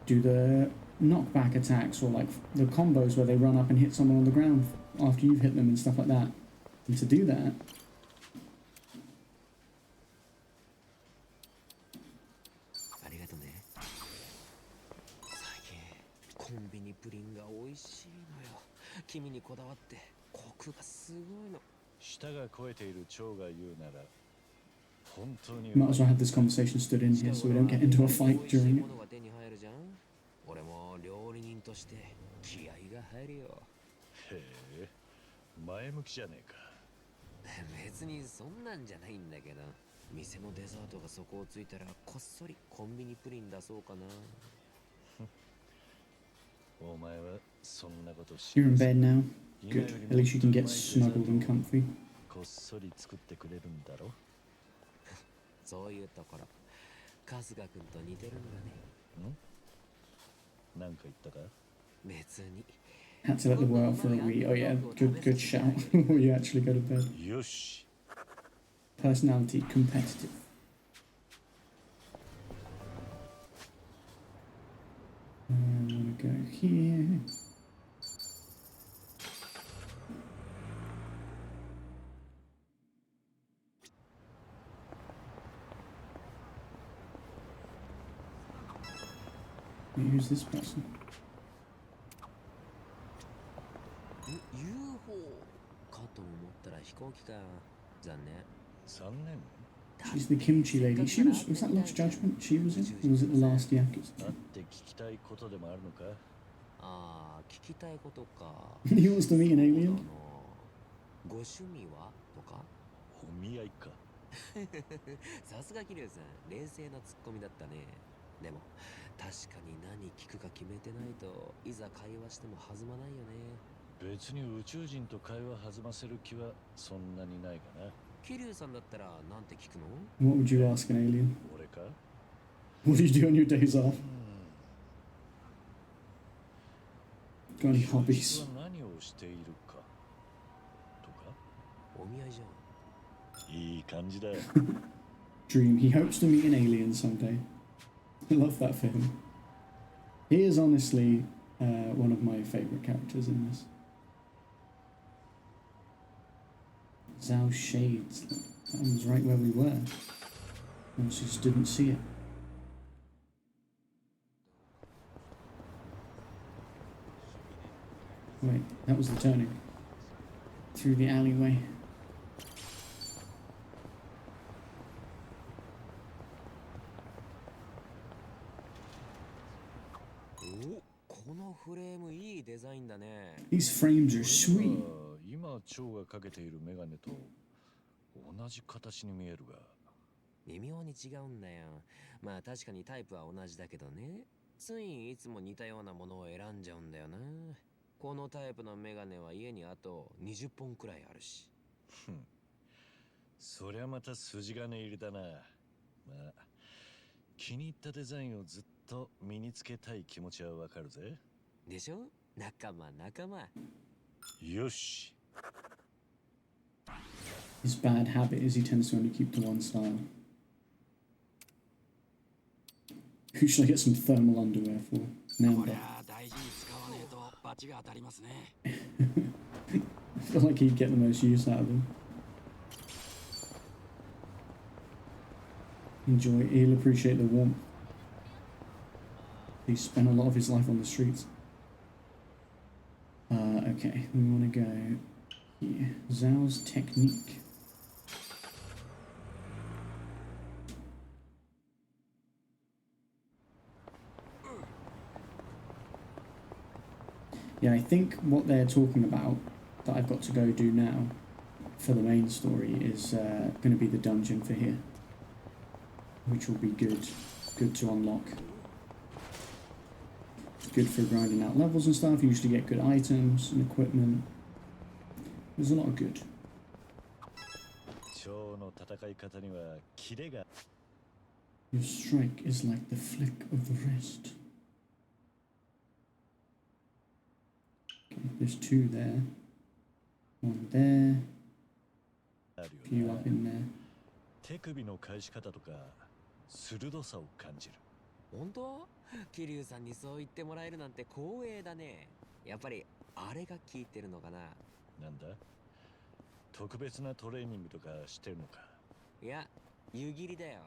do the knockback attacks or like the combos where they run up and hit someone on the ground after you've hit them and stuff like that. And to do that, might as well have this conversation stood in here so we don't get into a fight during it. 俺も料理人として気合が入るよ。へえ、前向きじゃねえか。別にそんなんじゃないんだけど、店のデザートが底をついたらこっそりコンビニプリン出そうかな。お前はそんなことし You're in bed now? Good. At least you can get snuggled and comfy. こっそり作ってくれるんだろ。そういうところ、春日君と似てるんだね。なんか言ったか？別に。Had to let the word out for a wee. Oh yeah, good shout. Before you actually go to bed. Yosh. Personality, competitive. I want to go here. Who's this person? UFO かと思ったら飛行機か。残念。残念。 She's the kimchi lady. Was that Lost Judgment she was in? Or was it the last Yakuza? だって聞きたいことでもあるのか？ああ、聞きたいことか。He wants to meet an alien. ご趣味はとか？お見合いか。さすが桐生さん、冷静なツッコミだったね。でも確かに何聞くか決めてないといざ会話しても弾まないよね。別に宇宙人と会話弾ませる気はそんなにないかな。桐生さんだったらなんて聞くの？ What would you ask an alien? 俺か？ What do you do on your days off? Got any hobbies? 何をしているかとか？お見合いじゃん。いい感じだ。Dream. He hopes to meet an alien someday. I love that for him. He is honestly one of my favourite characters in this. Zhao Shades. That one was right where we were. I just didn't see it. Wait, that was the turning. Through the alleyway. These frames are sweet. 今蝶がかけているメガネと同じ形に見えるが。微妙に違うんだよ。まあ確かにタイプは同じだけどね。ついいつも似たようなものを選んじゃうんだよな。このタイプのメガネは家にあと20本くらいあるし。そりゃまた筋金入りだな。まあ気に入ったデザインをずっと身につけたい気持ちはわかるぜ。でしょ？仲間仲間。よし。His bad habit is he tends to only keep to one style. Who should I get some thermal underwear for? Namba. I feel like he'd get the most use out of them. Enjoy. He'll appreciate the warmth. He spent a lot of his life on the streets. Okay, we want to go here. Zhao's technique. Yeah, I think what they're talking about that I've got to go do now for the main story is going to be the dungeon for here, which will be good to unlock. It's good for grinding out levels and stuff. You usually get good items and equipment. There's a lot of good. Your strike is like the flick of the wrist. Okay, there's 2 there. 1 there. A few up in there. 手首の返し方とか鋭さを感じる。本当？桐生さんにそう言ってもらえるなんて光栄だね。やっぱりあれが効いてるのかな。なんだ？特別なトレーニングとかしてるのか？いや、湯切りだよ。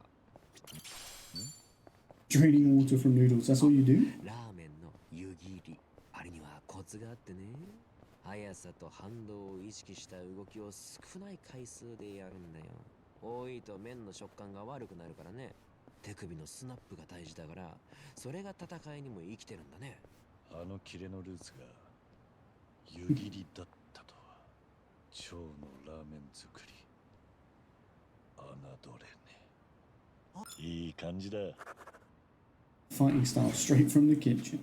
Draining water from noodles, that's all you do? ラーメンの湯切り。あれにはコツがあってね。速さと反動を意識した動きを少ない回数でやるんだよ。多いと麺の食感が悪くなるからね。手首のスナップが大事だから、それが戦いにも生きてるんだね。あのキレのルーツが湯切りだったとは。蝶のラーメン作り。侮れね。いい感じだ。Fighting style straight from the kitchen.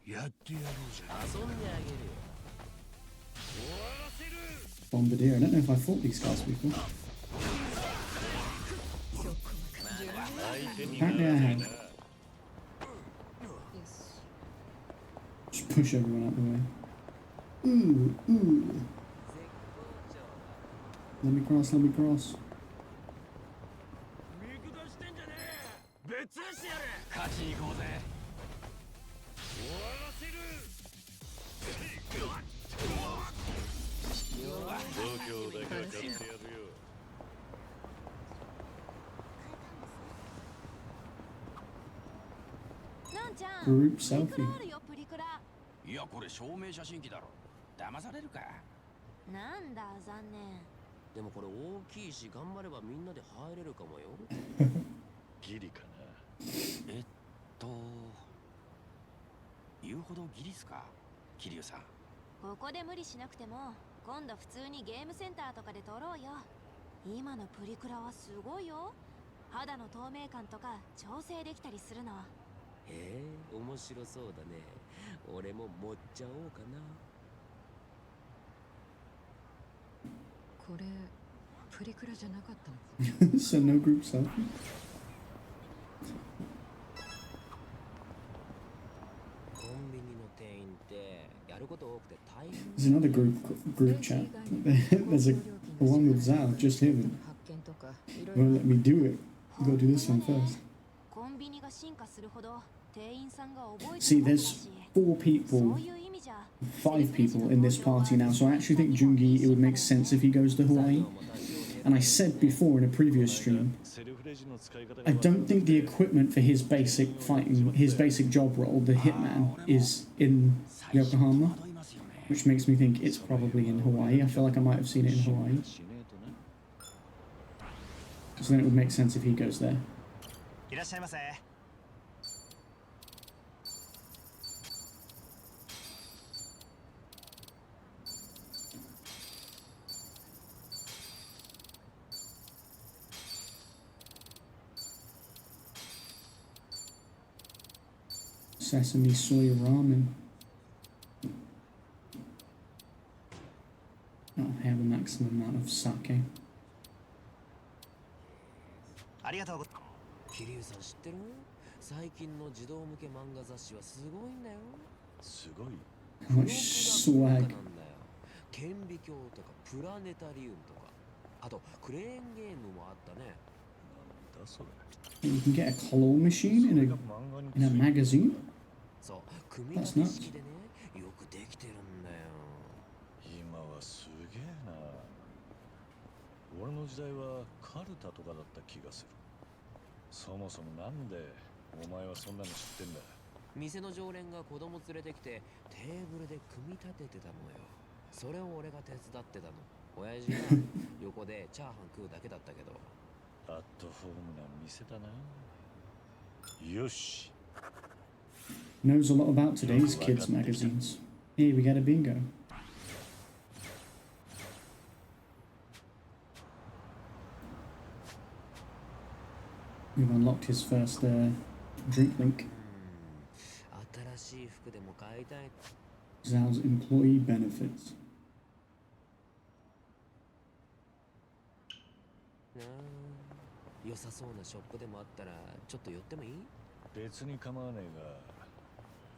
やってやろうじゃん。遊んであげるよ。 Bombardier. I don't know if I fought these guys before. Apparently I have. Just push everyone out the way. Ooh. Let me cross, let me cross. 勝ちに行こうぜ。度胸だけは買ってやるよ。なんちゃん、 Group プリク selfie. ラあるよ、プリクラ。いや、これ証明写真機だろ。騙されるか。なんだ、残念。でもこれ大きいし、頑張ればみんなで入れるかもよ。ギリかな。言うほどギリスか、桐生さん。ここで無理しなくても、今度普通にゲームセンターとかで撮ろうよ。今のプリクラはすごいよ。肌の透明感とか調整できたりするの。へえ、面白そうだね。俺も持っちゃおうかな。これプリクラじゃなかったのか。So no group selfie. コンビニの店員ってやること多くて大変。 There's another group chat. There's a one with Zhao, just him. Won't let me do it. You gotta do this one first. コンビニが進化するほど店員さんが覚えて See, るわけだ there's し。 4 people, 5 people in this party now, so I actually think Jungi, it would make sense if he goes to Hawaii. And I said before in a previous stream, I don't think the equipment for his basic fighting, his basic job role, the hitman, is in Yokohama, which makes me think it's probably in Hawaii. I feel like I might have seen it in Hawaii. So then it would make sense if he goes there. いらっしゃいませ。Sesame soy ramen. I'll have a maximum amount of sake. ありがとうございます。桐生さん知ってる？最近の児童向け漫画雑誌はすごいんだよ。すごい。How much swag. 顕微鏡とかプラネタリウムとか、あとクレーンゲームもあったね。なんだそれ。You can get a claw machine in a magazine. そう、組み立て式でね、よくできてるんだよ。今はすげえな。俺の時代はカルタとかだった気がする。そもそもなんでお前はそんなの知ってんだ。店の常連が子供連れてきてテーブルで組み立ててたのよ。それを俺が手伝ってたの。親父は横でチャーハン食うだけだったけど。アットホームな店だな。よし。Knows a lot about today's kids magazines. Here we get a bingo. We've unlocked his first drink link. 新しい服でも買いたい。 Zhao's employee benefits. 良さそうなショップでもあったらちょっと寄ってもいい？別に構わねえが、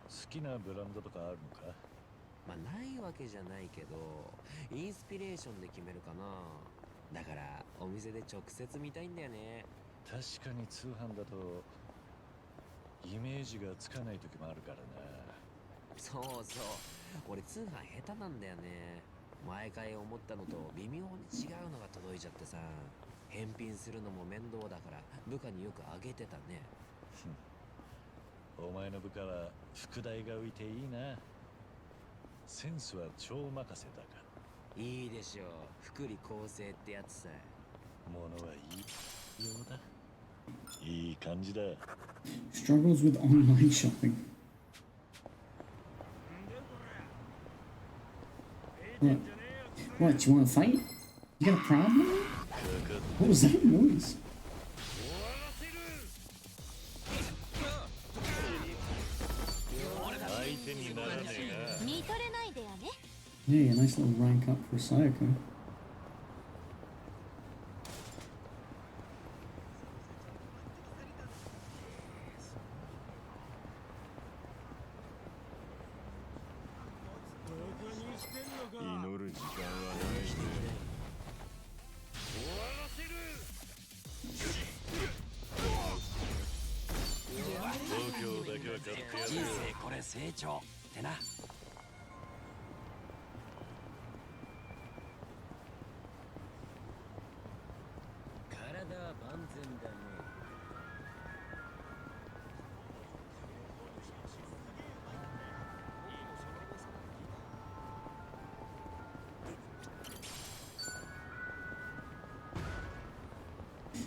好きなブランドとかあるのか？まあないわけじゃないけど、インスピレーションで決めるかな。だからお店で直接見たいんだよね。確かに通販だとイメージがつかない時もあるからな。そうそう、俺通販下手なんだよね。毎回思ったのと微妙に違うのが届いちゃってさ、返品するのも面倒だから部下によくあげてたね。お前の部下は副題が浮いていいな。センスは超任せだが。いいでしょう、福利厚生ってやつさ。物はいいようだ。いい感じだ。 Struggles with online shopping. What? What? Do you want to fight? You got a problem? What was that noise? Yeah, a nice little rank up for Sayaka.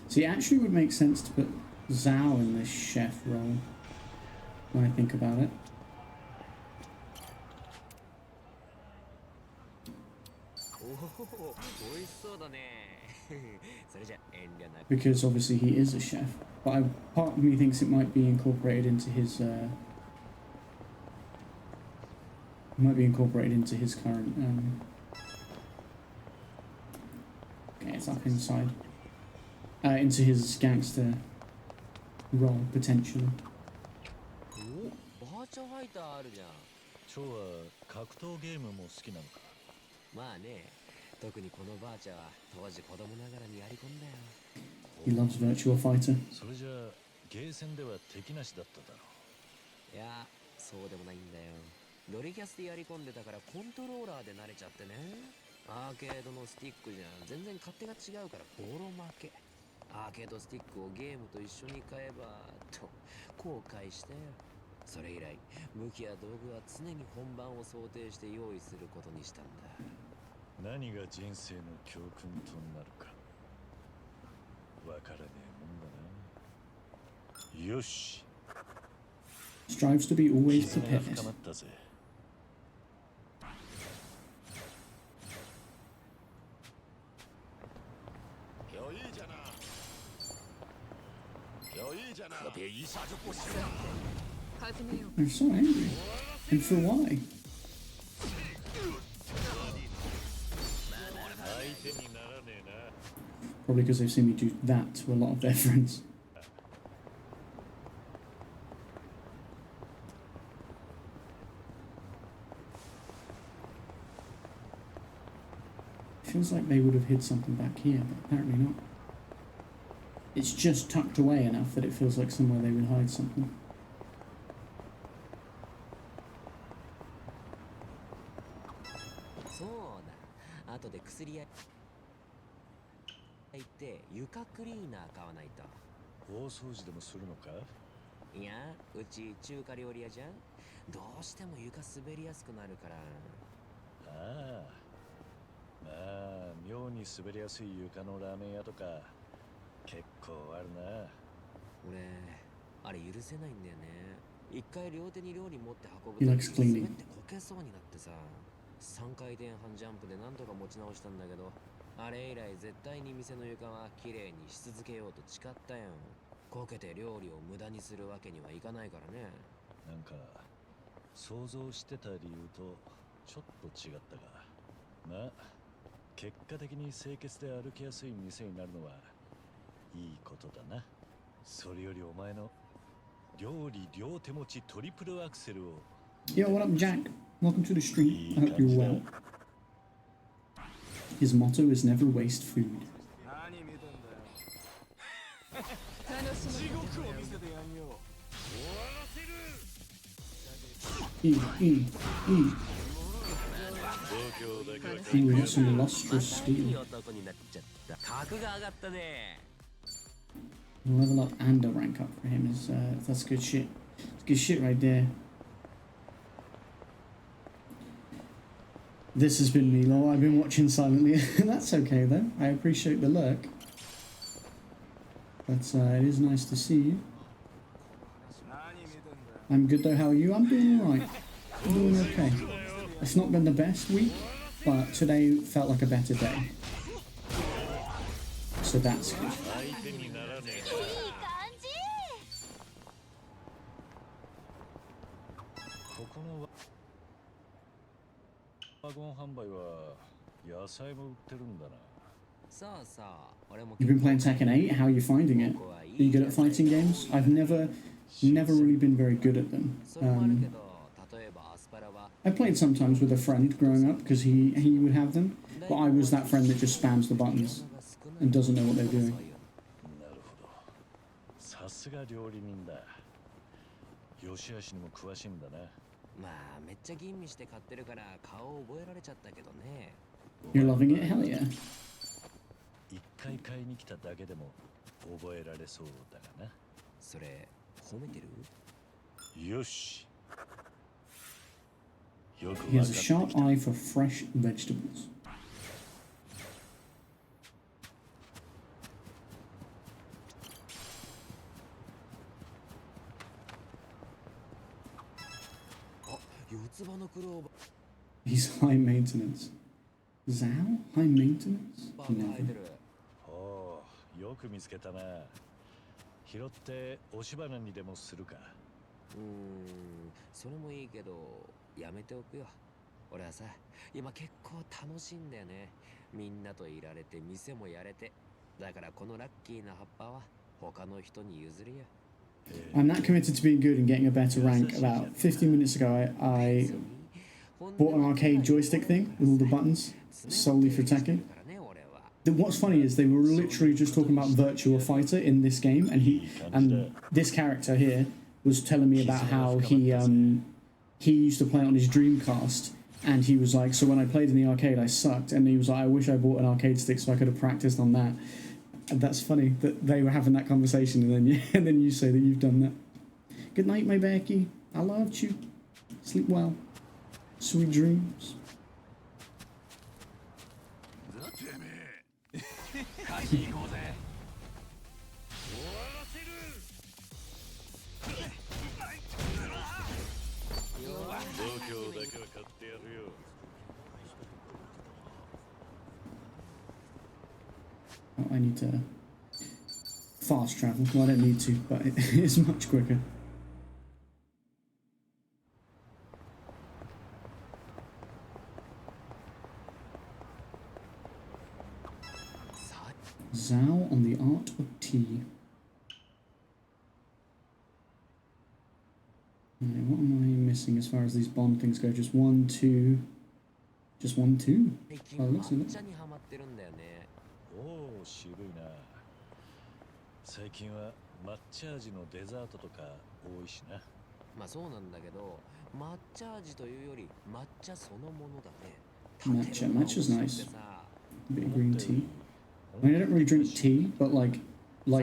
So it actually would make sense to put Zhao in this chef role, when I think about it. Because obviously he is a chef, but part of me thinks it might be incorporated into his current okay, it's up inside. Into his gangster role, potentially. バーチャファイターあるじゃん。蝶は格闘ゲームも好きなのか？まあね、特にこのバーチャは当時子供ながらにやり込んだよ。 He loves Virtua Fighter. それじゃあゲーセンでは敵なしだっただろう。いや、そうでもないんだよ。ドリキャスでやり込んでたからコントローラーで慣れちゃってね。アーケードのスティックじゃ全然勝手が違うからボロ負け。アーケードスティックをゲームと一緒に買えばと後悔したよ。それ以来武器や道具は常に本番を想定して用意することにしたんだ。何が人生の教訓となるかわからねえもんだな。よし。 Strives to be always prepared. 深まったぜ。They're so angry. And for why? Probably because they've seen me do that to a lot of their friends. Feels like they would have hid something back here, but apparently not. It's just tucked away enough that it feels like somewhere they would hide something. So, 後で薬屋行って床クリーナー買わないと。大掃除でもするのか？いや、うち中華料理屋じゃん。どうしても床滑りやすくなるから。ああ。まあ妙に滑りやすい床のラーメン屋とか結構あるな。俺あれ許せないんだよね。一回両手に料理持って運ぶ He と likes 滑 cleaning. ってこけそうになってさ、3回転半ジャンプでなんとか持ち直したんだけど、あれ以来絶対に店の床は綺麗にし続けようと誓ったよ。こけて料理を無駄にするわけにはいかないからね。なんか想像してた理由とちょっと違ったが、まあ結果的に清潔で歩きやすい店になるのはいいことだな。それよりお前の料理両手持ちトリプルアクセルを。 Yo, what up, Jack? Welcome to the stream. I hope you're well. His motto is never waste food. Ooh, we got some illustrious steel. Level up and a rank up for him is that's good shit. It's good shit right there. This has been me, lol. I've been watching silently. That's okay though. I appreciate the lurk. But it is nice to see you. I'm good though. How are you? I'm doing alright. I'm doing okay. It's not been the best week, but today felt like a better day. So that's good. ワゴン販売は野菜も売ってるんだな。You've been playing Tekken 8? How are you finding it? Are you good at fighting games? I've never really been very good at them. I played sometimes with a friend growing up because he would have them, but I was that friend that just spams the buttons and doesn't know what they're doing. さすが料理人だ。良し悪しにも詳しいんだな。まあめっちゃ吟味して買ってるから顔を覚えられちゃったけどね。 You're loving it? Hell yeah. 一回買いに来ただけでも覚えられそうだがな。それ褒めてる？よし。 He has a sharp eye for fresh vegetables. He's high maintenance. Zhao? High maintenance? Never. おお、よく見つけたな。拾って押し花にでもするか。それもいいけどやめておくよ。俺はさ、今結構楽しいんだよね。みんなといられて店もやれて。だからこのラッキーな葉っぱは他の人に譲るよ。 I'm not committed to being good and getting a better rank. About 15 minutes ago, I bought an arcade joystick thing with all the buttons solely for Tekken. What's funny is they were literally just talking about Virtua Fighter in this game, and this character here was telling me about how he used to play it on his Dreamcast, and he was like, so when I played in the arcade, I sucked, and he was like, I wish I bought an arcade stick so I could have practiced on that. And that's funny that they were having that conversation, and then you say that you've done that. Good night, my Becky. I loved you. Sleep well. Sweet dreams. Oh, I need to fast travel. Well, I don't need to, but it's much quicker. Zhao on the art of tea. Right, what am I missing as far as these bond things go? Just 1, 2. Just 1, 2. Oh, looks a lot. おお、渋いな。最近は抹茶味のデザートとか多いしな。まあそうなんだけど、抹茶味というより抹茶そのものだね。 Matcha's nice. A bit of green tea. I mean, I don't really drink tea, but like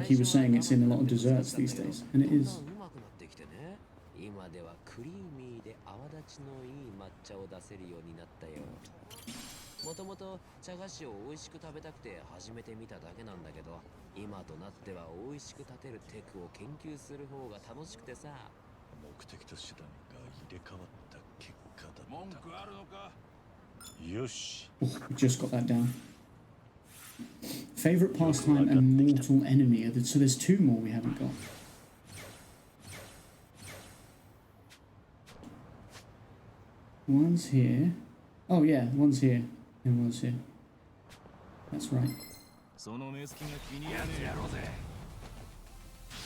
he was saying, it's in a lot of desserts these days, and it is. 今ではクリーミーで泡立ちのいい抹茶を出せるようになったよ。もともと茶菓子を美味しく食べたくて始めてみただけなんだけど、今となっては美味しく立てるテクを研究する方が楽しくてさ。目的と手段が入れ替わった結果だった。文句あるのか？よし。 Oh, we just got that down. Favorite pastime and mortal enemy. So there's two more we haven't got. One's here. Oh yeah, one's here and one's here. That's right. その目つきが気に入らねえ。やろうぜ。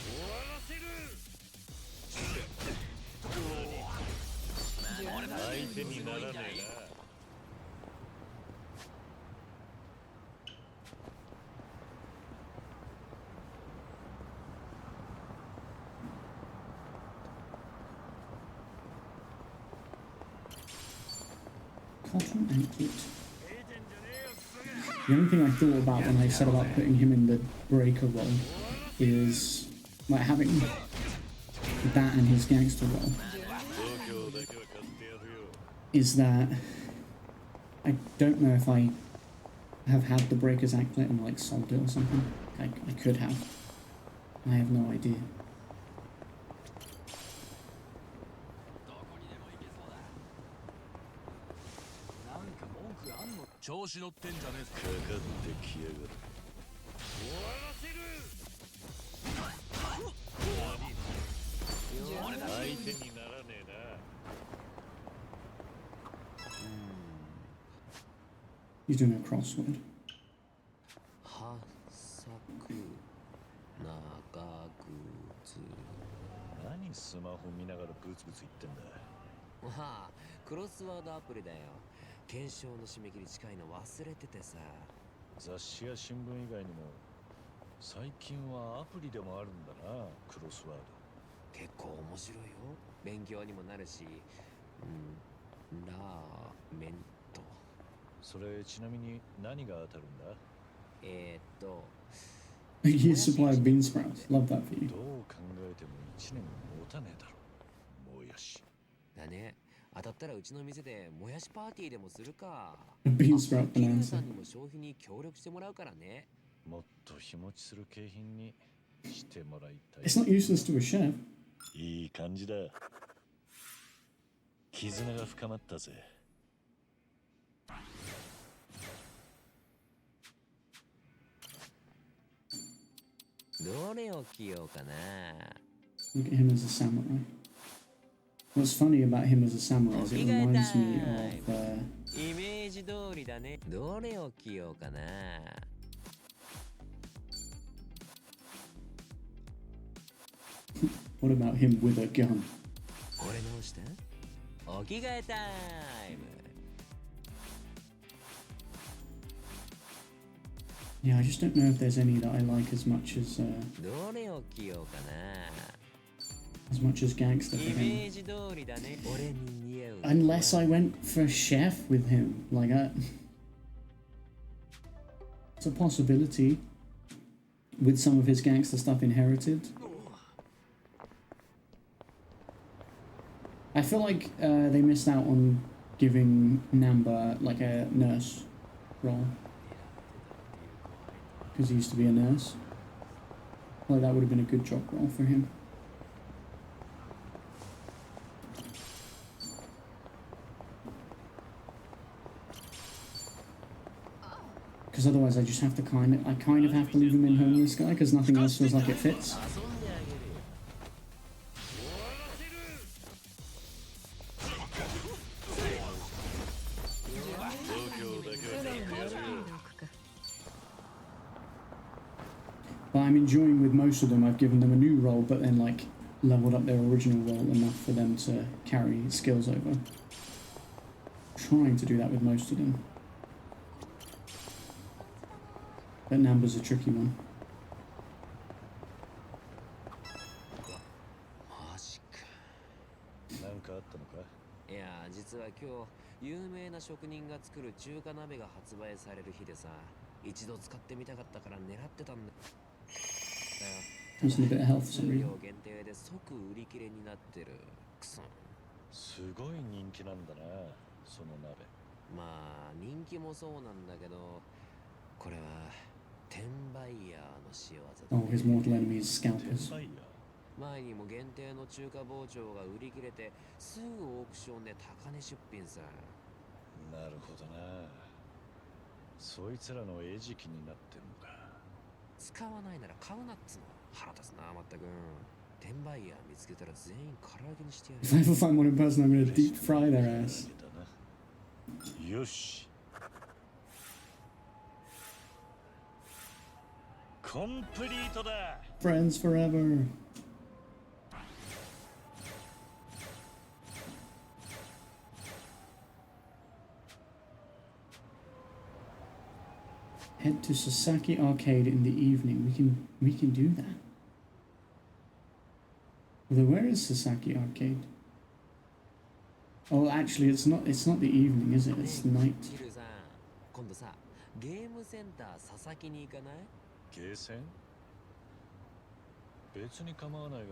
終わらせる。相手にならねえな。Cotton and it. The only thing I thought about when I said about putting him in the breaker role is like having that and his gangster role is that I don't know if I have had the breakers anklet and like sold it or something. I could have. I have no idea. 調子乗ってんじゃねえぞ。かかってきやがる。終わらせる。相手にならねえな。He's doing a crossword. はさく長靴。何スマホ見ながらブツブツ言ってんだ。まあクロスワードアプリだよ。検証の締め切り近いの忘れててさ。雑誌や新聞以外にも最近はアプリでもあるんだな、クロスワード。結構面白いよ。勉強にもなるし。ラーメンと。それちなみに何が当たるんだHe supplied bean sprouts. Love that for you. どう考えても1年持たねえだろ。もやし。だね。当たったらうちの店でもやしパーティーでもするか。Bean sprout キル bonanza. さんにも消費に協力してもらうからね。もっと日持ちする景品にしてもらいたい。 It's not useless to a chef. いい感じだ。絆が深まったぜ。どれを着ようかな。 Look at him as a samurai. What's funny about him as a samurai is it reminds me of イメージ通りだね。どれを着ようかな。what about him with a gun? これ直したお着替えタイム。 Yeah, I just don't know if there's any that I like as much as どれを着ようかな。 gangster for イメ him. ージ通りだね。俺に似合う。 Unless I went for chef with him, like it's a possibility with some of his gangster stuff inherited. I feel like they missed out on giving Namba like a nurse role because he used to be a nurse. Like that would have been a good job role for him. Because otherwise I just have to kind of have to leave him in homeless guy because nothing else feels like it fits. But I'm enjoying with most of them. I've given them a new role, but then like leveled up their original role enough for them to carry skills over. Trying to do that with most of them. But Namba's a tricky one. マジか。なんかあったのか？いや、実は今日有名な職人が作る中華鍋が発売される日でさ、一度使ってみたかったから狙ってたんだ。There's a bit of health, 数 sorry. 量限定で即売り切れになってる。クソ。すごい人気なんだな、その鍋。まあ人気もそうなんだけど、これは転売ヤーの仕業だ、ね。Oh, his mortal enemy is scalpers. 転売ヤー。前にも限定の中華包丁が売り切れてすぐオークションで高値出品さ。なるほどな。そいつらの餌食になってんのか。使わないなら買うなっつの。腹立つな、まったく。転売ヤー見つけたら全員唐揚げにしてやる。If I ever find one in person, I'm gonna deep fry their ass. よし。コンプリートだ。Friends forever. Head to Sasaki Arcade in the evening. We can do that. Although where is Sasaki Arcade? Oh, actually, it's not the evening, is it? It's night. キルさん、今度さ、ゲームセンター佐々木に行かない？ゲーセン？別に構わないが、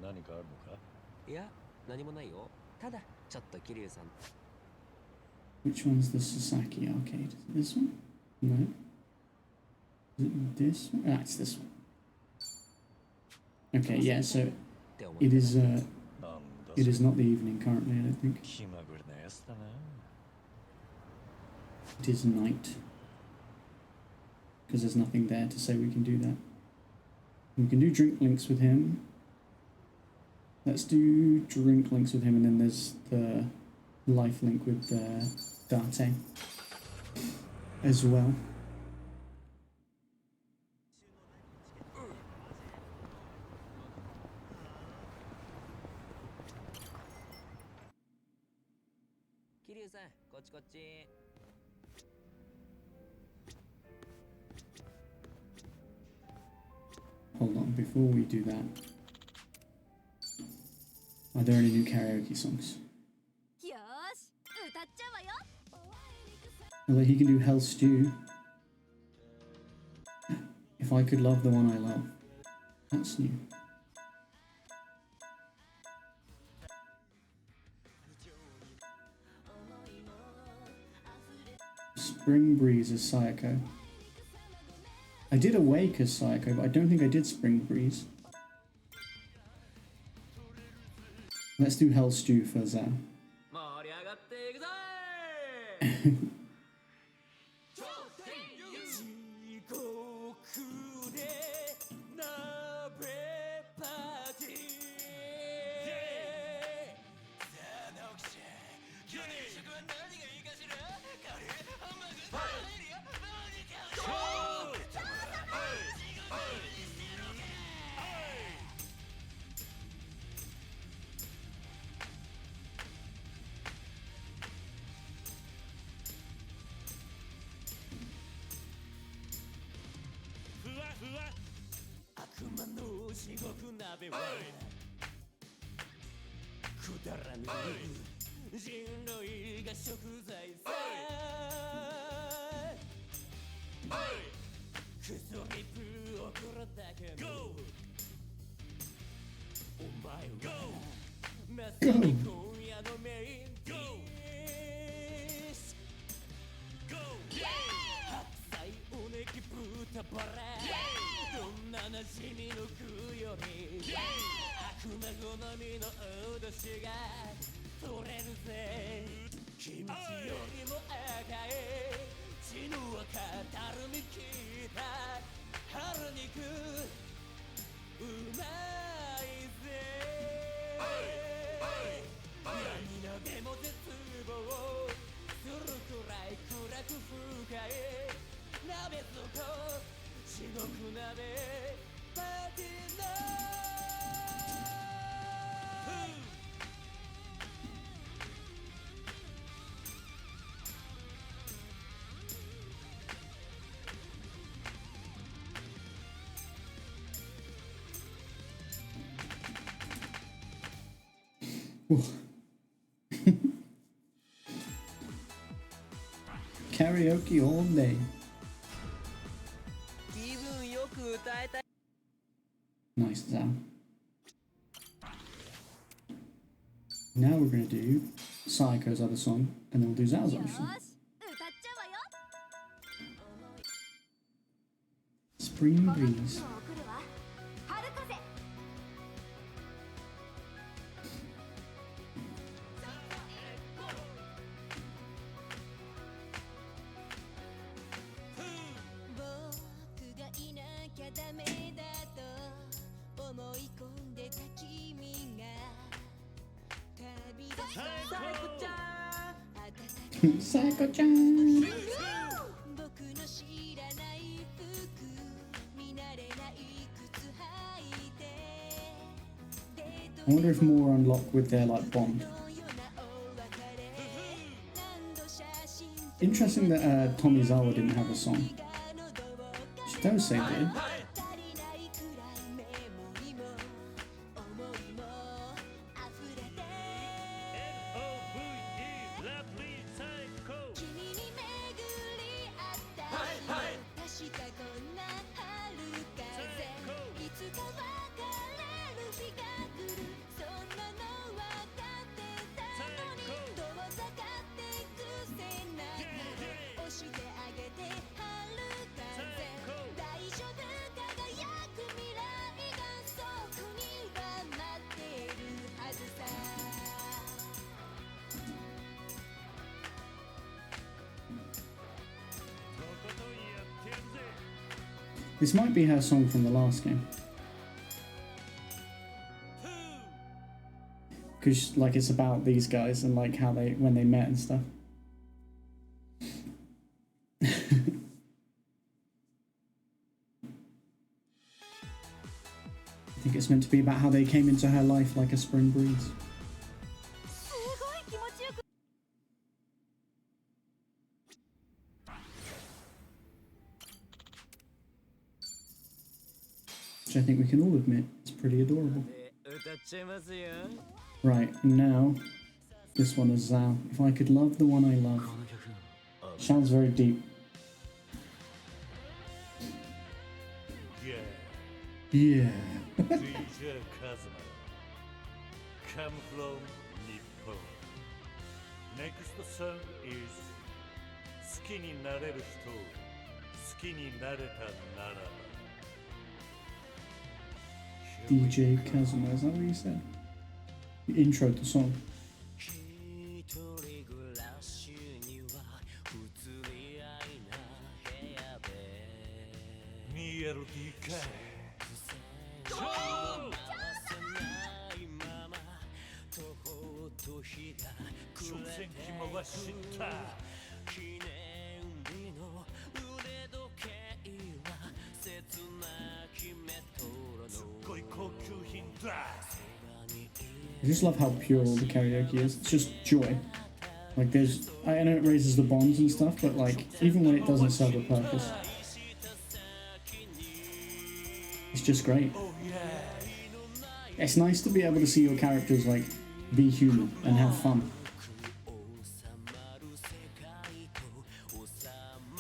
何かあるのか？いや、何もないよ。ただ、ちょっとキリュウさん。Which one's the Sasaki Arcade? This one? No. Is it this one? Ah, it's this one. Okay, yeah, so it is not the evening currently, I don't think. It is night. Because there's nothing there to say we can do that. We can do drink links with him. Let's do drink links with him, and then there's the life link with Date as well. Hold on, before we do that, are there any new karaoke songs? Well, he can do Hell Stew. If I could love the one I love. That's new. Spring Breeze as Sayako. I did Awake as Sayako, but I don't think I did Spring Breeze. Let's do Hell Stew for Zao. Karaoke all day. Nice, Zao. Now we're going to do Saiko's other song, and then we'll do Zao's other song. Spring Breeze. ゃダメだと思い込んでた君が旅立つサイコちゃんサイコちゃん。僕の知らない服見慣れない靴履いて I wonder if more unlock with their like bond. Interesting that Tomizawa didn't have a song. Shitose did. This might be her song from the last game. Because like it's about these guys and like how they when they met and stuff. I think it's meant to be about how they came into her life like a spring breeze. Which I think we can all admit is pretty adorable. Right, and now this one is Zhao. If I could love the one I love. Sounds very deep. Yeah. DJ Kazuma. Come from Nippon. Next song is 好きになれる人、好きになれたならば DJ Kazuma, is that what you said? You introed the song. I just love how pure all the karaoke is. It's just joy. Like there's, I know it raises the bonds and stuff, but like even when it doesn't serve a purpose, it's just great. It's nice to be able to see your characters like be human and have fun.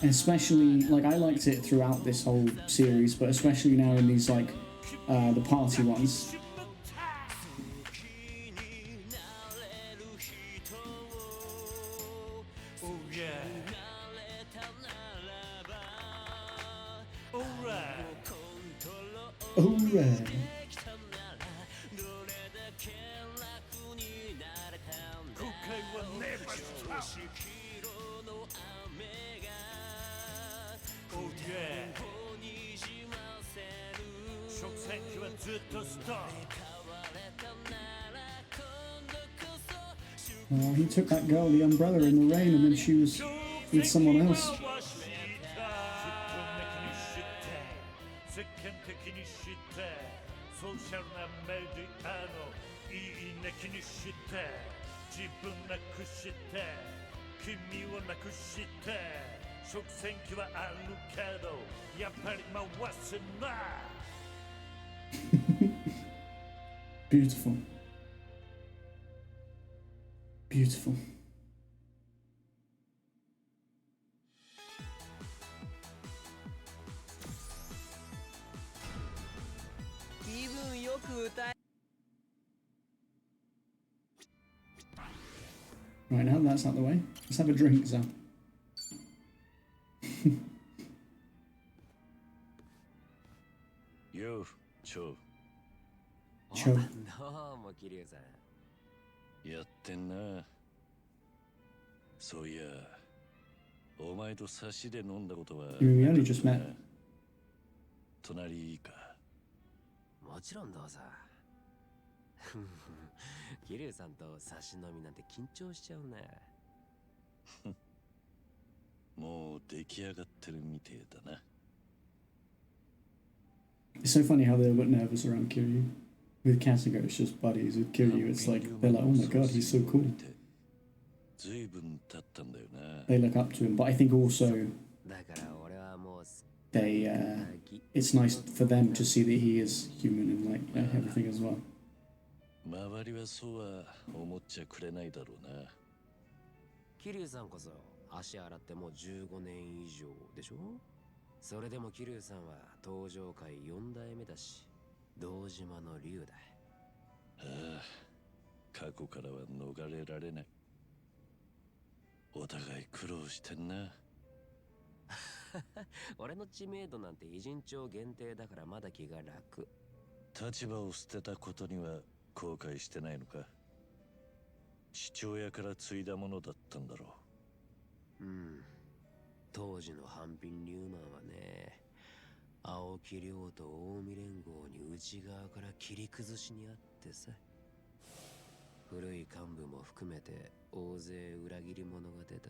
And especially, like I liked it throughout this whole series, but especially now in these like the party ones. Alright. Oh, he took that girl, the umbrella, in the rain, and then she was with someone else. Beautiful. Beautiful. Right, now that's out the way, let's have a drink, Zap. Yo, Cho. Cho. どうも桐生さん。やってんな。そういや、お前と差しで飲んだことは。We only just met. 隣いいか。もちろんどうぞ。桐生さんと差し飲みなんて緊張しちゃうね。もう出来上がってるみてえだな。It's so funny how they all got nervous around Kiryu. With Kasuga, it's just buddies. With Kiryu, it's like, they're like, oh my god, he's so cool. 随分経ったんだよな。 They look up to him, but I think also they, it's nice for them to see that he is human and like, you know, everything as well. 周りはそうは思っちゃくれないだろうな。桐生さんこそ足洗ってもう15年以上でしょ。それでも桐生さんは登場界4代目だし、堂島の竜だ。ああ、過去からは逃れられない。お互い苦労してんな。俺の知名度なんて偉人帳限定だからまだ気が楽。立場を捨てたことには後悔してないのか。父親から継いだものだったんだろう。当時の半品リューマンはね、青木亮と近江連合に内側から切り崩しにあってさ。古い幹部も含めて大勢裏切り者が出た。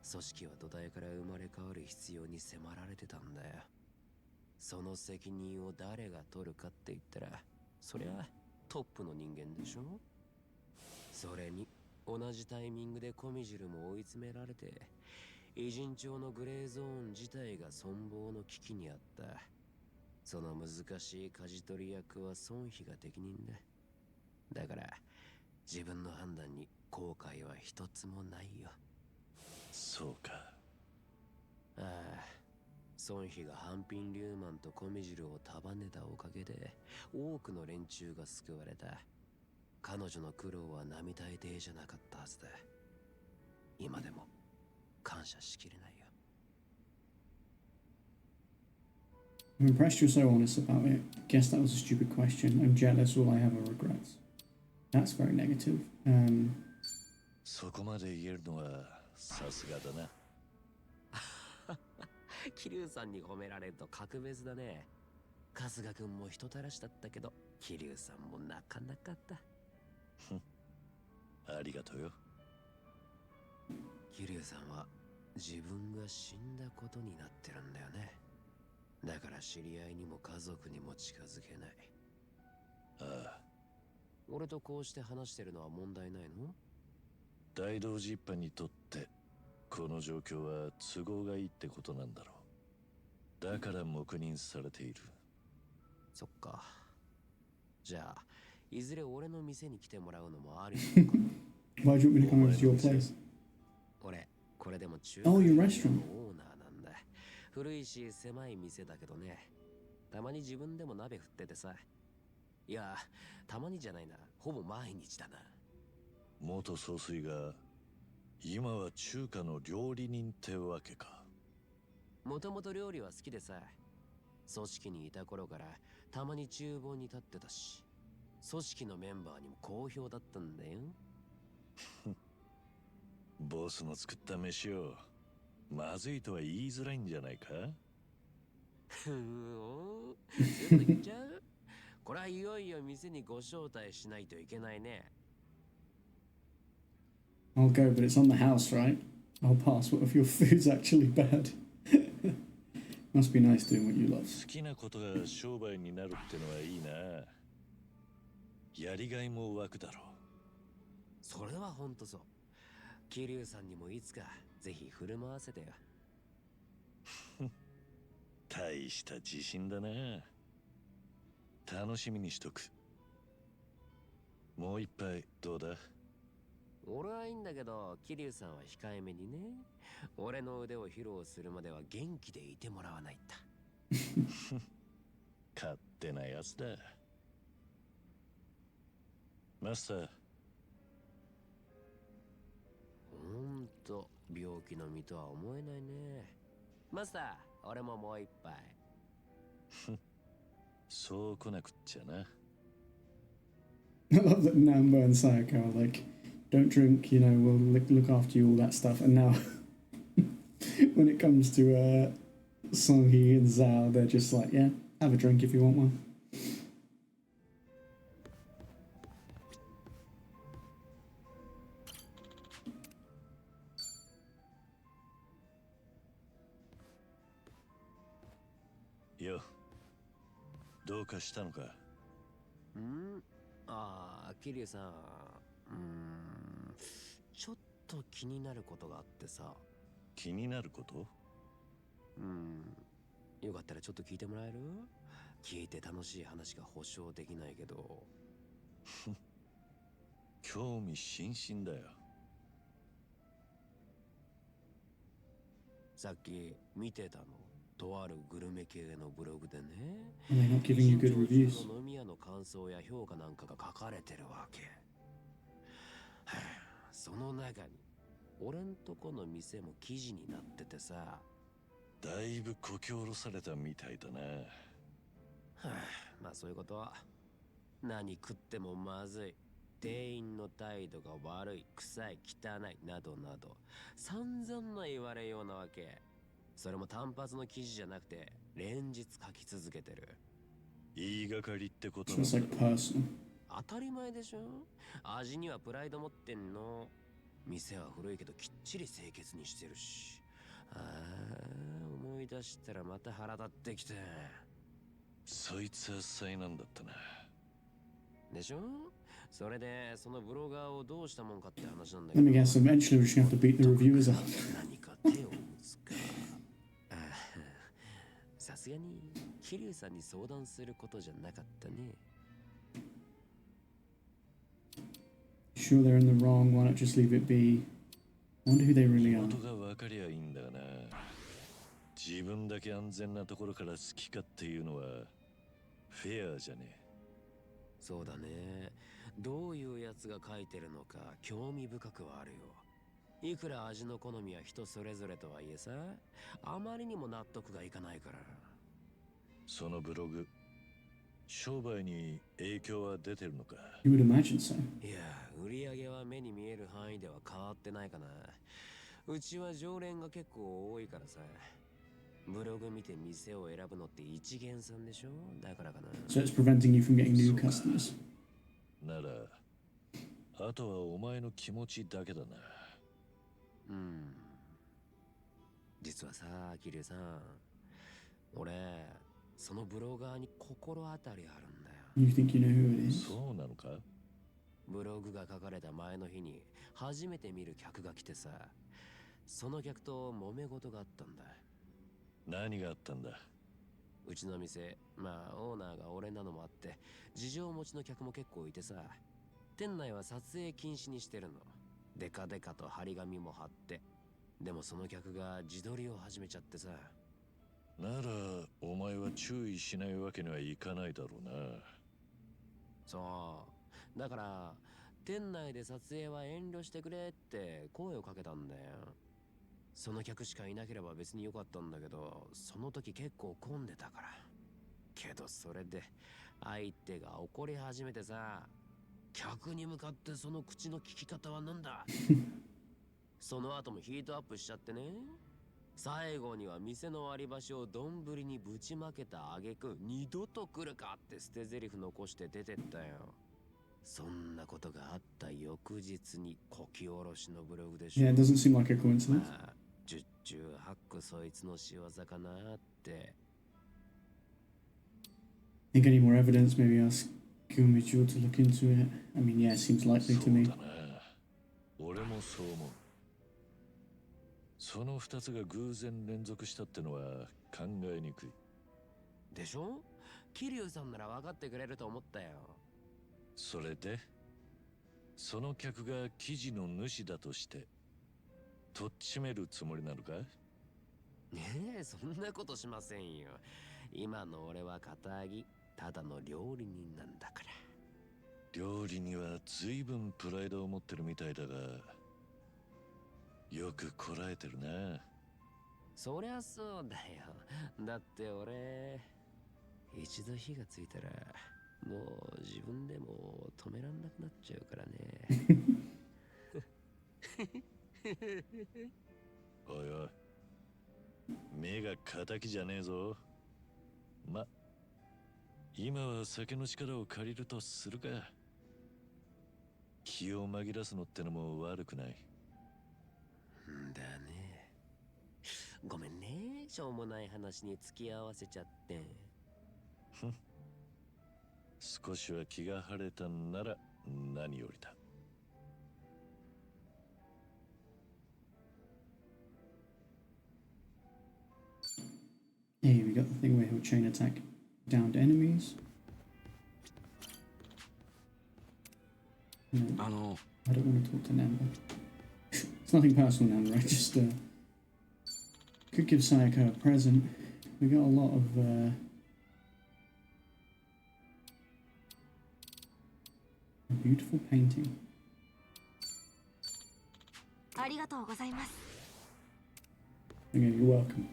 組織は土台から生まれ変わる必要に迫られてたんだよ。その責任を誰が取るかって言ったら、そりゃトップの人間でしょ。それに同じタイミングでコミジルも追い詰められて、偉人帳のグレーゾーン自体が存亡の危機にあった。その難しい舵取り役は孫妃が適任だ。だから自分の判断に後悔は一つもないよ。そうか。ああ、孫妃が半品リューマンとコミジルを束ねたおかげで多くの連中が救われた。彼女の苦労は並大抵じゃなかったはずだ。今でも感謝しきれないよ。I'm impressed you're so honest about it. Guess that was a stupid question. I'm jealous, all I have are regrets. That's very negative. そこまで言えるのはさすがだな。桐生さんに褒められると格別だね。春日君も人たらしだったけど、桐生さんもなかなかだ。ありがとうよ。桐生さんは自分が死んだことになってるんだよね。だから知り合いにも家族にも近づけない。ああ。俺とこうして話してるのは問題ないの？大道寺一派にとってこの状況は都合がいいってことなんだろう。だから黙認されている。そっか。じゃあいずれ俺の店に来てもらうのもありなのかな。Why do you want me to come over to your place? 俺これでも中華のオーナーなんだ。古いし狭い店だけどね。たまに自分でも鍋振っててさ。いや、たまにじゃないな。ほぼ毎日だな。元総帥が今は中華の料理人ってわけか。もともと料理は好きでさ、組織にいた頃からたまに厨房に立ってたし、組織のメンバーにも好評だったんだよ。ボスの作った飯をまずいとは言いづらいんじゃないか。そういうこと言っちゃう？これはいよいよ店にご招待しないといけないね。I'll go, but it's on the house, right? I'll pass. What if your food's actually bad? Must be nice doing what you love. 好きなことが商売になるってのはいいな。やりがいも湧くだろう。それはほんとそう。桐生さんにもいつかぜひ振る舞わせてよ。大した自信だな。楽しみにしとく。もう一杯どうだ？俺はいいんだけど、桐生さんは控えめにね。俺の腕を披露するまでは元気でいてもらわないと。勝手なやつだ。マスター。ほんと病気の身とは思えないね。マスター、俺ももう一杯。そう来なくっちゃな。I love that Namba and Sayaka are like, don't drink, you know, we'll look after you, all that stuff. And now, when it comes to Songhi and Zhao, they're just like, yeah, have a drink if you want one. Yo, どうかしたのか？ああ、桐生さん。ちょっと気になることがあってさ。気になること？よかったらちょっと聞いてもらえる？聞いて楽しい話が保証できないけど。興味津々だよ。さっき見てたの。とあるグルメ系のブログでね。And they're not giving you good reviews. 飲み屋の感想や評価なんかが書かれてるわけ。その中に俺んとこの店も記事になっててさ。だいぶこき下ろされたみたいだな。まあそういうことは。何食ってもまずい。店員の態度が悪い、臭い、汚いなどなど散々な言われようなわけ。それも単発の記事じゃなくて連日書き続けてる。言いがかりってことなんだ。Like personal. 当たり前でしょ。味にはプライド持ってんの。店は古いけどきっちり清潔にしてるし。思い出したらまた腹立ってきて。そいつは災難だったな。でしょ。それでそのブロガーをどうしたもんかって話なんだけど。Let me guess, eventually we're just gonna have to beat the reviewers up. 何か手を打つか。さすがに桐生さんに相談することじゃなかったね。Sure they're in the wrong, why not just leave it be? I wonder who they really are. 元が分かりゃいいんだがな。自分だけ安全なところから好きかっていうのはフェアじゃねえ。そうだね。どういうやつが書いてるのか興味深くはあるよ。いくら味の好みは人それぞれとはいえさ、あまりにも納得がいかないから。そのブログ、商売に影響は出てるのか？ You would imagine so. いや、売り上げは目に見える範囲では変わってないかな。うちは常連が結構多いからさ。ブログ見て店を選ぶのって一元さんでしょ。だからかな。So it's preventing you from getting new customers. なら、あとはお前の気持ちだけだな。実はさ、桐生さん、俺そのブロガーに心当たりあるんだよ。You think you know who it is? そうなのか？ブログが書かれた前の日に初めて見る客が来てさ、その客と揉め事があったんだ。何があったんだ？うちの店、まあオーナーが俺なのもあって事情持ちの客も結構いてさ、店内は撮影禁止にしてるの。デカデカと張り紙も貼って。でもその客が自撮りを始めちゃってさ。ならお前は注意しないわけにはいかないだろうな。そうだから店内で撮影は遠慮してくれって声をかけたんだよ。その客しかいなければ別によかったんだけど、その時結構混んでたから。けどそれで相手が怒り始めてさ、客に向かってその口の利き方はなんだその後もヒートアップしちゃってね。最後には店の割り箸を丼にぶちまけた挙句、二度と来るかって捨て台詞残して出てったよ。そんなことがあった翌日にこき下ろしのブログでしょ。Yeah, it doesn't seem like a coincidence. 十中八九そいつの仕業かなって。Think any more evidence? Maybe ask Gumichu to look into it. I mean, yeah, it seems likely to me. そうだな。俺もそう思う。その二つが偶然連続したってのは考えにくい。でしょ？桐生さんなら分かってくれると思ったよ。それで、その客が記事の主だとして、とっちめるつもりなのか？ねえ、そんなことしませんよ。今の俺は肩上ぎ、ただの料理人なんだから。料理には随分プライドを持ってるみたいだが、よくこらえてるな。そりゃそうだよ。だって俺、一度火がついたら、もう自分でも止めらんなくなっちゃうからね。おいおい、目が敵じゃねえぞ。ま、今は酒の力を借りるとするか。気を紛らすのってのも悪くない。だね。ごめんね、しょうもない話に付き合わせちゃって。少しは気が晴れたんなら何よりだ。Here we got the thing where he'll chain attack downed enemies. No, I don't want to talk to Namba. It's nothing personal, Namba. I just could give Sayaka a present. We got a lot of a beautiful painting. ありがとうございます。 Again, you're welcome.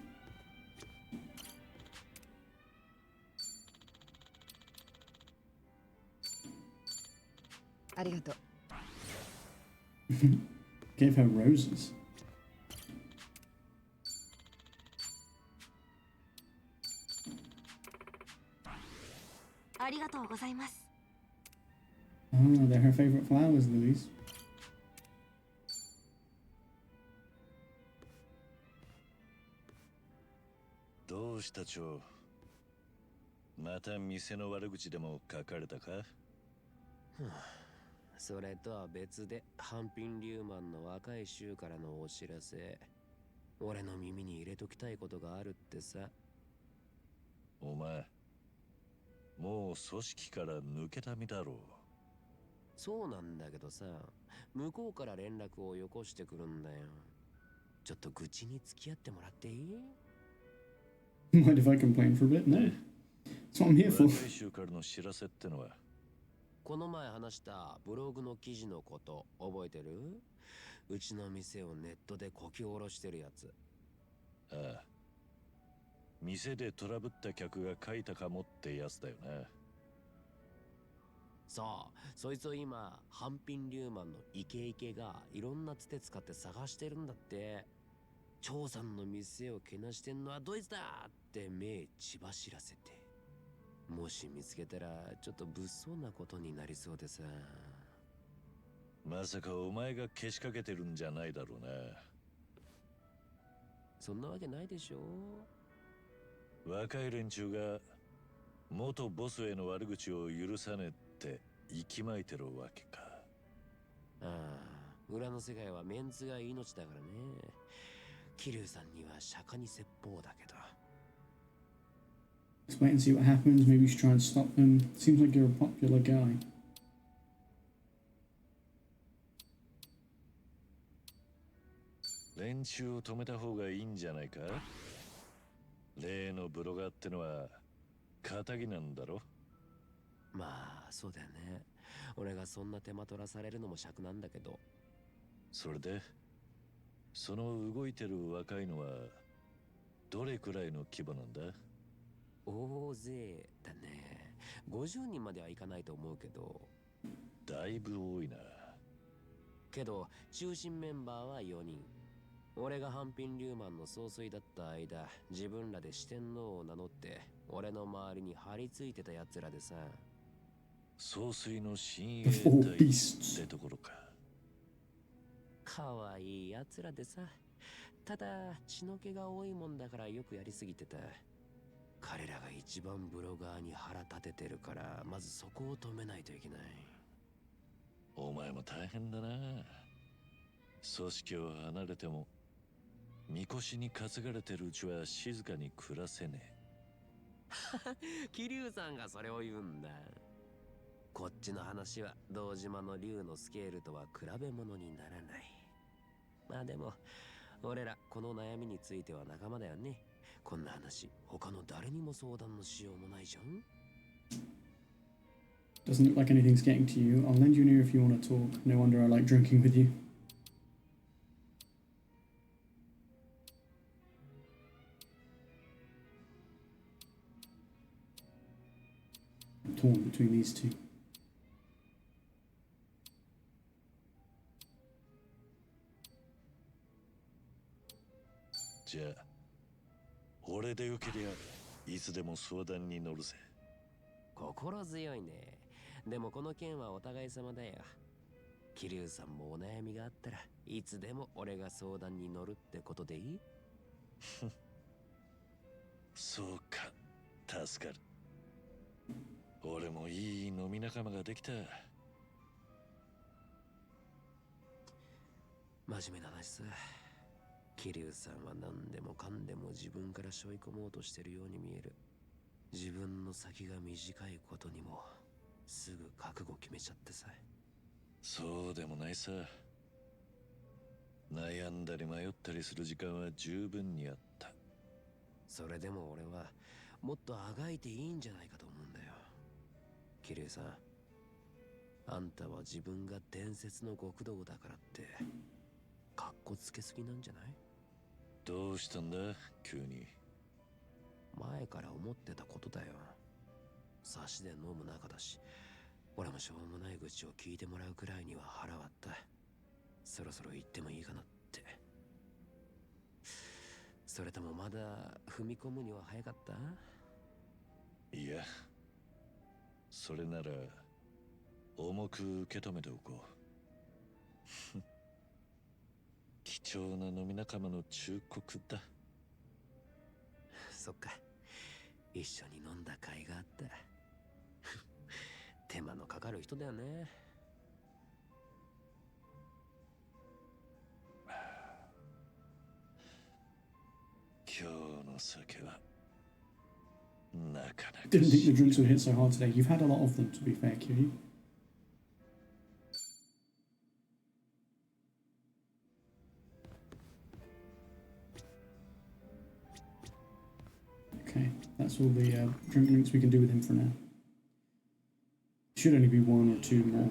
ありがとう。 Gave her roses. ありがとうございます。 Oh, they're her favorite flowers, Louise. どうしたチョウ。また店の悪口でも書かれたか。それとは別で、ハンピン・リューマンの若い衆からのお知らせ。俺の耳に入れときたいことがあるってさ。お前、もう組織から抜けた身だろう。そうなんだけどさ、向こうから連絡をよこしてくるんだよ。ちょっと愚痴に付き合ってもらっていい？ Mind if I complain for a bit? No. That's what I'm here for. 若い衆からの知らせってのは。この前話したブログの記事のこと覚えてる？うちの店をネットでこき下ろしてるやつ。ああ。店でトラブった客が書いたかもってやつだよな。そう、そいつを今、ハンピン・リューマンのイケイケがいろんなつて使って探してるんだって。張さんの店をけなしてんのはドイツだって目血走らせて。もし見つけたらちょっと物騒なことになりそうでさ。まさかお前がけしかけてるんじゃないだろうな。そんなわけないでしょ。若い連中が元ボスへの悪口を許さねって息巻いてるわけか。ああ、裏の世界はメンツが命だからね。桐生さんには釈迦に説法だけど。Let's wait and see what happens. Maybe you should try and stop them. Seems like you're a popular guy. 連中を止めた方がいいんじゃないか。例のブロガーってのは仇なんだろ。まあそうだよね。俺がそんな手間取らされるのも尺なんだけど。それでその動いてる若いのはどれくらいの規模なんだ。大勢だね。50人まではいかないと思うけど。だいぶ多いな。けど中心メンバーは4人。俺がハンピン・リューマンの総帥だった間、自分らで四天王を名乗って俺の周りに張り付いてたやつらでさ。総帥の親衛隊ってところか。かわいいやつらでさ。ただ血の気が多いもんだからよくやりすぎてた。彼らが一番ブロガーに腹立ててるから、まずそこを止めないといけない。お前も大変だな。組織を離れてもみこしに担がれてるうちは静かに暮らせねえ。桐生さんがそれを言うんだ。こっちの話は堂島の竜のスケールとは比べ物にならない。まあでも俺らこの悩みについては仲間だよね。こんな話他の誰にも相談のしようもないじゃん。 Doesn't look like anything's getting to you. I'll lend you an ear if you want to talk. No wonder I like drinking with you. I'm torn between these two. じゃあ俺でよけりゃいつでも相談に乗るぜ。心強いね。でもこの件はお互い様だよ。桐生さんもお悩みがあったらいつでも俺が相談に乗るってことでいい？そうか、助かる。俺もいい飲み仲間ができた。真面目な話さ。桐生さんは何でもかんでも自分から背負い込もうとしてるように見える。自分の先が短いことにもすぐ覚悟決めちゃってさ。そうでもないさ。悩んだり迷ったりする時間は十分にあった。それでも俺はもっとあがいていいんじゃないかと思うんだよ。桐生さん、あんたは自分が伝説の極道だからってかっこつけすぎなんじゃない？どうしたんだ急に。前から思ってたことだよ。差しで飲む仲だし、俺もしょうもない愚痴を聞いてもらうくらいには腹割った。そろそろ言ってもいいかなって。それともまだ踏み込むには早かった？いや、それなら重く受け止めておこう。貴重な飲み仲間の忠告だ。そっか、一緒に飲んだ甲斐があった。手間のかかる人だよね。今日の酒はなかなか。 Didn't think the drinks would hit so hard today. You've had a lot of them, to be fair, Kiryu. Okay, that's all the drink links we can do with him for now. Should only be one or two more.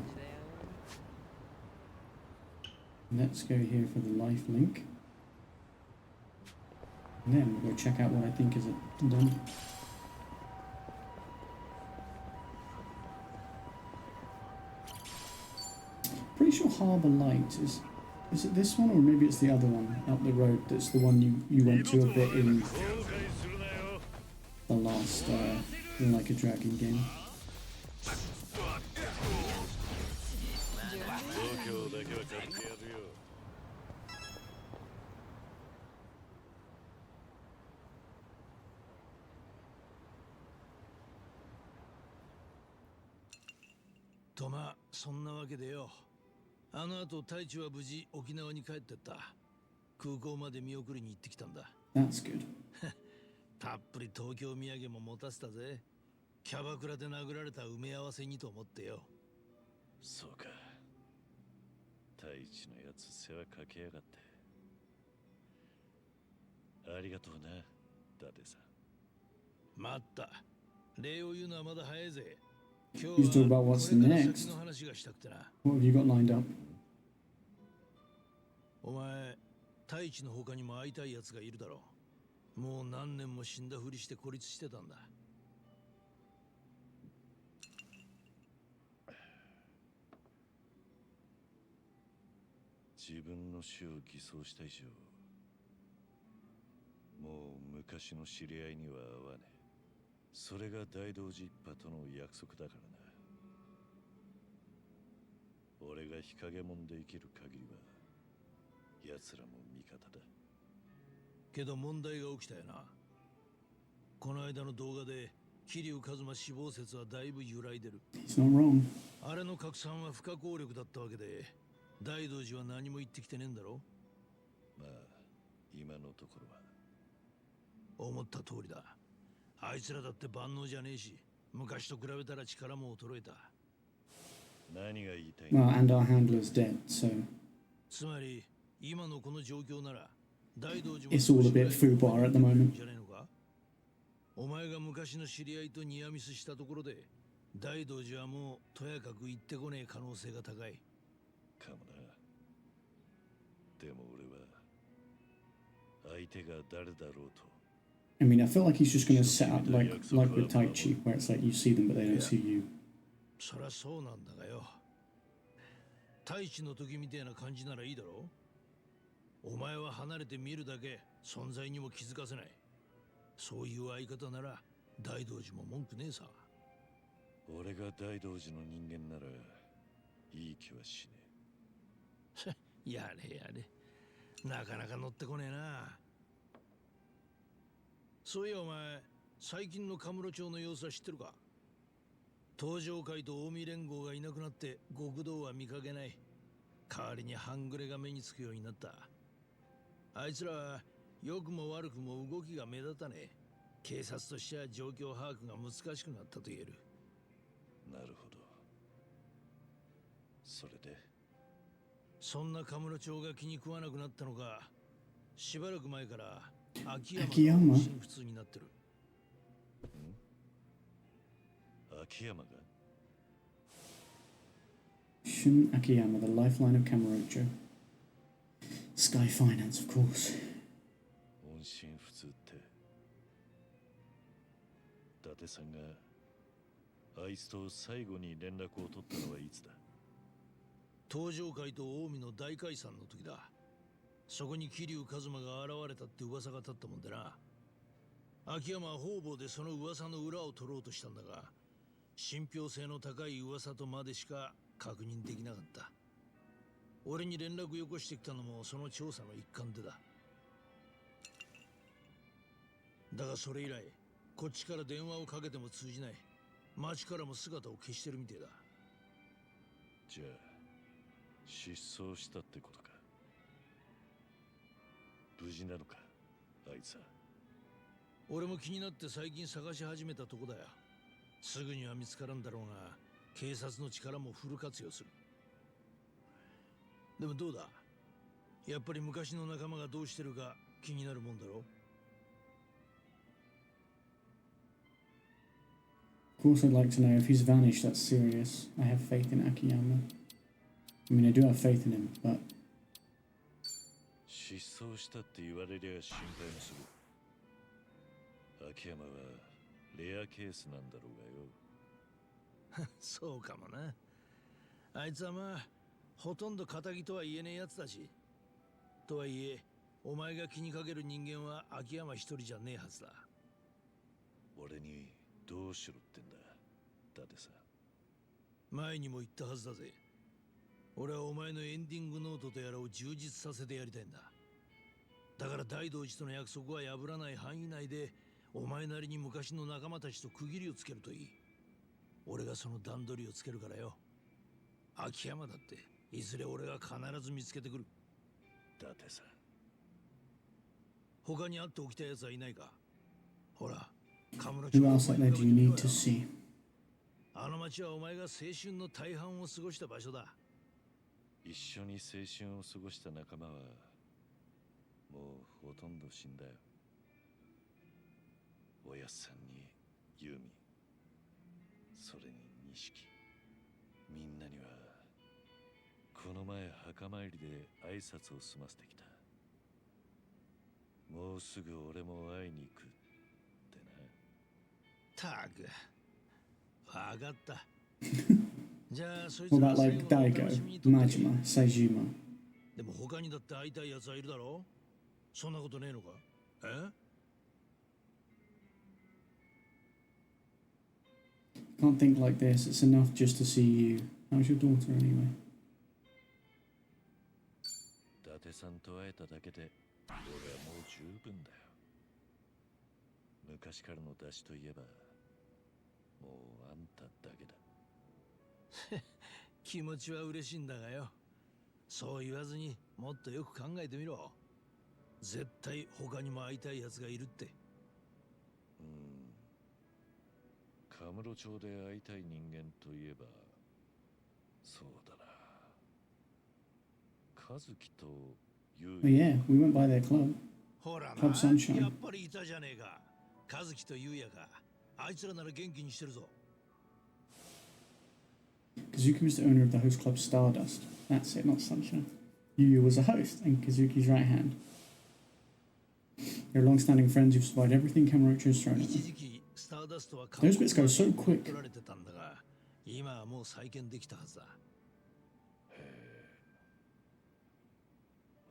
Let's go here for the life link. And then we'll go check out what I think is done. Pretty sure Harbour Light is it this one, or maybe it's the other one up the road that's the one you went to a bit in the last Like a Dragon game. Toま、そんなわけでよ。あの後、太一は無事沖縄に帰ってった。空港まで見送りに行ってきたんだ。That's good. たっぷり東京土産も持たせたぜ。キャバクラで殴られた埋め合わせにと思ってよ。そうか。太一のやつ世話かけやがって。ありがとうな、伊達さん。待った。礼を言うのはまだ早いぜ。You talk about what's next. What have you got lined up? お前、太一の他にも会いたい奴がいるだろう。もう何年も死んだふりして孤立してたんだ。自分の死を偽装した以上、もう昔の知り合いには会わねえ。それが大道寺一派との約束だからな。俺が日陰門で生きる限りは奴らも味方だ。けど問題が起きたよな。この間の動画で桐生一馬死亡説はだいぶ揺らいでる。He's not wrong. あれの拡散は不可抗力だったわけで、大道寺は何も言ってきてねえんだろ。まあ今のところは。思った通りだ。あいつらだって万能じゃねえし、昔と比べたら力も衰えた。何が言いたい Well, and our handler's dead, so つまり今のこの状況なら大道寺も it's all a bit foobar at the moment. じゃねえのか。お前が昔の知り合いとニアミスしたところで大道寺はもうとやかく言ってこねえ可能性が高い。かもな。でも俺は相手が誰だろうと。I mean, I feel like he's just going to set up like with Taichi, where it's like you see them but they don't see you. そりゃそうなんだがよ。太一の時みたいな感じならいいだろう。お前は離れて見るだけ、存在にも気づかせない。そういう相方なら大道寺も文句ねえさ。俺が大道寺の人間ならいい気はしねえ。やれやれ。なかなか乗ってこねえな。そういやお前、最近のカムロ町の様子は知ってるか？東上会と近江連合がいなくなって極道は見かけない。代わりに半グレが目につくようになった。あいつらは良くも悪くも動きが目立たねえ。警察としては状況把握が難しくなったと言える。なるほど。それでそんなカムロ町が気に食わなくなったのか、しばらく前から秋山が新普通になってる。秋山がShun Akiyama, the lifeline of Kamurocho. Sky Finance, of course. 音信不通って、伊達さんがあいつと最後に連絡を取ったのはいつだ？東上会と近江の大解散の時だ。そこに桐生一馬が現れたって噂が立ったもんでな。秋山は方々でその噂の裏を取ろうとしたんだが、信憑性の高い噂とまでしか確認できなかった。俺に連絡よこしてきたのもその調査の一環でだ。だがそれ以来、こっちから電話をかけても通じない。町からも姿を消してるみてえだ。じゃあ失踪したってことか。無事なのか、あいつは。俺も気になって最近探し始めたとこだよ。すぐには見つからんだろうが、警察の力もフル活用する。でもどうだ、やっぱり昔の仲間がどうしてるか気になるもんだろ。 Of course, I'd like to know if he's vanished. That's serious. I have faith in Akiyama. I mean, I do have faith in him, but 失踪したって言われりゃ心配もする。秋山はレアケースなんだろうがよ。そうかもな。あいつはまあほとんど仇とは言えねえやつだし。とはいえ、お前が気にかける人間は秋山一人じゃねえはずだ。俺にどうしろってんだ、だってさ。前にも言ったはずだぜ。俺はお前のエンディングノートとやらを充実させてやりたいんだ。だから大道寺との約束は破らない範囲内で、お前なりに昔の仲間たちと区切りをつけるといい。俺がその段取りをつけるからよ。秋山だっていずれ俺が必ず見つけてくる。だってさ。他に会っておきたいやつはいないか？ほら、 who else out there do you need to see? あの町はお前が青春の大半を過ごした場所だ。一緒に青春を過ごした仲間はもうほとんど死んだよ。おやっさんにユミ、それに錦、みんなにはこの前墓参りで挨拶を済ませてきた。もうすぐ俺も会いに行くってな。たく、わかった。じゃあそいつ What ら about 最 like 後の楽しみ Daigo, にとって。 Majima, Saejima? でも他にだって会いたいやつはいるだろう。そんなことねえのか？えCan't think like this. It's enough just to see you. How's your daughter anyway? 伊達さんと会えただけで俺はもう十分だよ。昔からの出しといえばもうあんただけだ。気持ちは嬉しいんだがよ。そう言わずにもっとよく考えてみろ。絶対他にも会いたいやつがいるって。カムロ町で会いたい人間といえばそうだな。和樹とユ Oh yeah, we went by their club. ほらな、 Club や Sunshine. っぱりいたじゃねえか。和樹と優也か。あいつらなら元気にしてるぞ。 Kazuki was the owner of the host club Stardust. That's it, not Sunshine. Yuya was a host and Kazuki's right hand. They're long-standing friends who've survived everything Kamurocho has thrown at 一 them. 時期スターダストは Those bits go so quick. 取られてたんだが、今はもう再建できたはずだ。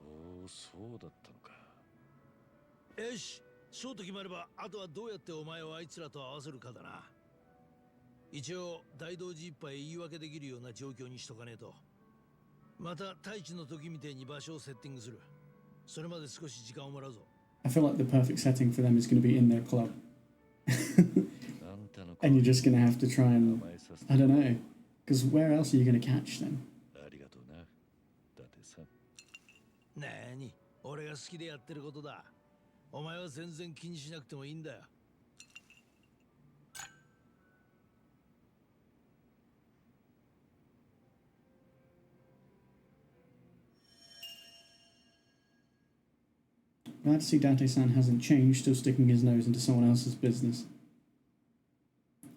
おお、そうだったのか。よし、ショート決まればあとはどうやってお前をあいつらと合わせるかだな。一応大同時いっぱい言い訳できるような状況にしとかねえと。また太一の時みてえに場所をセッティングする。それまで少し時間をもらうぞ。I feel like the perfect setting for them is going to be in their club. And you're just going to have to try and, I don't know, because where else are you going to catch them? ありがとうな。だってさ。なーに、俺が好きでやってることだ。お前は全然気にしなくてもいいんだよ。Glad to see Dante-san hasn't changed, still sticking his nose into someone else's business.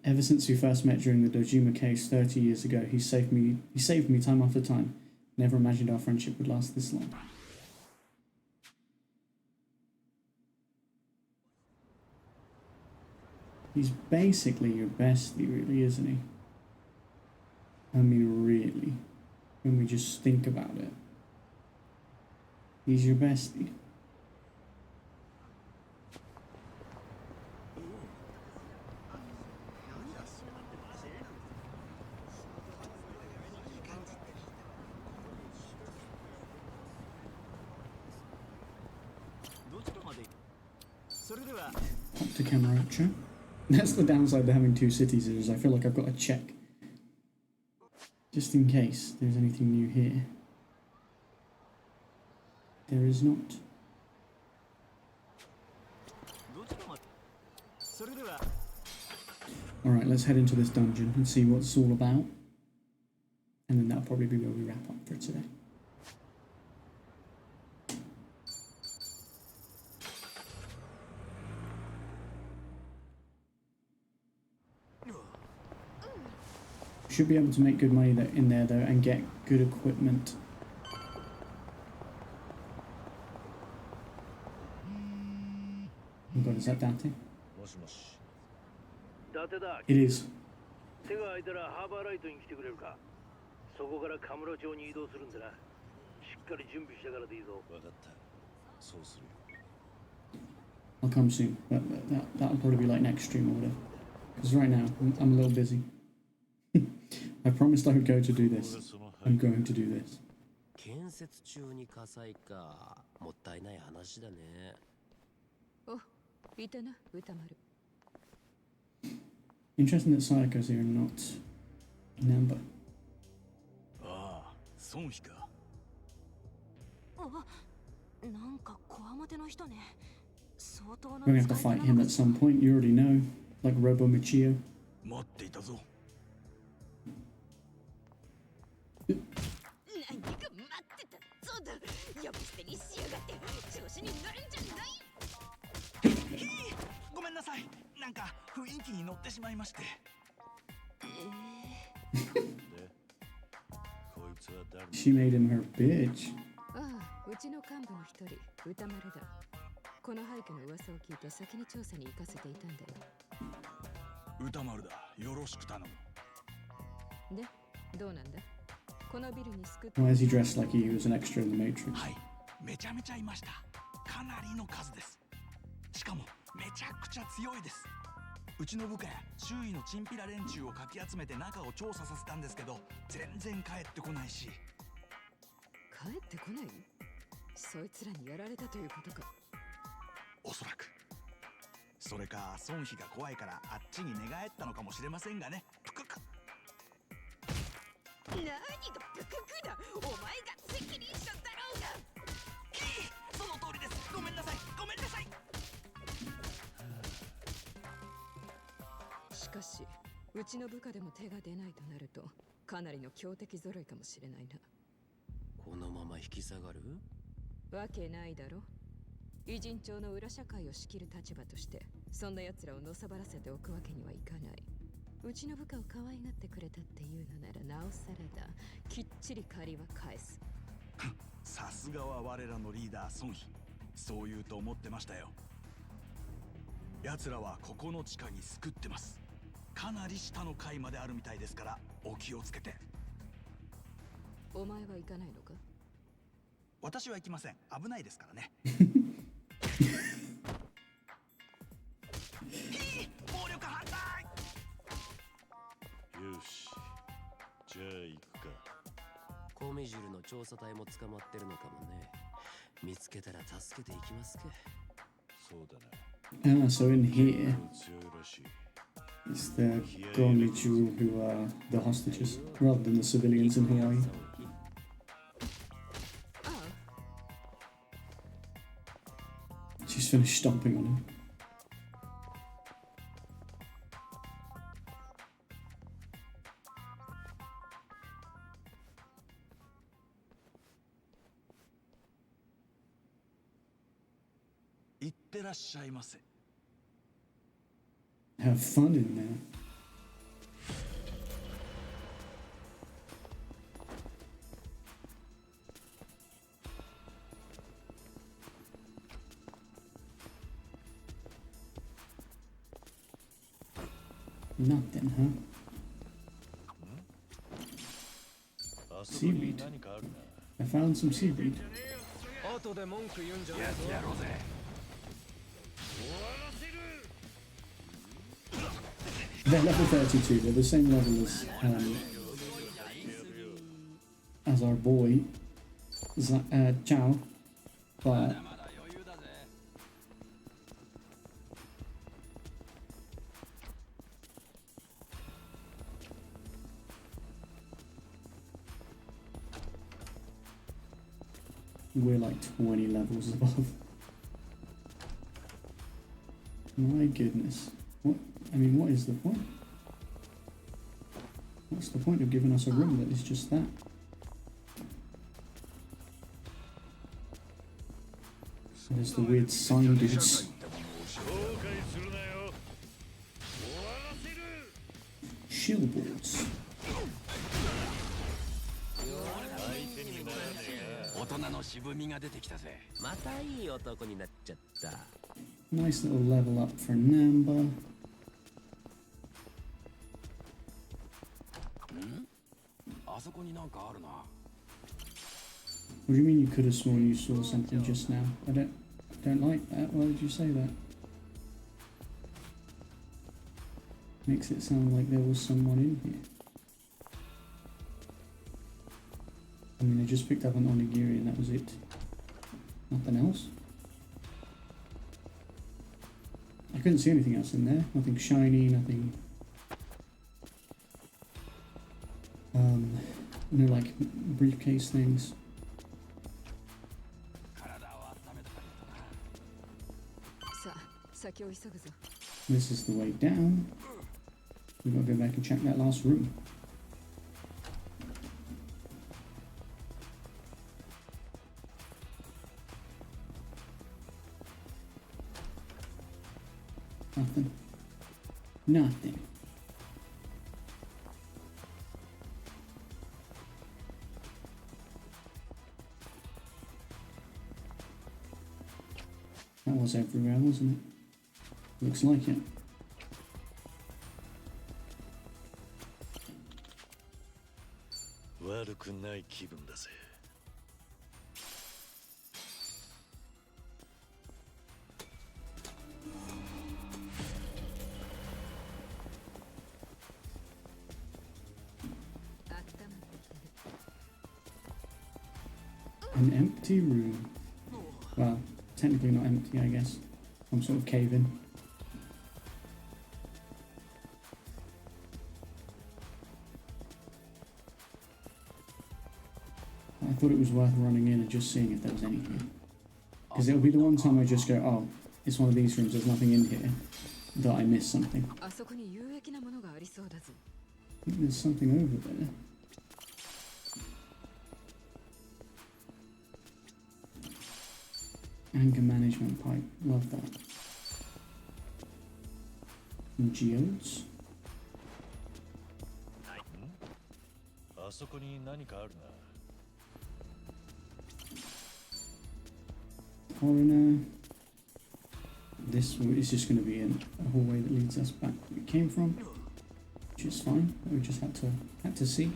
Ever since we first met during the Dojima case 30 years ago, he saved me time after time. Never imagined our friendship would last this long. He's basically your bestie, really, isn't he? I mean, really. When we just think about it. He's your bestie. Up to Camaracha. That's the downside to having two cities is I feel like I've got to check. Just in case there's anything new here. There is not. Alright, let's head into this dungeon and see what it's all about. And then that'll probably be where we wrap up for today. Should be able to make good money in there though and get good equipment. Oh god, is that Dante? It is. 手が空いたらハーバーライトに来てくれるか。そこからカムロ町に移動するんだな。しっかり準備してからでいいぞ。わかった。そうする。I'll come soon, but that'll probably be like next stream or whatever. Because right now I'm a little busy. I promised I would go to do this. I'm going to do this. 建設中に火災か。もったいない話だね。お、いたな、歌丸。Interesting that Sayako's here and not Namba. ああ、孫妃か。あ、なんかこわもての人ね。相当な。 We're gonna have to fight him at some point. You already know, like Robo Michio. 待っていたぞ。何が待ってた。そうだ。呼び捨てにしやがって調子に乗るんじゃない。ごめんなさい。なんか雰囲気に乗ってしまいまして。She made him her bitch. ああ、うちの幹部の一人、歌丸だ。この廃墟の噂を聞いて先に調査に行かせていたんだよ。歌丸だ。よろしく頼む。で、どうなんだ。このビルに救って。 Why is he dressed like he was an extra in the Matrix? はい、めちゃめちゃいました。かなりの数です。しかもめちゃくちゃ強いです。うちの部下や周囲のチンピラ連中をかき集めて中を調査させたんですけど、全然帰ってこないし。帰ってこない？そいつらにやられたということか。おそらく。それか孫妃が怖いからあっちに寝返ったのかもしれませんがね。ぷくく。何がぷくくだ。お前が責任者だろうが。その通りです。ごめんなさい。ごめんなさい。しかし、うちの部下でも手が出ないとなると、かなりの強敵揃いかもしれないな。このまま引き下がる？わけないだろ。偉人町の裏社会を仕切る立場として、そんな奴らをのさばらせておくわけにはいかない。うちの部下を可愛がってくれたっていうのならなおさらだ。きっちり借りは返す。さすがは我らのリーダー孫妃。そう言うと思ってましたよ。奴らはここの地下に救ってます。かなり下の階まであるみたいですからお気をつけて。お前は行かないのか？私は行きません。危ないですからね。み汁の調査隊も捕まってるのかもね。見つけたら助けていきますか。そうだな。 So in here, 強いらしい。 it's the Gornichu who are the hostages, rather than the civilians in Hawaii. She's finished stomping on him. Have fun in there. Nothing, huh? Seaweed. I found some seaweed. They're level 32, they're the same level as our boy, Chow, but we're like 20 levels above. My goodness. What? I mean, what is the point? What's the point of giving us a room that is just that? So there's the weird sign dudes. Shield boards. Nice little level up for Namba. What do you mean you could have sworn you saw something just now? I don't like that. Why would you say that? Makes it sound like there was someone in here. I mean, I just picked up an onigiri and that was it. Nothing else. I couldn't see anything else in there. Nothing shiny, nothing... no, like, briefcase things. This is the way down. We've got to go back and check that last room. Nothing. Nothing. That was everywhere, wasn't it? Looks like it. An empty room. Well, technically not empty, I guess. Some sort of cave in. I thought it was worth running in and just seeing if there was anything. Because it'll be the one time I just go, oh, it's one of these rooms, there's nothing in here, that I missed something. I think there's something over there. Anger management pipe, love that. And geodes. Coroner. This is just going to be a hallway that leads us back where we came from, which is fine. We just had to see.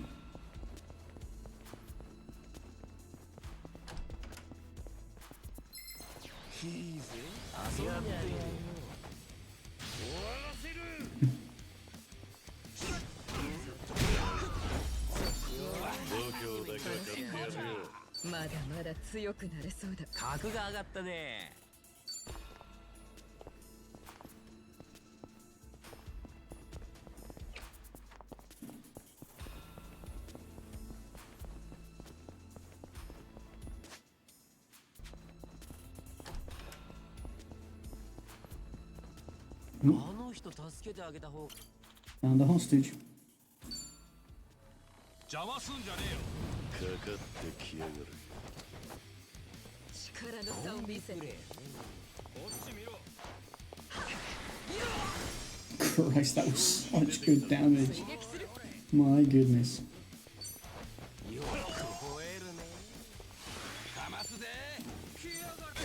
強くなれそうだ。格が上がったね。あの人助けてあげた方。 Found a hostage. 邪魔すんじゃねえよ。かかってきやがる。力の差を見せて。こっち見ろ。 Christ, that was such good damage. My goodness. よく吠えるね。かますぜ。来やがる。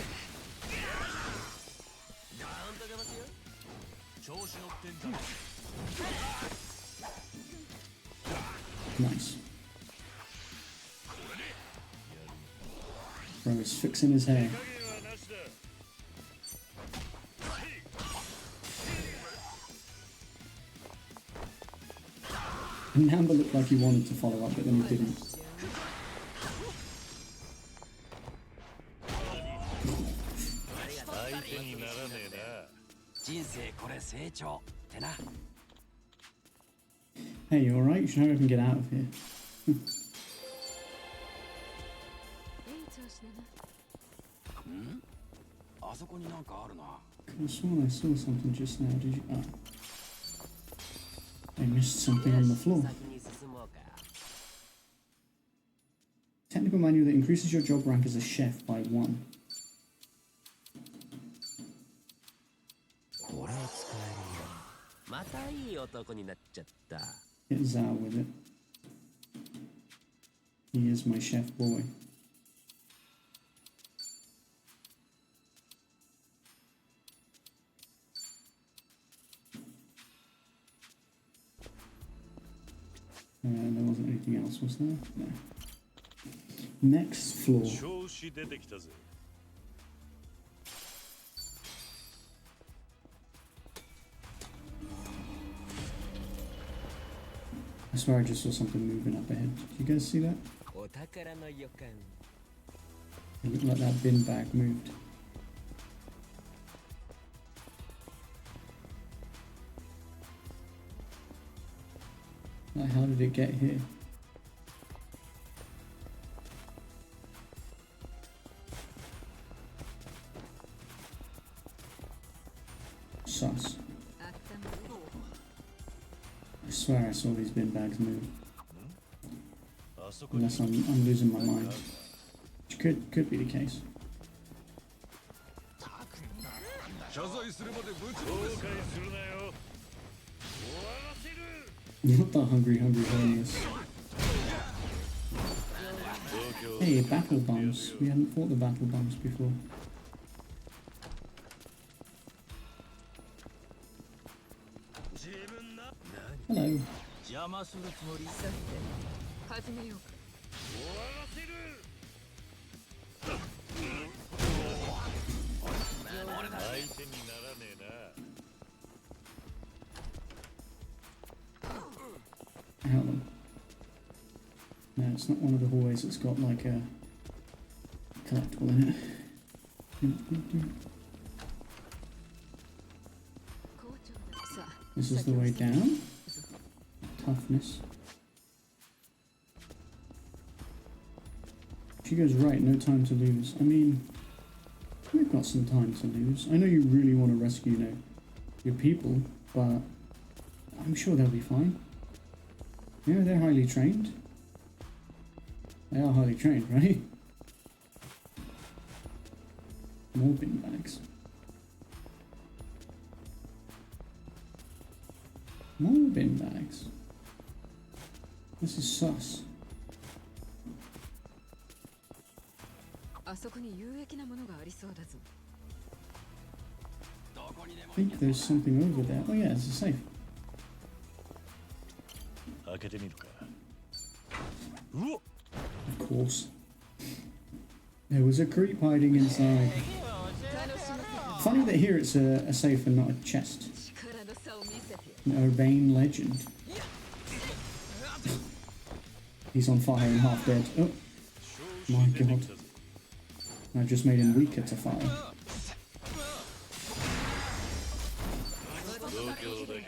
ガーンとかますよ。調子乗ってんじゃねえ。 Nice. Bro is fixing his hair. And Namba looked like he wanted to follow up, but then he didn't. 相手にならねえな。人生これ成長ってな。 Hey, you alright? You should hurry up and get out of here. いい調子だな。ん？あそこになんかあるな。 I sworn I saw something just now. Did you? Oh. I missed something on the floor. Technical manual that increases your job rank as a chef by 1. これを使えるよ。またいい男になっちゃった。 Get Zao with it. He is my chef boy. There wasn't anything else, was there? No. Next floor. 調子出てきたぜ。 I swear I just saw something moving up ahead. Did you guys see that? お宝の予感。 It looked like that bin bag moved. Like, how did it get here? Sus. I swear I saw these bin bags move. Unless I'm losing my mind. Which could be the case. 謝罪するまでぶちのめす。後悔するなよ。終わらせる。 Not the hungry homeless. Hey, battle bombs. We hadn't fought the battle bombs before. Hello. 邪魔するつもり。さて、始めようか。終わらせる。 相手にならねえな。 Hold on. No, it's not one of the hallways that's got like a collectible in it. This is the way down. Toughness. She goes right, no time to lose. I mean, we've got some time to lose. I know you really want to rescue, you know, your people, but I'm sure they'll be fine. Yeah, they're highly trained. They are highly trained, right? More bin bags. More bin bags. This is sus. あそこに有益なものがありそうだぞ。 I think there's something over there. Oh yeah, it's a safe. 開けてみるか。 Of course. There was a creep hiding inside. Funny that here it's a safe and not a chest. An urbane legend. He's on fire and half dead. Oh my god. I just made him weaker to fire.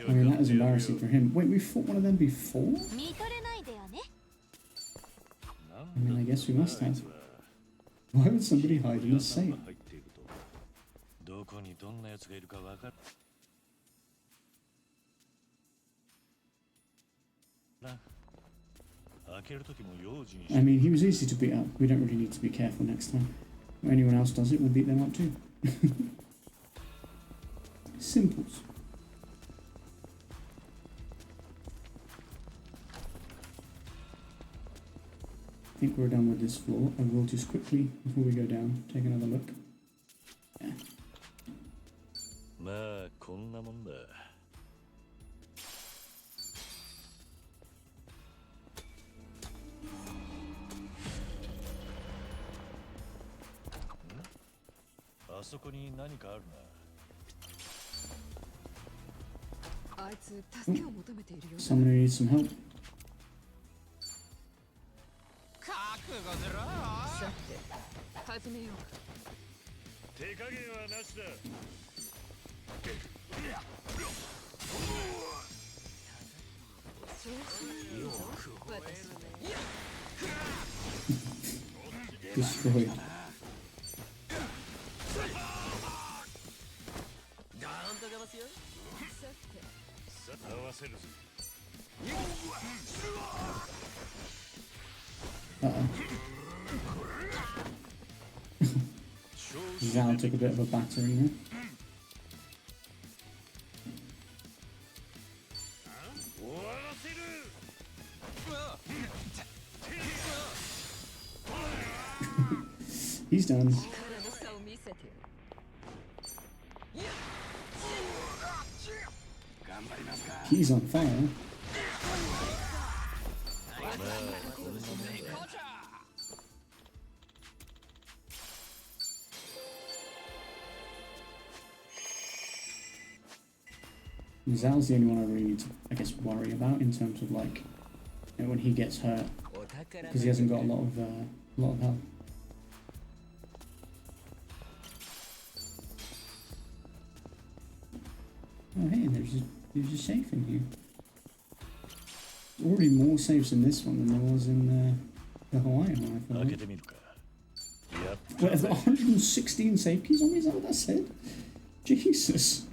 I mean, that is embarrassing for him. Wait, we fought one of them before? I mean, I guess we must have. Why would somebody hide in a safe? I mean, he was easy to beat up. We don't really need to be careful next time. If anyone else does it, we'll beat them up too. Simples. I think we're done with this floor. I will just quickly, before we go down, take another look. Yeah. まあこんなもんだ。あそこに何かあるな。あいつ助けを求めているよ。Someone who needs some help. 覚悟すろ。さて、始めよう。手加減はなしだ。Destroyed. Zhao took a bit of a battering there. He's done. He's on fire. Zhao's the only one I really need to, I guess, worry about in terms of like, you know, when he gets hurt, because he hasn't got a lot of health. Oh hey, there's a safe in here. Already more safes in this one than there was in the Hawaiian one, I feel like. Wait, I've got 116 safe keys on me, is that what that said? Jesus.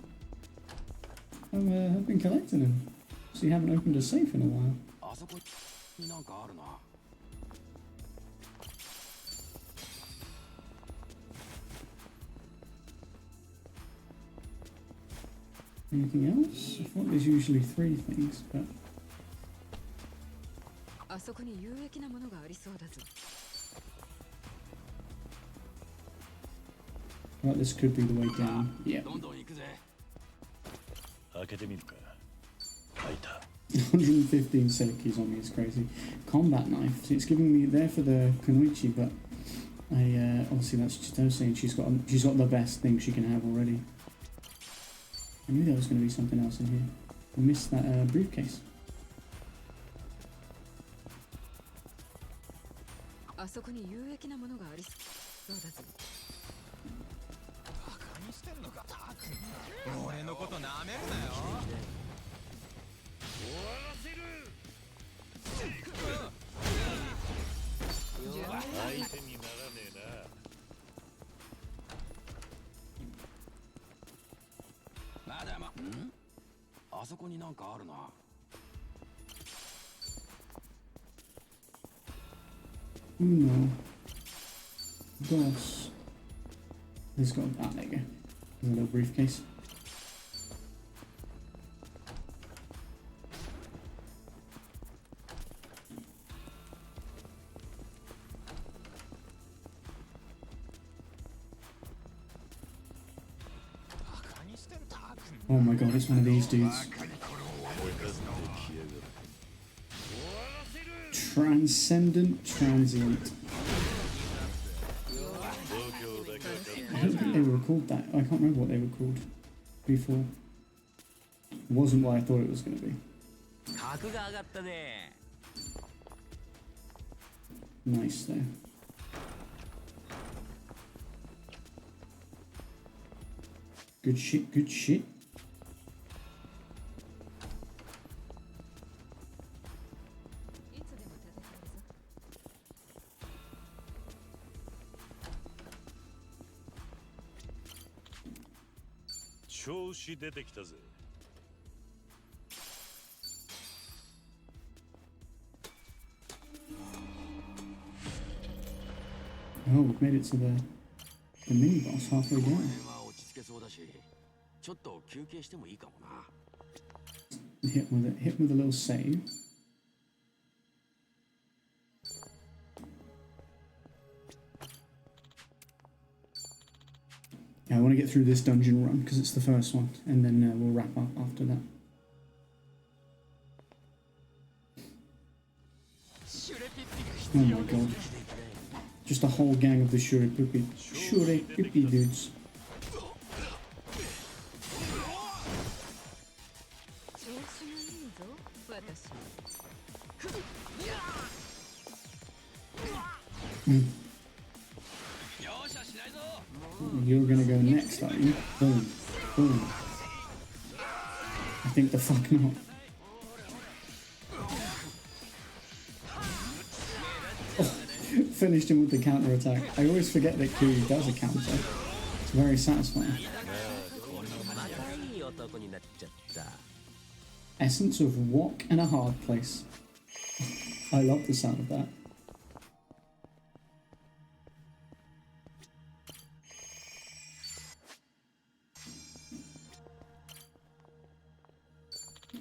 I've been collecting them. So you haven't opened a safe in a while. Anything else? I thought there's usually 3 things, but... Right, this could be the way down. Yeah. 115 safe keys on me is crazy. Combat knife. See, it's giving me there for the Kunoichi, but I obviously that's Chito saying she's got the best thing she can have already. I knew there was going to be something else in here. I missed that briefcase. No. Boss. He's got there you go. There's a little briefcase. Oh my god, it's one of these dudes. Transcendent Transient. I don't think they were called that. I can't remember what they were called before. It wasn't what I thought it was going to be. Nice though. Good shit, good shit. Oh, we've made it to the mini boss halfway down. Hit with a little save. Yeah, I want to get through this dungeon run because it's the first one, and then we'll wrap up after that. Oh my god. Just a whole gang of the Shuripupi dudes. You're gonna go next, are you? Boom. Boom. I think the fuck not. Finished him with the counter attack. I always forget that Kiryu does a counter. It's very satisfying. Essence of wok and a hard place. I love the sound of that.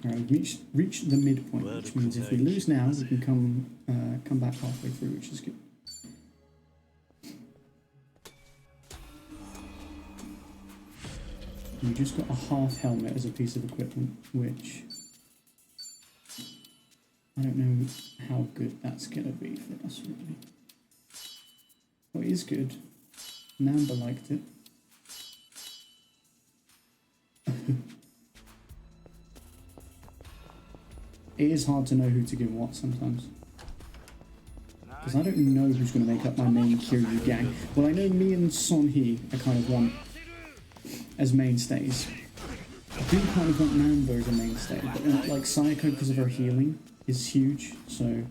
Alright, we've reached the midpoint, which means if we lose now, we can come back halfway through, which is good. We just got a half helmet as a piece of equipment, which I don't know how good that's gonna be for us really. Well, it is good. Namba liked it. It is hard to know who to give what sometimes. Because I don't know who's going to make up my main Kiryu gang. Well, I know me and Son-hee I kind of want as mainstays. I do kind of want Namba as a mainstay, but like Sayako, because of her healing, is huge, so...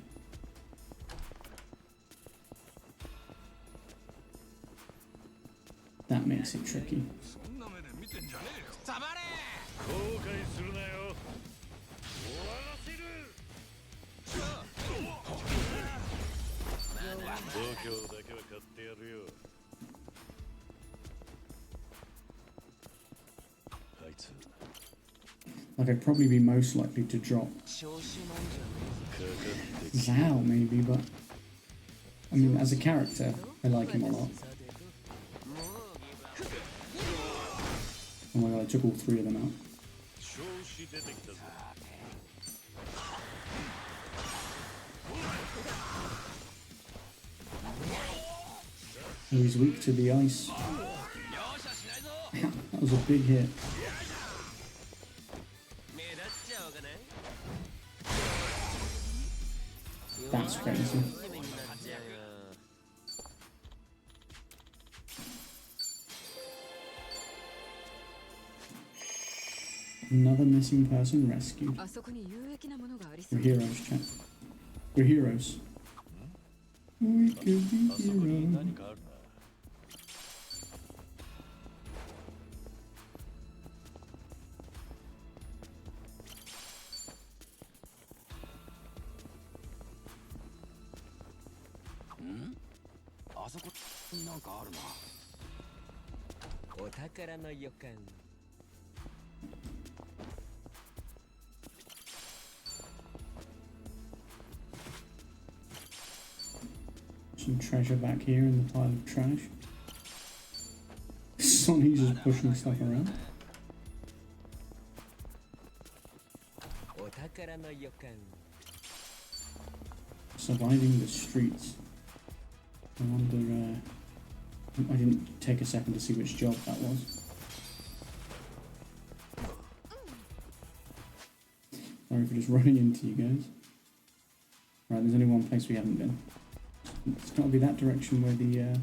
that makes it tricky. Like, I'd probably be most likely to drop Zhao, maybe, but I mean, as a character, I like him a lot. Oh my god, I took all three of them out. Oh, he's weak to the ice. That was a big hit. That's crazy. Another missing person rescued. We're heroes, chat. We're heroes. We could be heroes. Some treasure back here in the pile of trash. Sonny's just pushing stuff around. Surviving the streets. I wonder, I didn't take a second to see which job that was. Sorry for just running into you guys. Right, there's only one place we haven't been. It's got to be that direction where the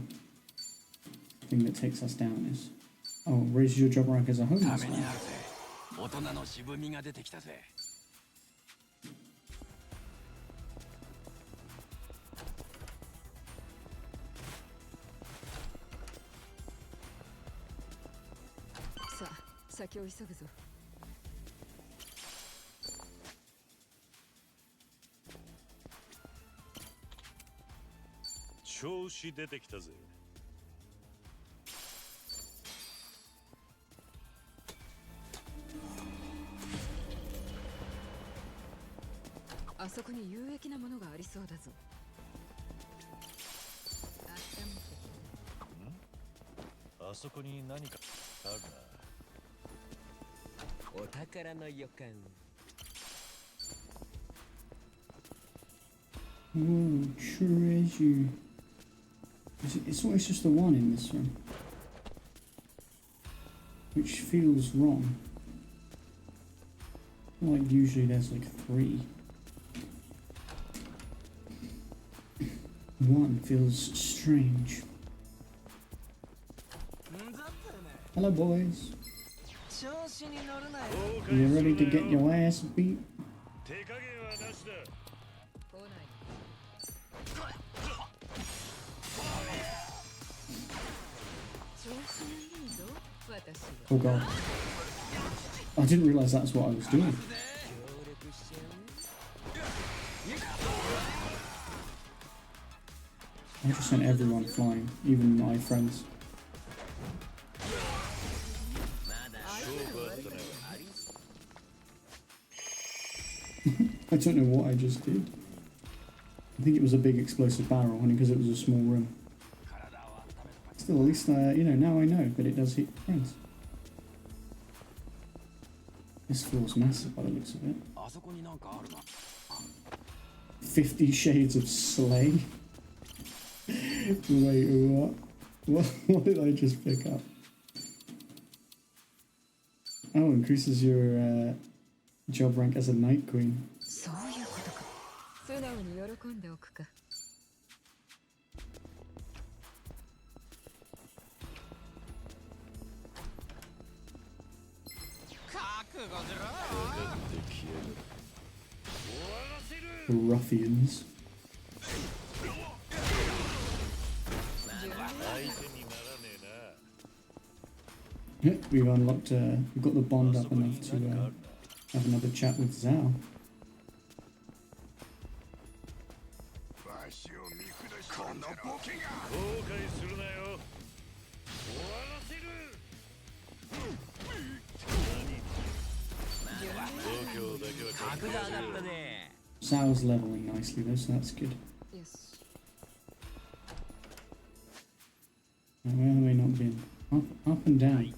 thing that takes us down is. Oh, raises your job rank as a homeless ために man. なるぜ。大人の渋みが出てきたぜ。さあ、先を急ぐぞ。調子出てきたぜ。あそこに有益なものがありそうだぞ。あそこに何かあるな。お宝の予感。Oh, treasure. It's always just the one in this one, which feels wrong. Like usually there's like 3. One feels strange. Hello, boys. You ready to get your ass beat? 手加減はなしだ。Oh god. I didn't realise that's what I was doing. I just sent everyone flying, even my friends. I don't know what I just did. I think it was a big explosive barrel, only because it was a small room. Still, at least, you know, now I know that it does hit friends. This floor's massive by the looks of it. 50 Shades of Slay? Wait, what? What did I just pick up? Oh, increases your job rank as a Night Queen. そういうことか。素直に喜んでおくか。Ruffians. Yep, we've unlocked, we've got the bond up enough to have another chat with Zhao. Zhao's leveling nicely though, so that's good. Yes. Now, where have we not been? Up and down.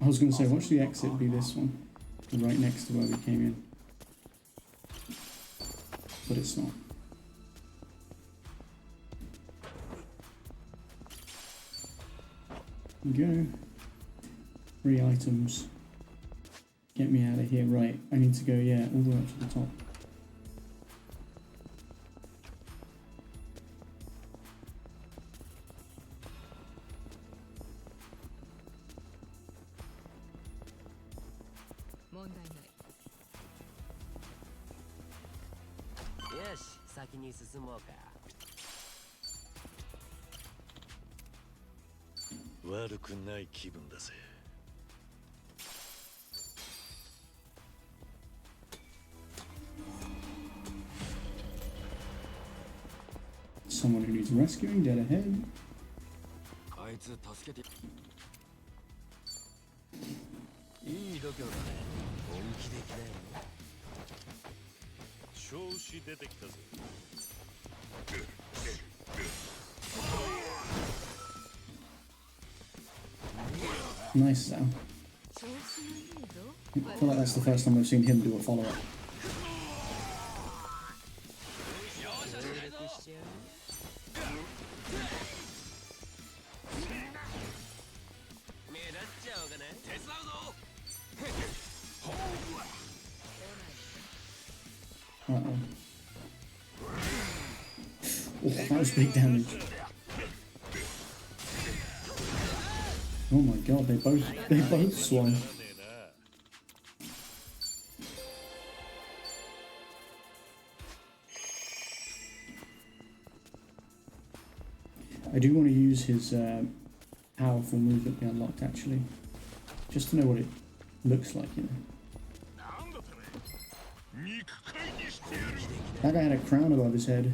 I was going to say, watch the exit be this one, right next to where we came in, but it's not. Go. 3 items. Get me out of here. Right, I need to go, yeah, all the way up to the top. Yes, 先に進もうか。悪くない気分だぜ。Someone who needs rescuing, dead ahead. あいつ助けて。いい度胸だね。本気できないの。調子出てきたぜ。Nice, Zhao. I feel like that's the first time I've seen him do a follow-up. that was big damage. Oh my god, they both swung. I do want to use his powerful move that we unlocked actually, just to know what it looks like, you know. That guy had a crown above his head.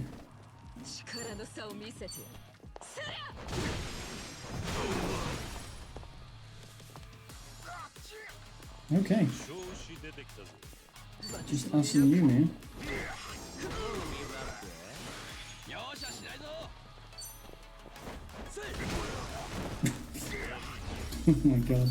Okay. Just us and you, man. Oh my god.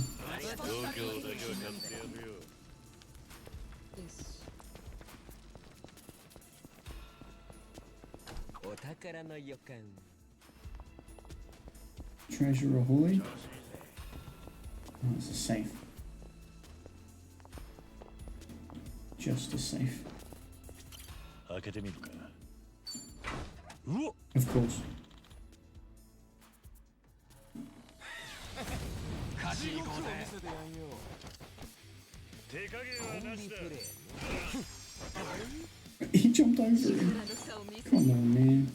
Treasure ahoy. Oh, it's a safe. Just a safe. Of course. He jumped over him. Come on, man.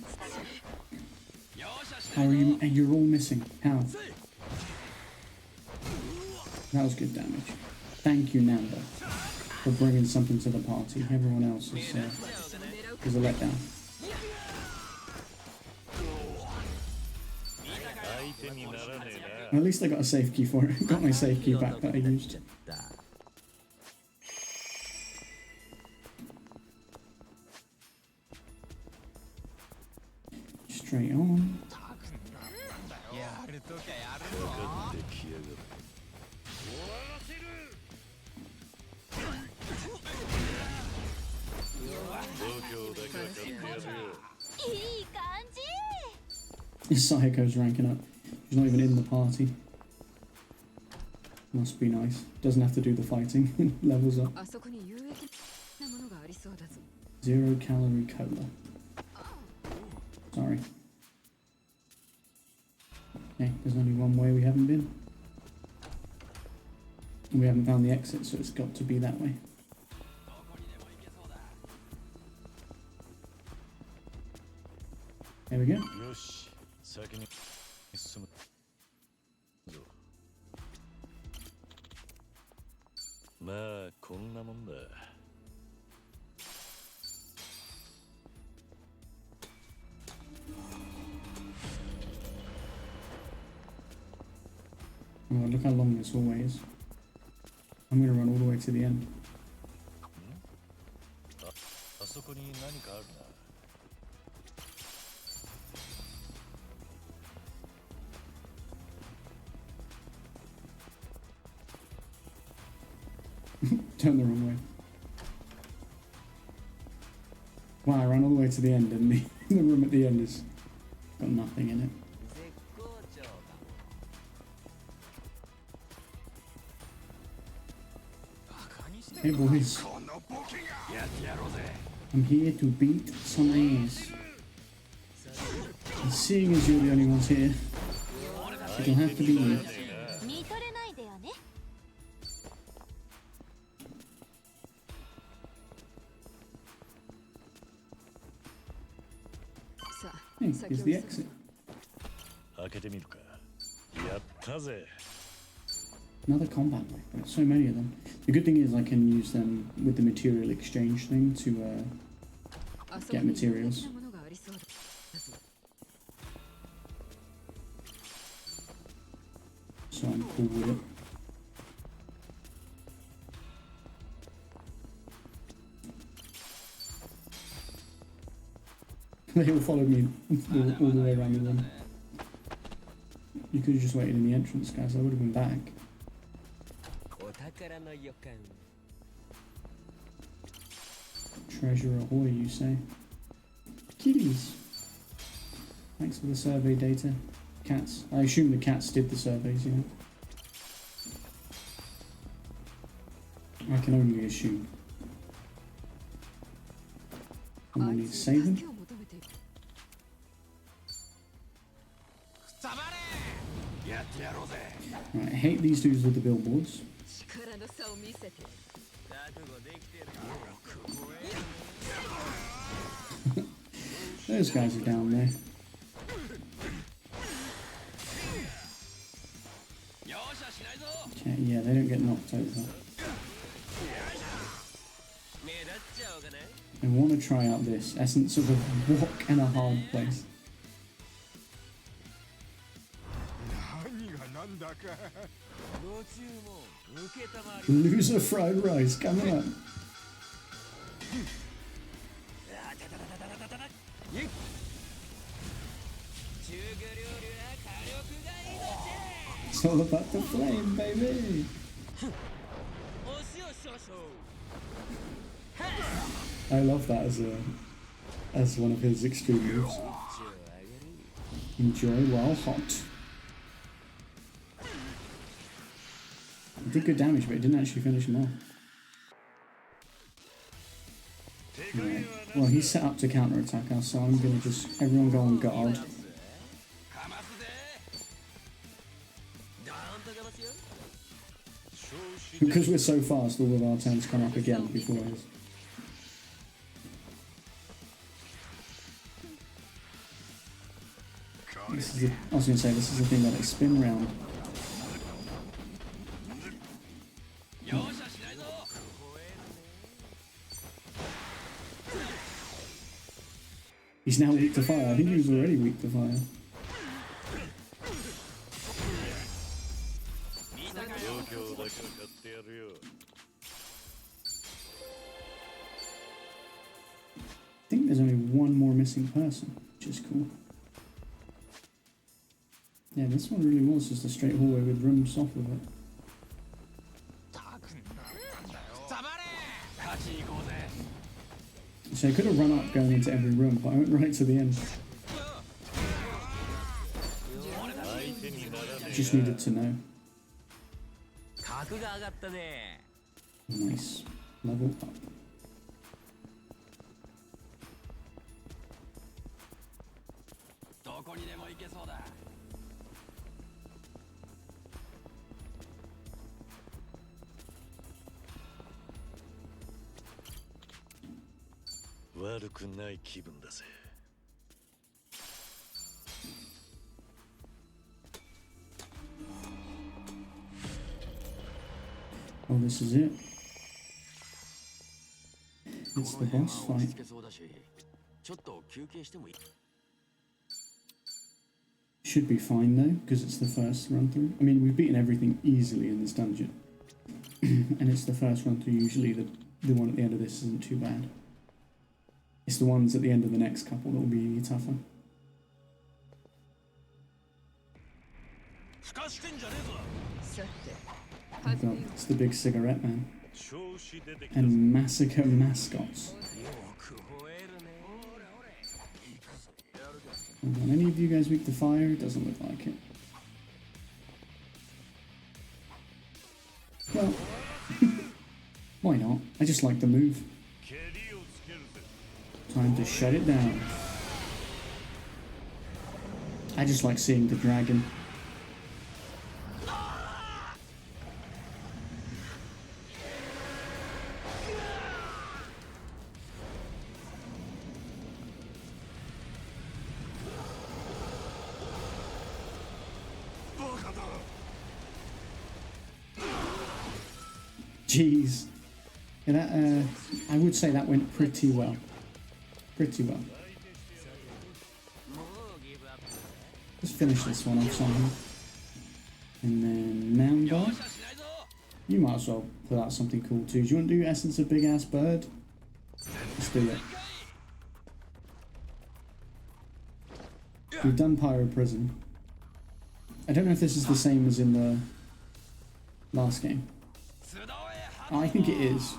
How are you? And you're all missing. How? That was good damage. Thank you, Nanda, for bringing something to the party. Everyone else is a letdown. At least I got a safe key for it. Got my safe key back that I used. Straight on. Sayako's ranking up. She's not even in the party. Must be nice. Doesn't have to do the fighting. Levels up. 0 calorie cola. Sorry. Okay, there's only one way we haven't been. We haven't found the exit, so it's got to be that way. There we go. Oh, look how long this hallway is. I'm gonna run all the way to the end. Turn the wrong way. Wow, I ran all the way to the end, and the room at the end has got nothing in it. Hey boys, I'm here to beat some ass. And seeing as you're the only ones here, it'll have to be you. Hey, here's the exit. Another combat weapon. So many of them. The good thing is I can use them with the material exchange thing to get materials. So I'm cool with it. They all followed me all the way around the room. You could have just waited in the entrance, guys. I would have been back. Treasure ahoy, you say? Kitties! Thanks for the survey data. Cats. I assume the cats did the surveys, you know? I can only assume. Someone needs saving. Right, I hate these dudes with the billboards. Those guys are down there. Okay, yeah, they don't get knocked over. I want to try out this Essence of a Rock and a Hard Place. Loser fried rice coming up. It's all about the flame, baby. I love that as one of his extreme moves. Enjoy while hot. It did good damage, but it didn't actually finish him off. Right. Well, he's set up to counter-attack us, so I'm gonna just everyone go on guard. Because we're so fast, all of our turns come up again before his. This is I was going to say, this is the thing that they spin round. He's now weak to fire. I think he was already weak to fire. I think there's only one more missing person, which is cool. Yeah, this one really was just a straight hallway with rooms off of it. So I could have run up going into every room, but I went right to the end. Just needed to know. Nice. Level up. Oh, this is it. It's the boss fight. Should be fine though, because it's the first run through. I mean, we've beaten everything easily in this dungeon. And it's the first run through. Usually the one at the end of this isn't too bad. It's the ones at the end of the next couple that will be tougher. It's the big cigarette man. And massacre mascots. Are any of you guys weak to fire? It doesn't look like it. Well, why not? I just like the move. Time to shut it down. I just like seeing the dragon. Jeez. Yeah, that, I would say that went pretty well. Pretty well. Let's finish this one off somehow. And then Mounder. You might as well put out something cool too. Do you want to do Essence of Big Ass Bird? Let's do it. We've done Pyro Prison. I don't know if this is the same as in the last game. I think it is.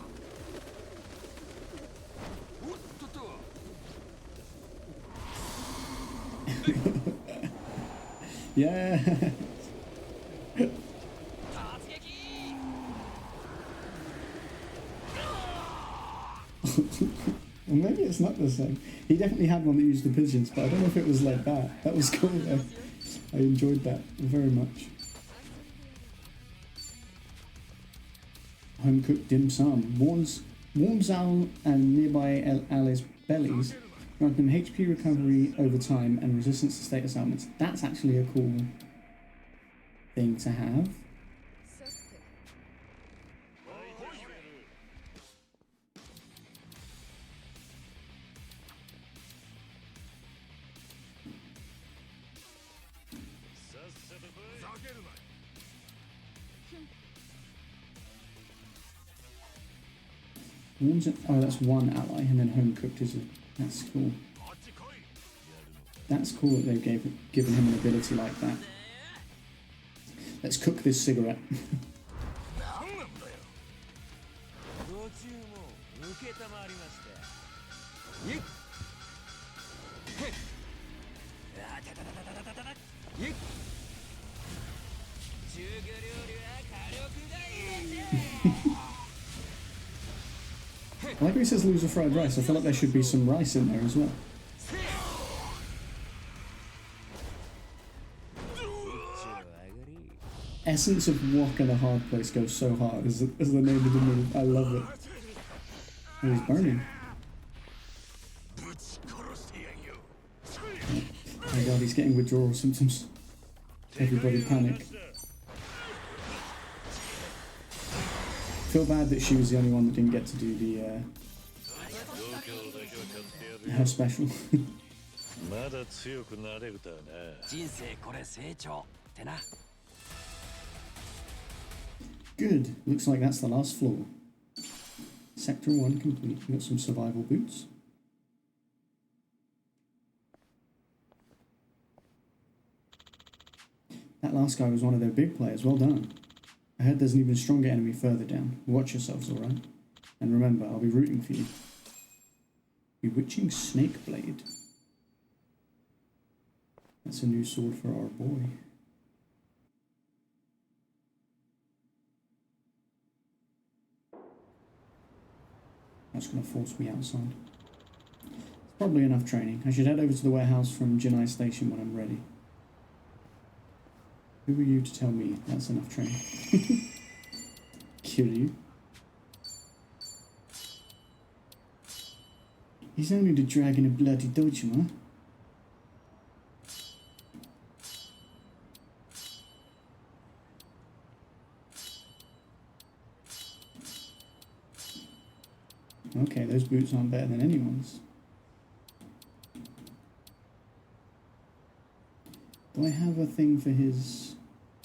Yeah. Well, maybe it's not the same. He definitely had one that used the pigeons, but I don't know if it was like that. That was cool though. I enjoyed that very much. Home cooked dim sum warms Al and nearby Ali's bellies, granting them HP recovery over time and resistance to status ailments. That's actually a cool thing to have. Oh, that's one ally, and then home cooked is that's cool. That's cool that they've given him an ability like that. Let's cook this cigarette. I like how he says loser fried rice. I feel like there should be some rice in there as well. Essence of Waka the Hard Place goes so hard as the name of the move. I love it. Oh, he's burning. Oh my god, he's getting withdrawal symptoms. Everybody panic. Feel bad that she was the only one that didn't get to do the her special. Good. Looks like that's the last floor. Sector 1 complete. We got some survival boots. That last guy was one of their big players. Well done. I heard there's an even stronger enemy further down. Watch yourselves, alright? And remember, I'll be rooting for you. Bewitching Snake Blade. That's a new sword for our boy. That's going to force me outside. It's probably enough training. I should head over to the warehouse from Jinai Station when I'm ready. Who are you to tell me that's enough training? Kill you. He's only the dragon of bloody Dojima. Okay, those boots aren't better than anyone's. Do I have a thing for his...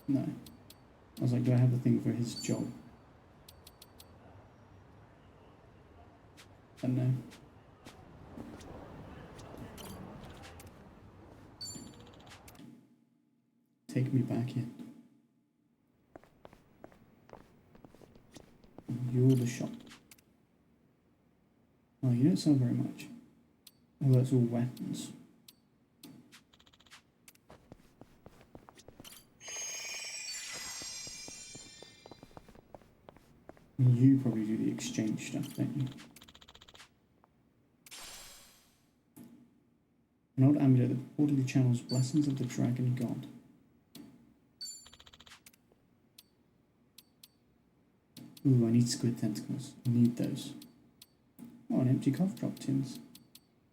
No. I was like, do I have a thing for his job? I don't know. Take me back in. You're the shop. Oh, you don't sell very much. Oh, that's all weapons. You probably do the exchange stuff, don't you? An old amulet that reportedly channels blessings of the dragon god. Ooh, I need squid tentacles. I need those. Oh, an empty cough drop tins.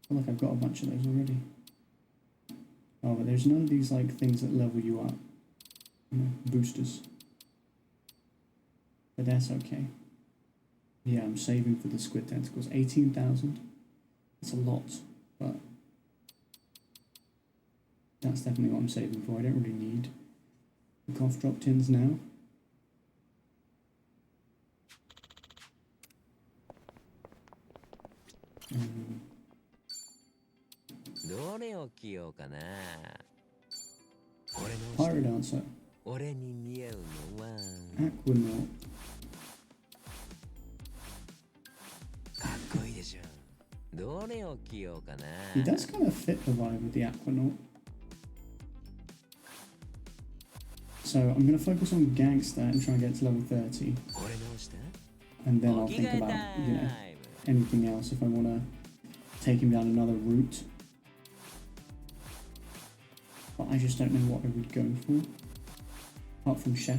I feel like I've got a bunch of those already. Oh, but there's none of these like things that level you up. You know, boosters. But that's okay. Yeah, I'm saving for the squid tentacles. 18,000. It's a lot, but that's definitely what I'm saving for. I don't really need the cough drop tins now. Pirate dancer. Aquanaut. He does kind of fit the vibe with the Aquanaut. So I'm going to focus on Gangster and try and get to level 30. And then I'll think about, you know, anything else if I want to take him down another route. but I just don't know what I would go for. Apart from chef.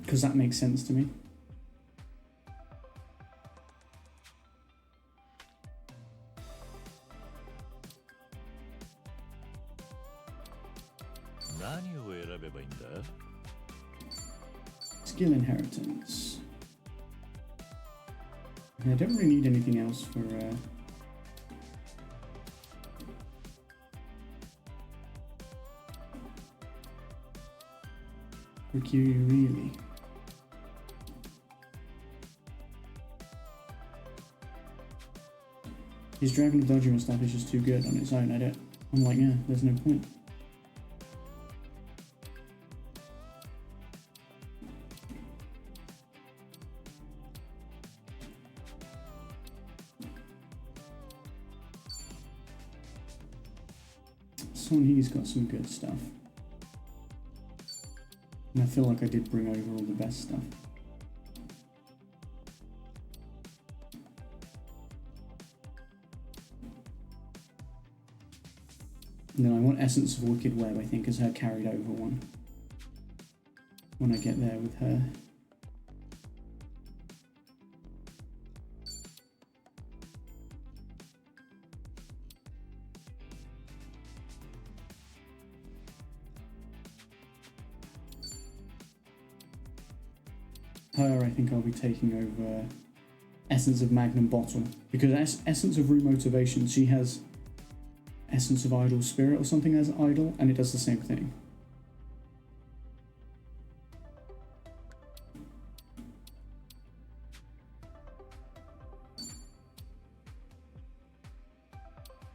Because that makes sense to me. Skill inheritance. I don't really need anything else for Kiryu, really. His Dragon of Dodging stuff is just too good on its own. I'm like, yeah, there's no point. He's got some good stuff. And I feel like I did bring over all the best stuff. And then I want Essence of Wicked Web, I think, as her carried over one. When I get there with her. Her, I think I'll be taking over Essence of Magnum Bottle, because Essence of Remotivation, she has Essence of Idle Spirit or something as Idle, and it does the same thing.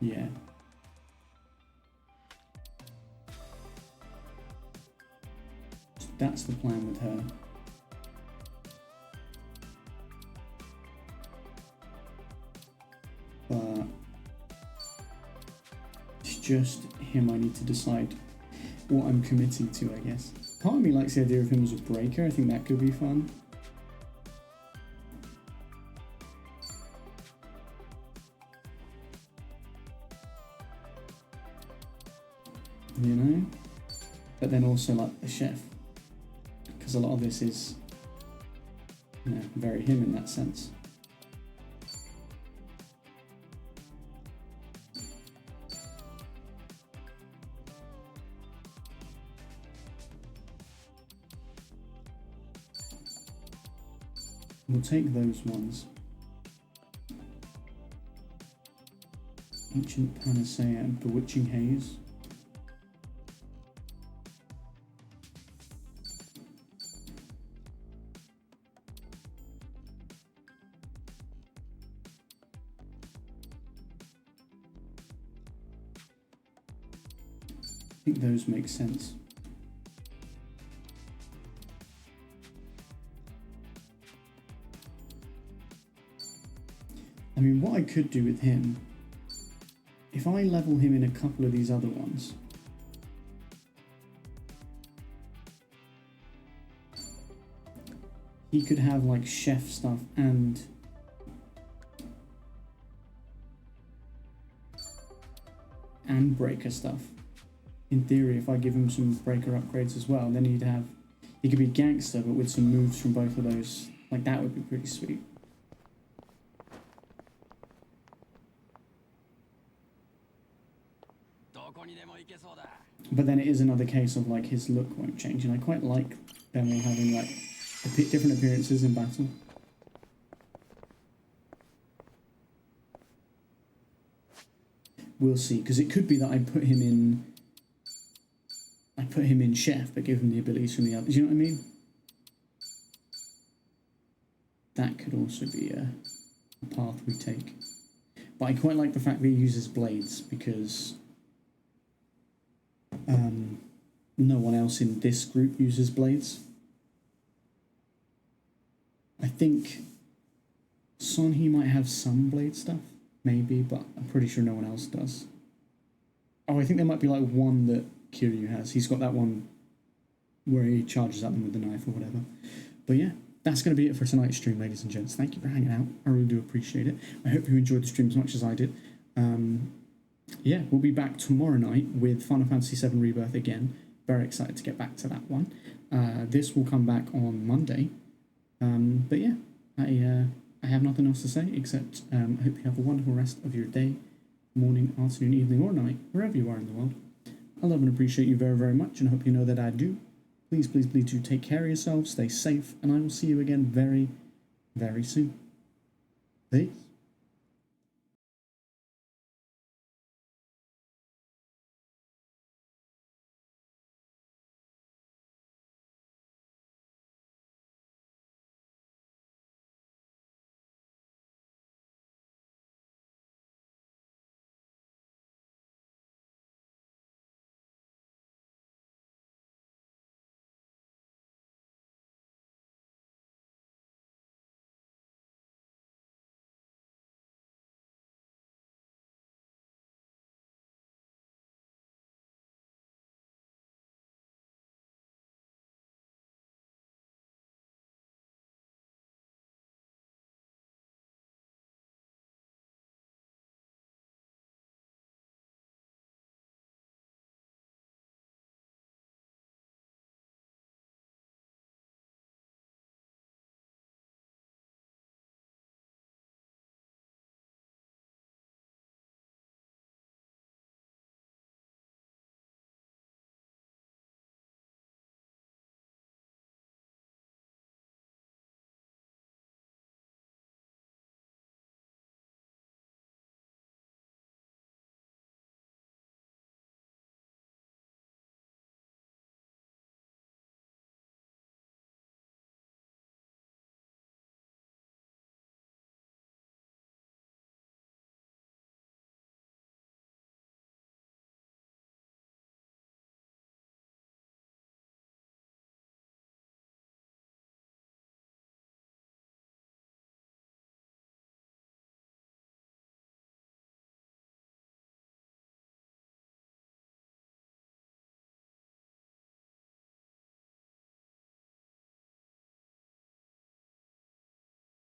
Yeah. So that's the plan with her. But it's just him I need to decide what I'm committing to, I guess. Part of me likes the idea of him as a breaker. I think that could be fun. You know? But then also like the chef. Because a lot of this is, you know, very him in that sense. We'll take those ones. Ancient Panacea and Bewitching Haze. I think those make sense. I mean, what I could do with him, if I level him in a couple of these other ones, he could have like chef stuff and breaker stuff. In theory, if I give him some breaker upgrades as well, then he could be gangster, but with some moves from both of those. Like, that would be pretty sweet. But then it is another case of like his look won't change, and I quite like them all having like different appearances in battle. We'll see, because it could be that I put him in chef, but give him the abilities from the others. You know what I mean? That could also be a path we take. But I quite like the fact that he uses blades, because no one else in this group uses blades. I think Sonhee might have some blade stuff, maybe, but I'm pretty sure no one else does. Oh, I think there might be like one that Kiryu has. He's got that one where he charges at them with the knife or whatever. But yeah, that's going to be it for tonight's stream, ladies and gents. Thank you for hanging out. I really do appreciate it. I hope you enjoyed the stream as much as I did. Yeah, we'll be back tomorrow night with Final Fantasy VII Rebirth again. Very excited to get back to that one. This will come back on Monday. But yeah, I have nothing else to say except I hope you have a wonderful rest of your day, morning, afternoon, evening, or night, wherever you are in the world. I love and appreciate you very, very much, and I hope you know that I do. Please, please, please do take care of yourselves, stay safe, and I will see you again very, very soon. Peace.